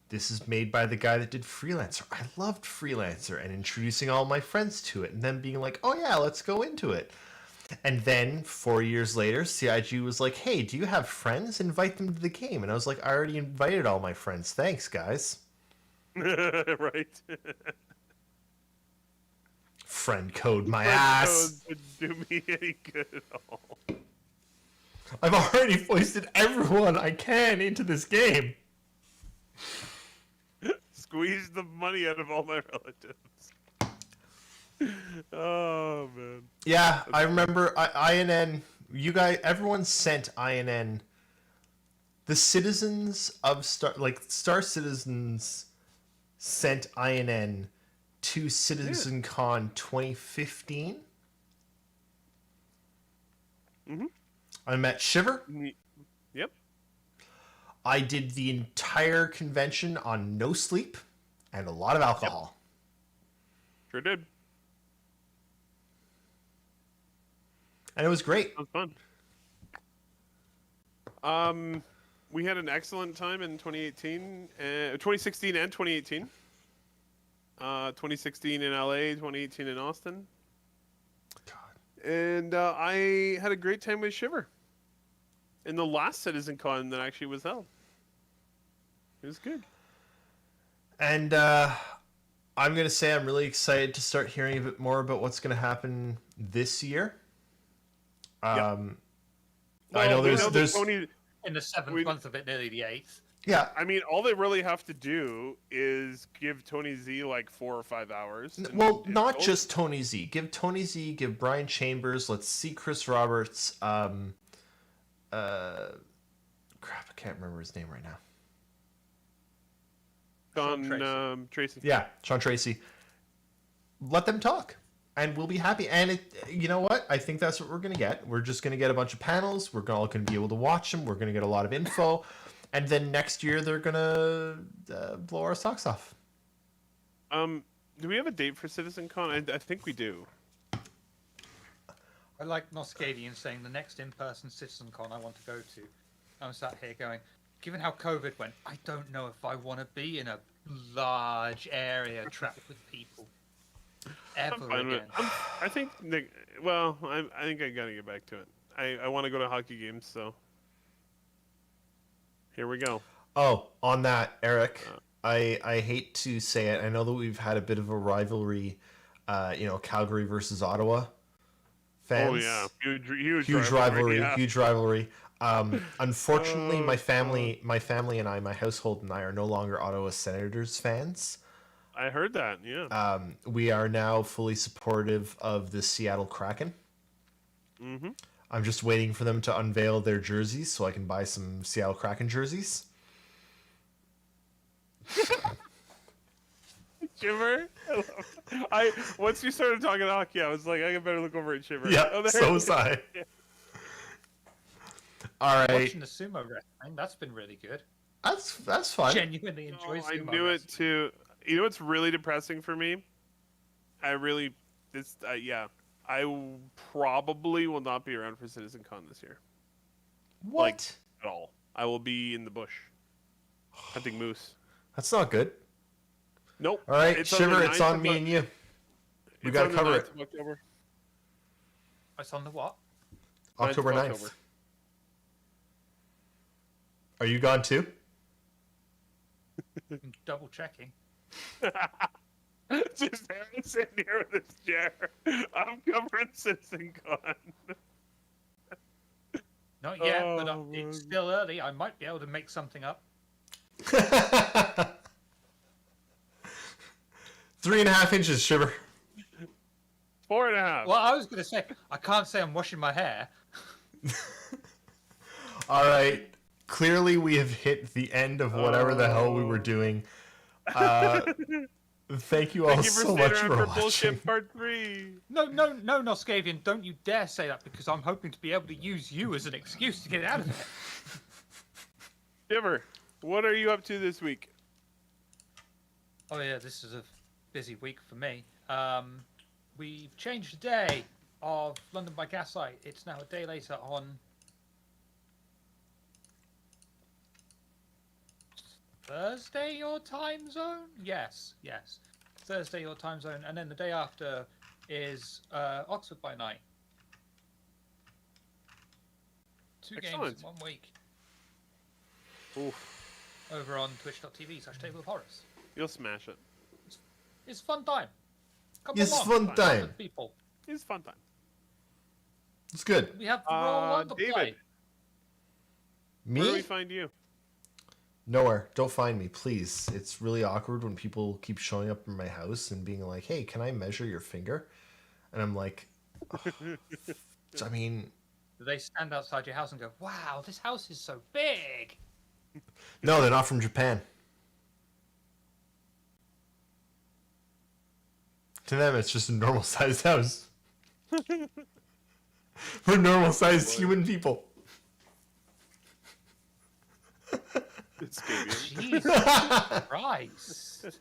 this is made by the guy that did Freelancer. I loved Freelancer, and introducing all my friends to it and then being like, oh yeah, let's go into it. And then 4 years later, CIG was like, hey, do you have friends? Invite them to the game. And I was like, I already invited all my friends. Thanks, guys. Right. Friend code my Friend ass. code didn't do me any good at all. I've already foisted everyone I can into this game. Squeeze the money out of all my relatives. Oh man. Yeah, I remember INN. You guys, everyone sent INN. The citizens of Star Citizens sent INN to CitizenCon 2015. Mhm. I met Shiver. Yep. I did the entire convention on no sleep and a lot of alcohol. Sure did. And it was great. That was fun. We had an excellent time in 2018, 2016 and 2018. 2016 in LA, 2018 in Austin. God. And I had a great time with Shiver. In the last CitizenCon that actually was held. It was good. And I'm going to say I'm really excited to start hearing a bit more about what's going to happen this year. I know we there's that Tony, In the seventh month of it, nearly the eighth. yeah. I mean, all they really have to do is give Tony Z like 4 or 5 hours. and Well, it's not over. just Tony Z. Give Tony Z, give Brian Chambers. Let's see Chris Roberts. Crap, I can't remember his name right now. Sean Tracy. Yeah, Sean Tracy. Let them talk, and we'll be happy. And you know what? I think that's what we're gonna get. We're just gonna get a bunch of panels. We're all gonna be able to watch them. We're gonna get a lot of info, and then next year they're gonna blow our socks off. Do we have a date for CitizenCon? I think we do. I like Noscadian saying the next in-person CitizenCon I want to go to. I'm sat here going, given how COVID went, I don't know if I want to be in a large area trapped with people ever again. I think, well, I think I gotta get back to it. I want to go to hockey games, so here we go. Oh, on that, Eric, I hate to say it. I know that we've had a bit of a rivalry, Calgary versus Ottawa fans. Oh yeah, huge rivalry, yeah. huge rivalry. Unfortunately, my family and I, my household and I, are no longer Ottawa Senators fans. I heard that. Yeah. We are now fully supportive of the Seattle Kraken. Mm-hmm. I'm just waiting for them to unveil their jerseys so I can buy some Seattle Kraken jerseys. Shiver. Once you started talking hockey, I was like, I better look over at Shiver. Yeah, oh, so was I. All right. Watching the sumo wrestling, that's been really good. That's fun. Genuinely enjoy I sumo knew it wrestling. too. You know what's really depressing for me? I probably will not be around for CitizenCon this year. What? Like, at all. I will be in the bush hunting moose. That's not good. Nope. All right, It's on Shiver, the it's 9th on of me and you. We it's got on to the cover 9th it. of October. It's on the what? October 9th. October. Are you gone too? I'm double checking. Just Aaron sitting here with his chair. I'm covering CitizenCon. Not yet, but Oh, it's still early. I might be able to make something up. 3.5 inches, Shiver. 4.5. Well, I was going to say, I can't say I'm washing my hair. All right. Clearly, we have hit the end of whatever the hell we were doing. Thank you all Thank you for so staying much around for for watching. Bullship Part 3. No, Noscavian, don't you dare say that because I'm hoping to be able to use you as an excuse to get out of it. Shiver, what are you up to this week? Oh yeah, this is a busy week for me. We've changed the day of London by Gaslight. It's now a day later on Thursday your time zone? Yes. Thursday your time zone, and then the day after is Oxford by night. 2 games Excellent. in 1 week. Oof. Over on twitch.tv/Table of Horrors. You'll smash it. It's fun time. Come It's along, fun lots time. of people. It's fun time. It's good. We have the roll on the David. play. Me? Where do we find you? Nowhere. Don't find me, please. It's really awkward when people keep showing up in my house and being like, hey, can I measure your finger? And I'm like, I mean, They stand outside your house and go, wow, this house is so big. no, they're not from Japan. To them, it's just a normal sized house. We're normal sized human people. It's Davian. Jesus Christ.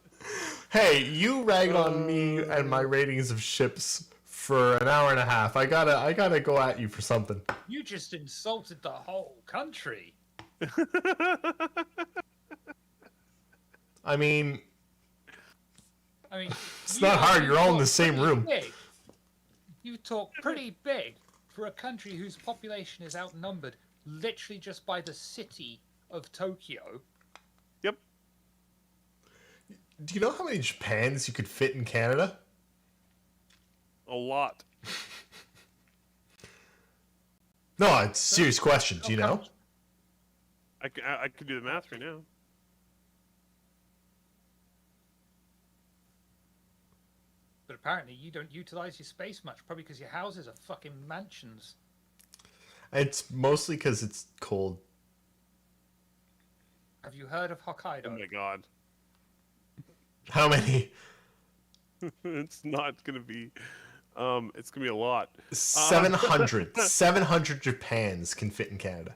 Hey, you rag on me and my ratings of ships for an hour and a half. I gotta go at you for something. You just insulted the whole country. I mean, I mean, it's not hard. You're all in the talk same pretty room. Big. You talk pretty big for a country whose population is outnumbered literally just by the city of Tokyo. Yep. Do you know how many Japans you could fit in Canada? A lot. No, it's a serious question. Do you know? I could do the math right now. But apparently you don't utilize your space much, probably because your houses are fucking mansions. It's mostly because it's cold. Have you heard of Hokkaido? Oh my god. How many? It's not gonna be. It's gonna be a lot. 700. 700 Japans can fit in Canada.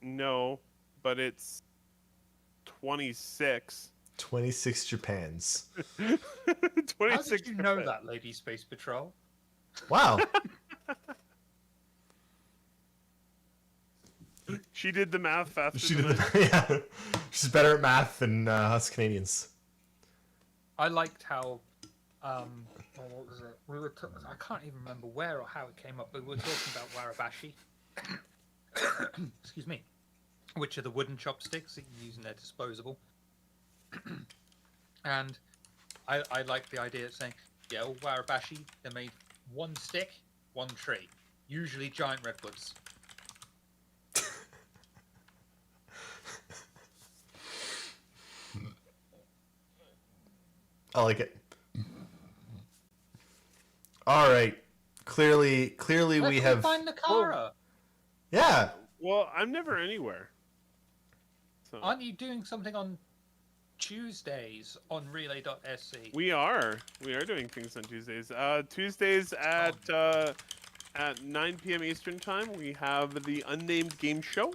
No, but it's 26. 26 Japans. 26. How did you know that, Lady Space Patrol? Wow. She did the math faster. She than did. I Yeah. She's better at math than us Canadians. I liked how, what was it? I can't even remember where or how it came up, but we were talking about warabashi. Excuse me. Which are the wooden chopsticks that you use in their disposable. And I like the idea of saying, yeah, all warabashi, they're made one stick, one tree. Usually giant redwoods. I like it. All right. Clearly Let's we go have. find Nakara. Yeah. Well, I'm never anywhere. So Aren't you doing something on Tuesdays on relay.sc? we are doing things on Tuesdays. Tuesdays at 9 p.m. Eastern time, we have the Unnamed Game Show,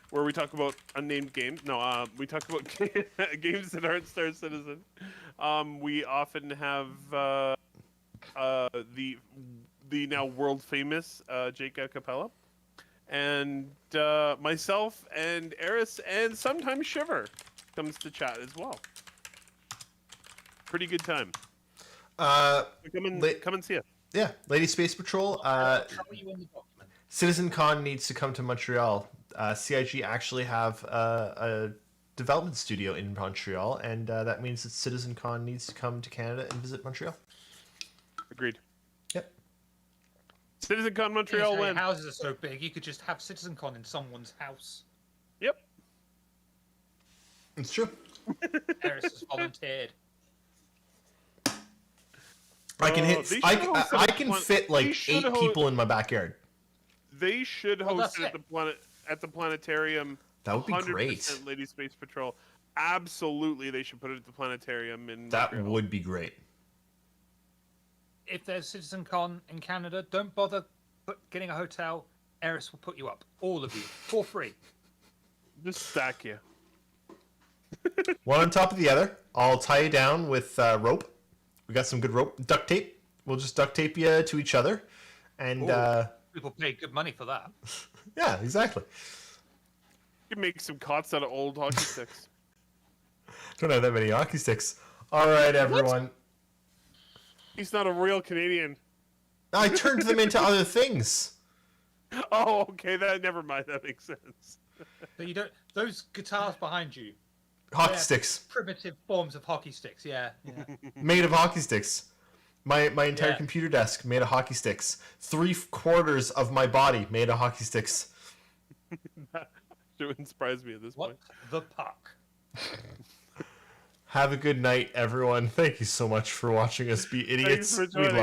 where we talk about unnamed games. No, we talk about games that aren't Star Citizen. We often have the now world famous Jake Capella, and myself and Erris, and sometimes Shiver comes to chat as well. Pretty good time. Come and see us. Yeah. Lady Space Patrol. I'll show you in the document. CitizenCon needs to come to Montreal. CIG actually have a development studio in Montreal, and that means that CitizenCon needs to come to Canada and visit Montreal. Agreed. Yep. CitizenCon Montreal Hey, when? houses are so big, you could just have CitizenCon in someone's house. Yep. It's true. Erris has volunteered. I can they hit. should I host I it at can Pla- fit they like should 8 host- people in my backyard. They should Well, host that's it at the planetarium. That would be 100% great. Lady Space Patrol. Absolutely, they should put it at the planetarium in That Montreal. would be great. If there's CitizenCon in Canada, don't bother getting a hotel. Erris will put you up. All of you. For free. Just stack you. One on top of the other. I'll tie you down with rope. We got some good rope. Duct tape. We'll just duct tape you to each other. And, Ooh. People pay good money for that. yeah, exactly. You can make some cots out of old hockey sticks. Don't have that many hockey sticks. All right, everyone. He's not a real Canadian. I turned them into other things. Oh, okay. Never mind. That makes sense. But you don't. Those guitars behind you. Hockey they're sticks. Primitive forms of hockey sticks. Yeah. Made of hockey sticks. My entire Yeah. computer desk made of hockey sticks. 3/4 of my body made of hockey sticks. That wouldn't surprise me at this What point. the puck? Have a good night, everyone. Thank you so much for watching us be idiots. for We joining love